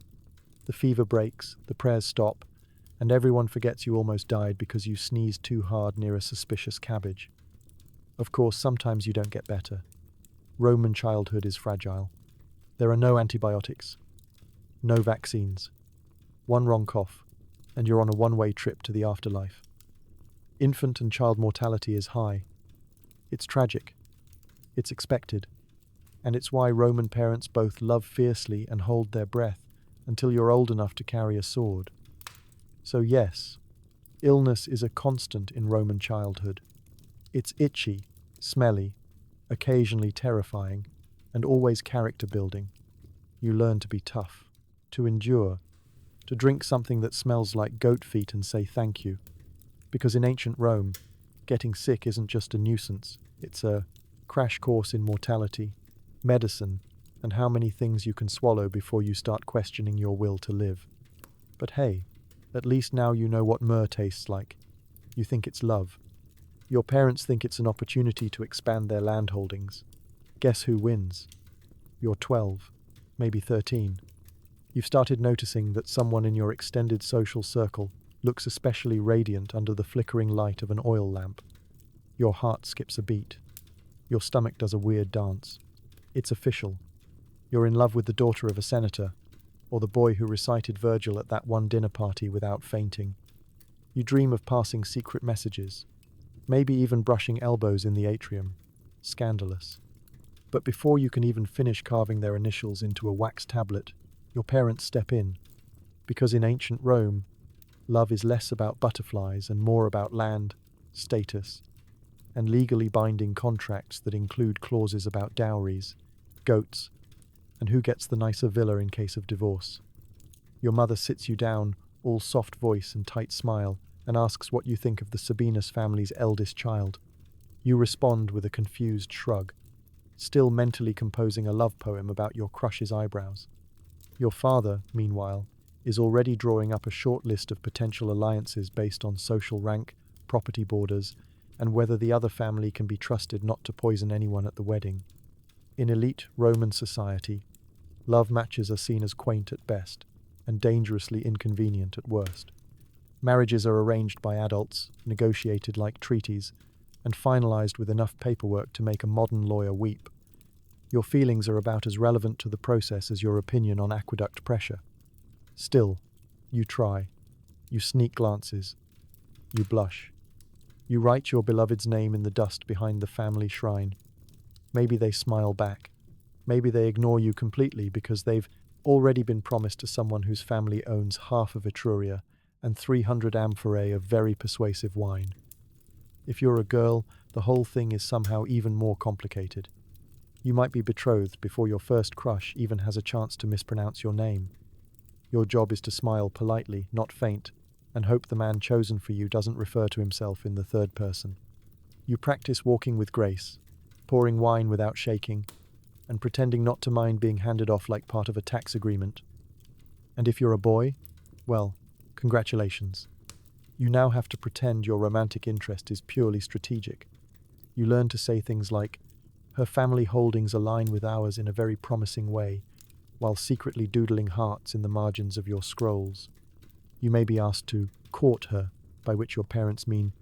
The fever breaks, the prayers stop, and everyone forgets you almost died because you sneezed too hard near a suspicious cabbage. Of course, sometimes you don't get better. Roman childhood is fragile. There are no antibiotics, no vaccines. One wrong cough, and you're on a one-way trip to the afterlife. Infant and child mortality is high. It's tragic. It's expected. And it's why Roman parents both love fiercely and hold their breath until you're old enough to carry a sword. So yes, illness is a constant in Roman childhood. It's itchy, smelly, occasionally terrifying, and always character building. You learn to be tough, to endure, to drink something that smells like goat feet and say thank you. Because in ancient Rome, getting sick isn't just a nuisance, it's a crash course in mortality, medicine, and how many things you can swallow before you start questioning your will to live. But hey, at least now you know what myrrh tastes like. You think it's love. Your parents think it's an opportunity to expand their land holdings. Guess who wins? You're 12, maybe 13. You've started noticing that someone in your extended social circle looks especially radiant under the flickering light of an oil lamp. Your heart skips a beat. Your stomach does a weird dance. It's official. You're in love with the daughter of a senator, or the boy who recited Virgil at that one dinner party without fainting. You dream of passing secret messages, maybe even brushing elbows in the atrium. Scandalous. But before you can even finish carving their initials into a wax tablet, your parents step in, because in ancient Rome, love is less about butterflies and more about land, status, and legally binding contracts that include clauses about dowries, goats, and who gets the nicer villa in case of divorce. Your mother sits you down, all soft voice and tight smile, and asks what you think of the Sabinus family's eldest child. You respond with a confused shrug, still mentally composing a love poem about your crush's eyebrows. Your father, meanwhile, is already drawing up a short list of potential alliances based on social rank, property borders, and whether the other family can be trusted not to poison anyone at the wedding. In elite Roman society, love matches are seen as quaint at best and dangerously inconvenient at worst. Marriages are arranged by adults, negotiated like treaties, and finalized with enough paperwork to make a modern lawyer weep. Your feelings are about as relevant to the process as your opinion on aqueduct pressure. Still, you try. You sneak glances. You blush. You write your beloved's name in the dust behind the family shrine. Maybe they smile back. Maybe they ignore you completely because they've already been promised to someone whose family owns half of Etruria and 300 amphorae of very persuasive wine. If you're a girl, the whole thing is somehow even more complicated. You might be betrothed before your first crush even has a chance to mispronounce your name. Your job is to smile politely, not faint, and hope the man chosen for you doesn't refer to himself in the third person. You practice walking with grace, pouring wine without shaking, and pretending not to mind being handed off like part of a tax agreement. And if you're a boy, well, congratulations. You now have to pretend your romantic interest is purely strategic. You learn to say things like, "Her family holdings align with ours in a very promising way," while secretly doodling hearts in the margins of your scrolls. You may be asked to court her, by which your parents mean,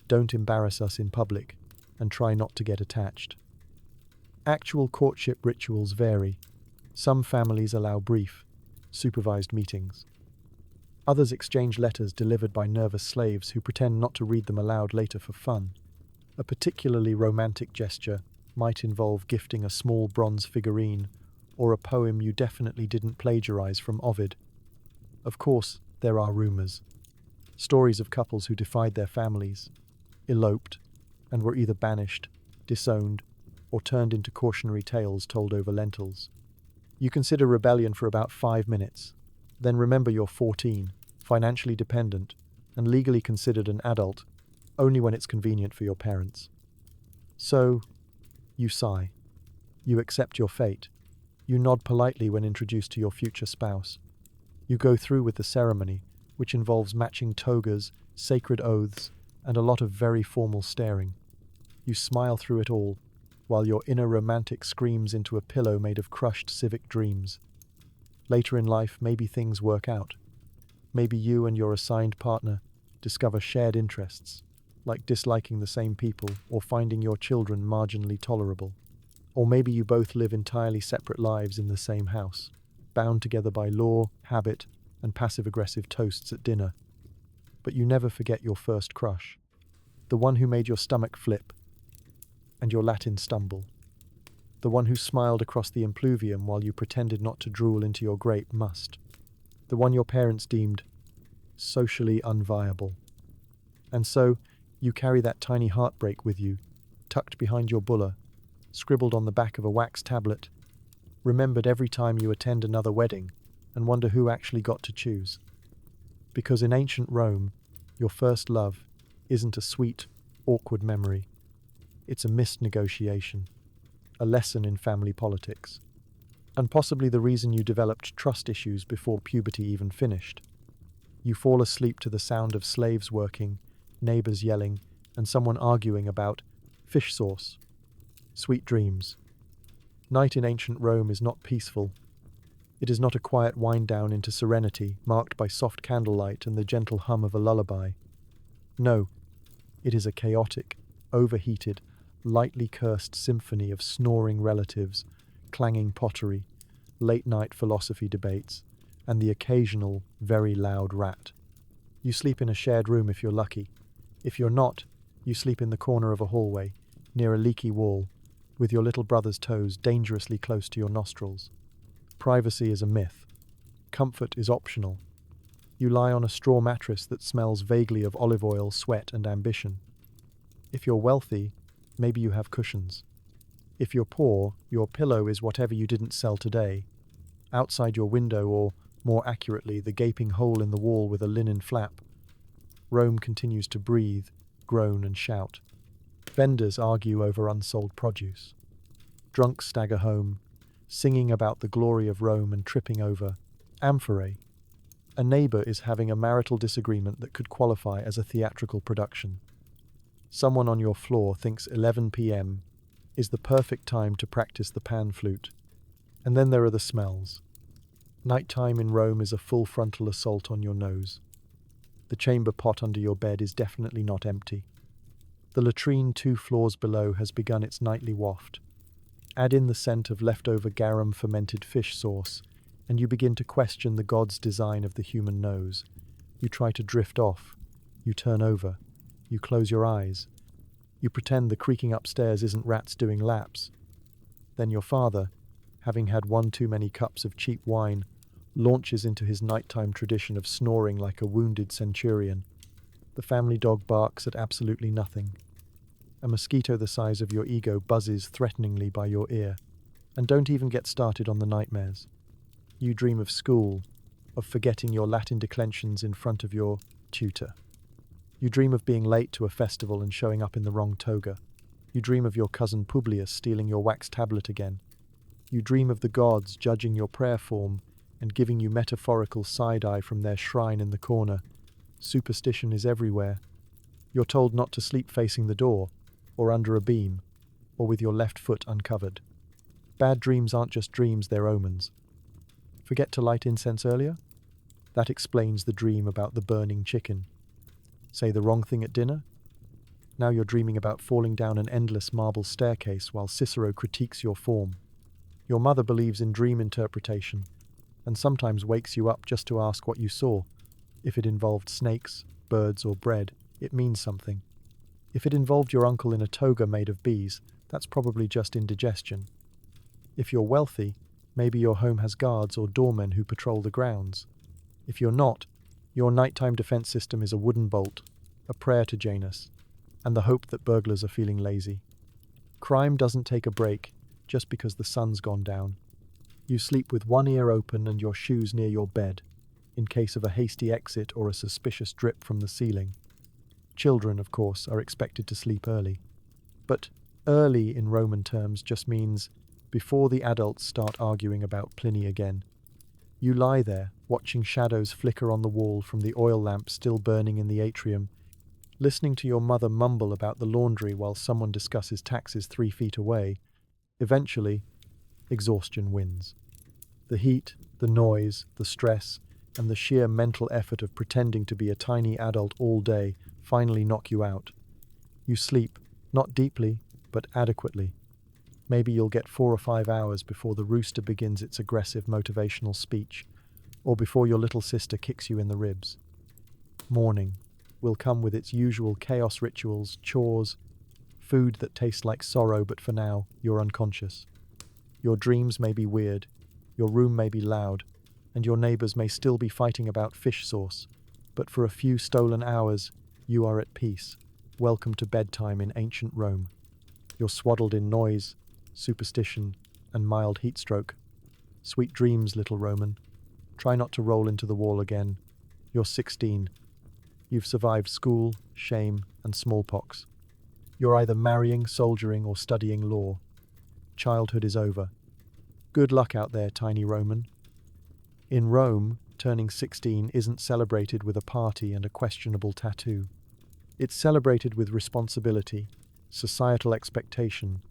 "Don't embarrass us in public, and try not to get attached." Actual courtship rituals vary. Some families allow brief, supervised meetings. Others exchange letters delivered by nervous slaves who pretend not to read them aloud later for fun. A particularly romantic gesture might involve gifting a small bronze figurine or a poem you definitely didn't plagiarize from Ovid. Of course, there are rumors. Stories of couples who defied their families, eloped, and were either banished, disowned, or turned into cautionary tales told over lentils. You consider rebellion for about 5 minutes. Then remember you're 14, financially dependent, and legally considered an adult, only when it's convenient for your parents. So, you sigh. You accept your fate. You nod politely when introduced to your future spouse. You go through with the ceremony, which involves matching togas, sacred oaths, and a lot of very formal staring. You smile through it all, while your inner romantic screams into a pillow made of crushed civic dreams. Later in life, maybe things work out. Maybe you and your assigned partner discover shared interests, like disliking the same people or finding your children marginally tolerable. Or maybe you both live entirely separate lives in the same house, bound together by law, habit, and passive-aggressive toasts at dinner. But you never forget your first crush, the one who made your stomach flip and your Latin stumble, the one who smiled across the impluvium while you pretended not to drool into your grape must, the one your parents deemed socially unviable. And so, you carry that tiny heartbreak with you, tucked behind your bulla, scribbled on the back of a wax tablet, remembered every time you attend another wedding and wonder who actually got to choose. Because in ancient Rome, your first love isn't a sweet, awkward memory. It's a missed negotiation, a lesson in family politics, and possibly the reason you developed trust issues before puberty even finished. You fall asleep to the sound of slaves working, neighbors yelling, and someone arguing about fish sauce. Sweet dreams. Night in ancient Rome is not peaceful. It is not a quiet wind down into serenity, marked by soft candlelight and the gentle hum of a lullaby. No, it is a chaotic, overheated, lightly cursed symphony of snoring relatives, clanging pottery, late-night philosophy debates, and the occasional, very loud rat. You sleep in a shared room if you're lucky. If you're not, you sleep in the corner of a hallway, near a leaky wall, with your little brother's toes dangerously close to your nostrils. Privacy is a myth. Comfort is optional. You lie on a straw mattress that smells vaguely of olive oil, sweat, and ambition. If you're wealthy, maybe you have cushions. If you're poor, your pillow is whatever you didn't sell today. Outside your window, or, more accurately, the gaping hole in the wall with a linen flap, Rome continues to breathe, groan, and shout. Vendors argue over unsold produce. Drunks stagger home, singing about the glory of Rome and tripping over amphorae. A neighbor is having a marital disagreement that could qualify as a theatrical production. Someone on your floor thinks 11 p.m. is the perfect time to practice the pan flute. And then there are the smells. Nighttime in Rome is a full frontal assault on your nose. The chamber pot under your bed is definitely not empty. The latrine 2 floors below has begun its nightly waft. Add in the scent of leftover garum fermented fish sauce, and you begin to question the god's design of the human nose. You try to drift off. You turn over. You close your eyes. You pretend the creaking upstairs isn't rats doing laps. Then your father, having had one too many cups of cheap wine, launches into his nighttime tradition of snoring like a wounded centurion. The family dog barks at absolutely nothing. A mosquito the size of your ego buzzes threateningly by your ear. And don't even get started on the nightmares. You dream of school, of forgetting your Latin declensions in front of your tutor. You dream of being late to a festival and showing up in the wrong toga. You dream of your cousin Publius stealing your wax tablet again. You dream of the gods judging your prayer form and giving you metaphorical side-eye from their shrine in the corner. Superstition is everywhere. You're told not to sleep facing the door, or under a beam, or with your left foot uncovered. Bad dreams aren't just dreams, they're omens. Forget to light incense earlier? That explains the dream about the burning chicken. Say the wrong thing at dinner? Now you're dreaming about falling down an endless marble staircase while Cicero critiques your form. Your mother believes in dream interpretation, and sometimes wakes you up just to ask what you saw. If it involved snakes, birds, or bread, it means something. If it involved your uncle in a toga made of bees, that's probably just indigestion. If you're wealthy, maybe your home has guards or doormen who patrol the grounds. If you're not, your nighttime defense system is a wooden bolt, a prayer to Janus, and the hope that burglars are feeling lazy. Crime doesn't take a break just because the sun's gone down. You sleep with one ear open and your shoes near your bed, in case of a hasty exit or a suspicious drip from the ceiling. Children, of course, are expected to sleep early. But early in Roman terms just means before the adults start arguing about Pliny again. You lie there, watching shadows flicker on the wall from the oil lamp still burning in the atrium, listening to your mother mumble about the laundry while someone discusses taxes 3 feet away. Eventually, exhaustion wins. The heat, the noise, the stress, and the sheer mental effort of pretending to be a tiny adult all day finally knock you out. You sleep, not deeply, but adequately. Maybe you'll get 4 or 5 hours before the rooster begins its aggressive motivational speech, or before your little sister kicks you in the ribs. Morning will come with its usual chaos rituals, chores, food that tastes like sorrow, but for now, you're unconscious. Your dreams may be weird, your room may be loud, and your neighbors may still be fighting about fish sauce, but for a few stolen hours, you are at peace. Welcome to bedtime in ancient Rome. You're swaddled in noise, superstition, and mild heatstroke. Sweet dreams, little Roman. Try not to roll into the wall again. You're 16. You've survived school, shame, and smallpox. You're either marrying, soldiering, or studying law. Childhood is over. Good luck out there, tiny Roman. In Rome, turning 16 isn't celebrated with a party and a questionable tattoo. It's celebrated with responsibility, societal expectation,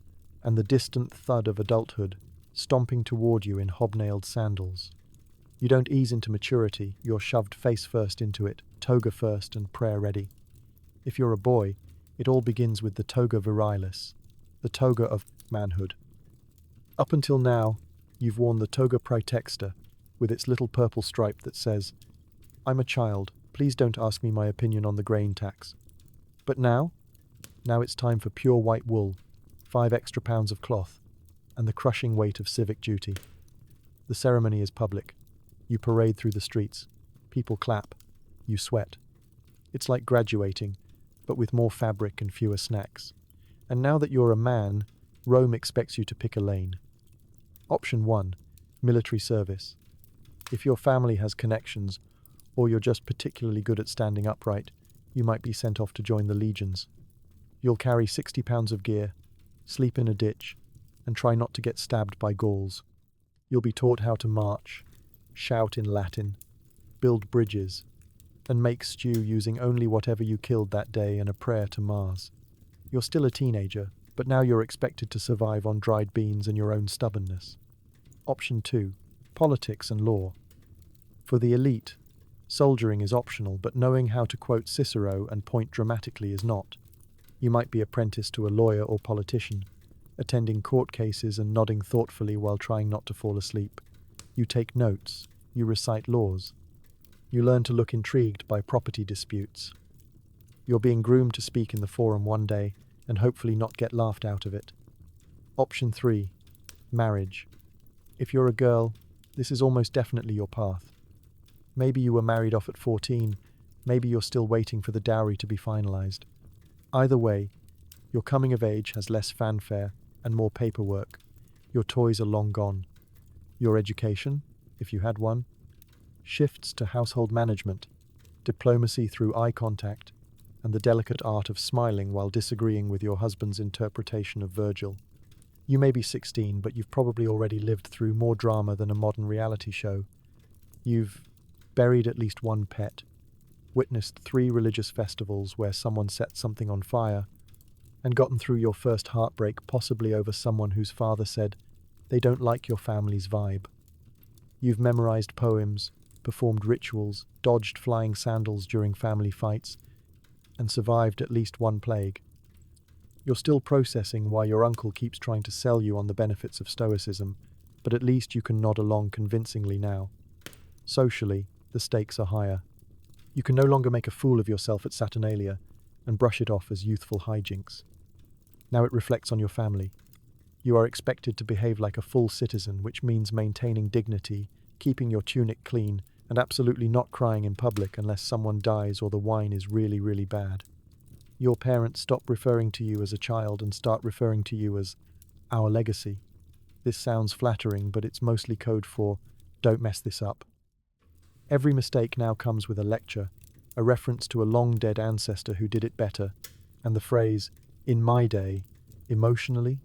and the distant thud of adulthood stomping toward you in hobnailed sandals. You don't ease into maturity, you're shoved face first into it, toga first and prayer ready. If you're a boy, it all begins with the toga virilis, the toga of manhood. Up until now, you've worn the toga praetexta, with its little purple stripe that says, "I'm a child, please don't ask me my opinion on the grain tax." But now it's time for pure white wool, 5 extra pounds of cloth, and the crushing weight of civic duty. The ceremony is public. You parade through the streets. People clap. You sweat. It's like graduating, but with more fabric and fewer snacks. And now that you're a man, Rome expects you to pick a lane. Option 1, military service. If your family has connections, or you're just particularly good at standing upright, you might be sent off to join the legions. You'll carry 60 pounds of gear, sleep in a ditch, and try not to get stabbed by Gauls. You'll be taught how to march, shout in Latin, build bridges, and make stew using only whatever you killed that day and a prayer to Mars. You're still a teenager, but now you're expected to survive on dried beans and your own stubbornness. Option 2, politics and law. For the elite, soldiering is optional, but knowing how to quote Cicero and point dramatically is not. You might be apprenticed to a lawyer or politician, attending court cases and nodding thoughtfully while trying not to fall asleep. You take notes, you recite laws. You learn to look intrigued by property disputes. You're being groomed to speak in the forum one day and hopefully not get laughed out of it. Option 3, marriage. If you're a girl, this is almost definitely your path. Maybe you were married off at 14, maybe you're still waiting for the dowry to be finalized. Either way, your coming of age has less fanfare and more paperwork. Your toys are long gone. Your education, if you had one, shifts to household management, diplomacy through eye contact, and the delicate art of smiling while disagreeing with your husband's interpretation of Virgil. You may be 16, but you've probably already lived through more drama than a modern reality show. You've buried at least one pet, witnessed 3 religious festivals where someone set something on fire, and gotten through your first heartbreak possibly over someone whose father said they don't like your family's vibe. You've memorized poems, performed rituals, dodged flying sandals during family fights, and survived at least one plague. You're still processing why your uncle keeps trying to sell you on the benefits of stoicism, but at least you can nod along convincingly now. Socially, the stakes are higher. You can no longer make a fool of yourself at Saturnalia and brush it off as youthful hijinks. Now it reflects on your family. You are expected to behave like a full citizen, which means maintaining dignity, keeping your tunic clean, and absolutely not crying in public unless someone dies or the wine is really, really bad. Your parents stop referring to you as a child and start referring to you as our legacy. This sounds flattering, but it's mostly code for don't mess this up. Every mistake now comes with a lecture, a reference to a long-dead ancestor who did it better, and the phrase, "in my day," emotionally,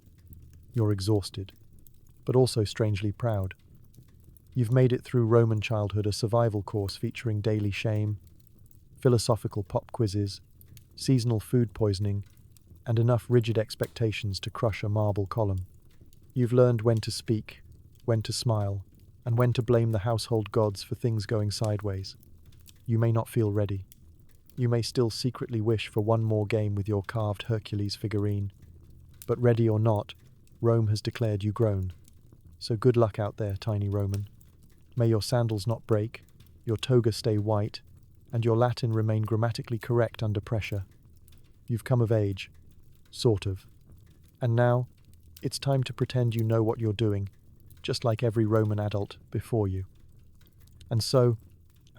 you're exhausted, but also strangely proud. You've made it through Roman childhood, a survival course featuring daily shame, philosophical pop quizzes, seasonal food poisoning, and enough rigid expectations to crush a marble column. You've learned when to speak, when to smile, and when to blame the household gods for things going sideways. You may not feel ready. You may still secretly wish for one more game with your carved Hercules figurine. But ready or not, Rome has declared you grown. So good luck out there, tiny Roman. May your sandals not break, your toga stay white, and your Latin remain grammatically correct under pressure. You've come of age. Sort of. And now, it's time to pretend you know what you're doing, just like every Roman adult before you. And so,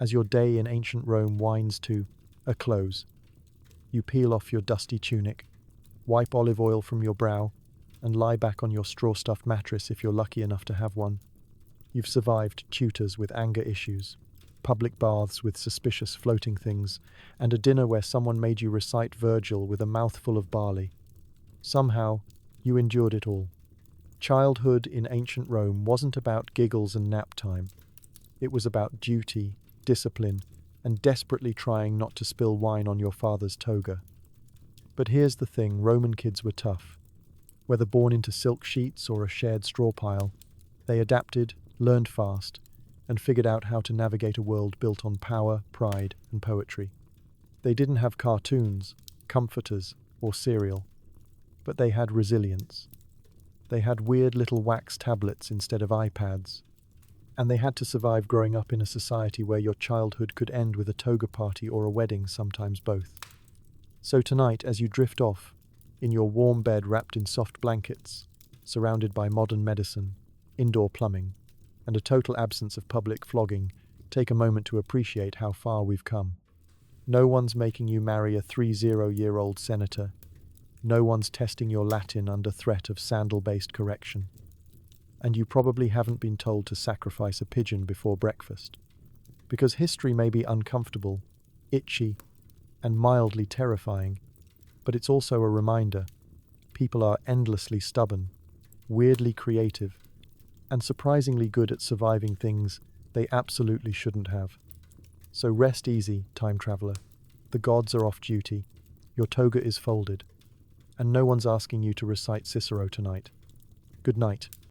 as your day in ancient Rome winds to a close, you peel off your dusty tunic, wipe olive oil from your brow, and lie back on your straw-stuffed mattress if you're lucky enough to have one. You've survived tutors with anger issues, public baths with suspicious floating things, and a dinner where someone made you recite Virgil with a mouthful of barley. Somehow, you endured it all. Childhood in ancient Rome wasn't about giggles and nap time. It was about duty, discipline, and desperately trying not to spill wine on your father's toga. But here's the thing, Roman kids were tough. Whether born into silk sheets or a shared straw pile, they adapted, learned fast, and figured out how to navigate a world built on power, pride, and poetry. They didn't have cartoons, comforters, or cereal, but they had resilience. They had weird little wax tablets instead of iPads, and they had to survive growing up in a society where your childhood could end with a toga party or a wedding, sometimes both. So tonight, as you drift off, in your warm bed wrapped in soft blankets, surrounded by modern medicine, indoor plumbing, and a total absence of public flogging, take a moment to appreciate how far we've come. No one's making you marry a 30-year-old senator. No one's testing your Latin under threat of sandal-based correction. And you probably haven't been told to sacrifice a pigeon before breakfast. Because history may be uncomfortable, itchy, and mildly terrifying, but it's also a reminder. People are endlessly stubborn, weirdly creative, and surprisingly good at surviving things they absolutely shouldn't have. So rest easy, time traveler. The gods are off duty, your toga is folded, and no one's asking you to recite Cicero tonight. Good night.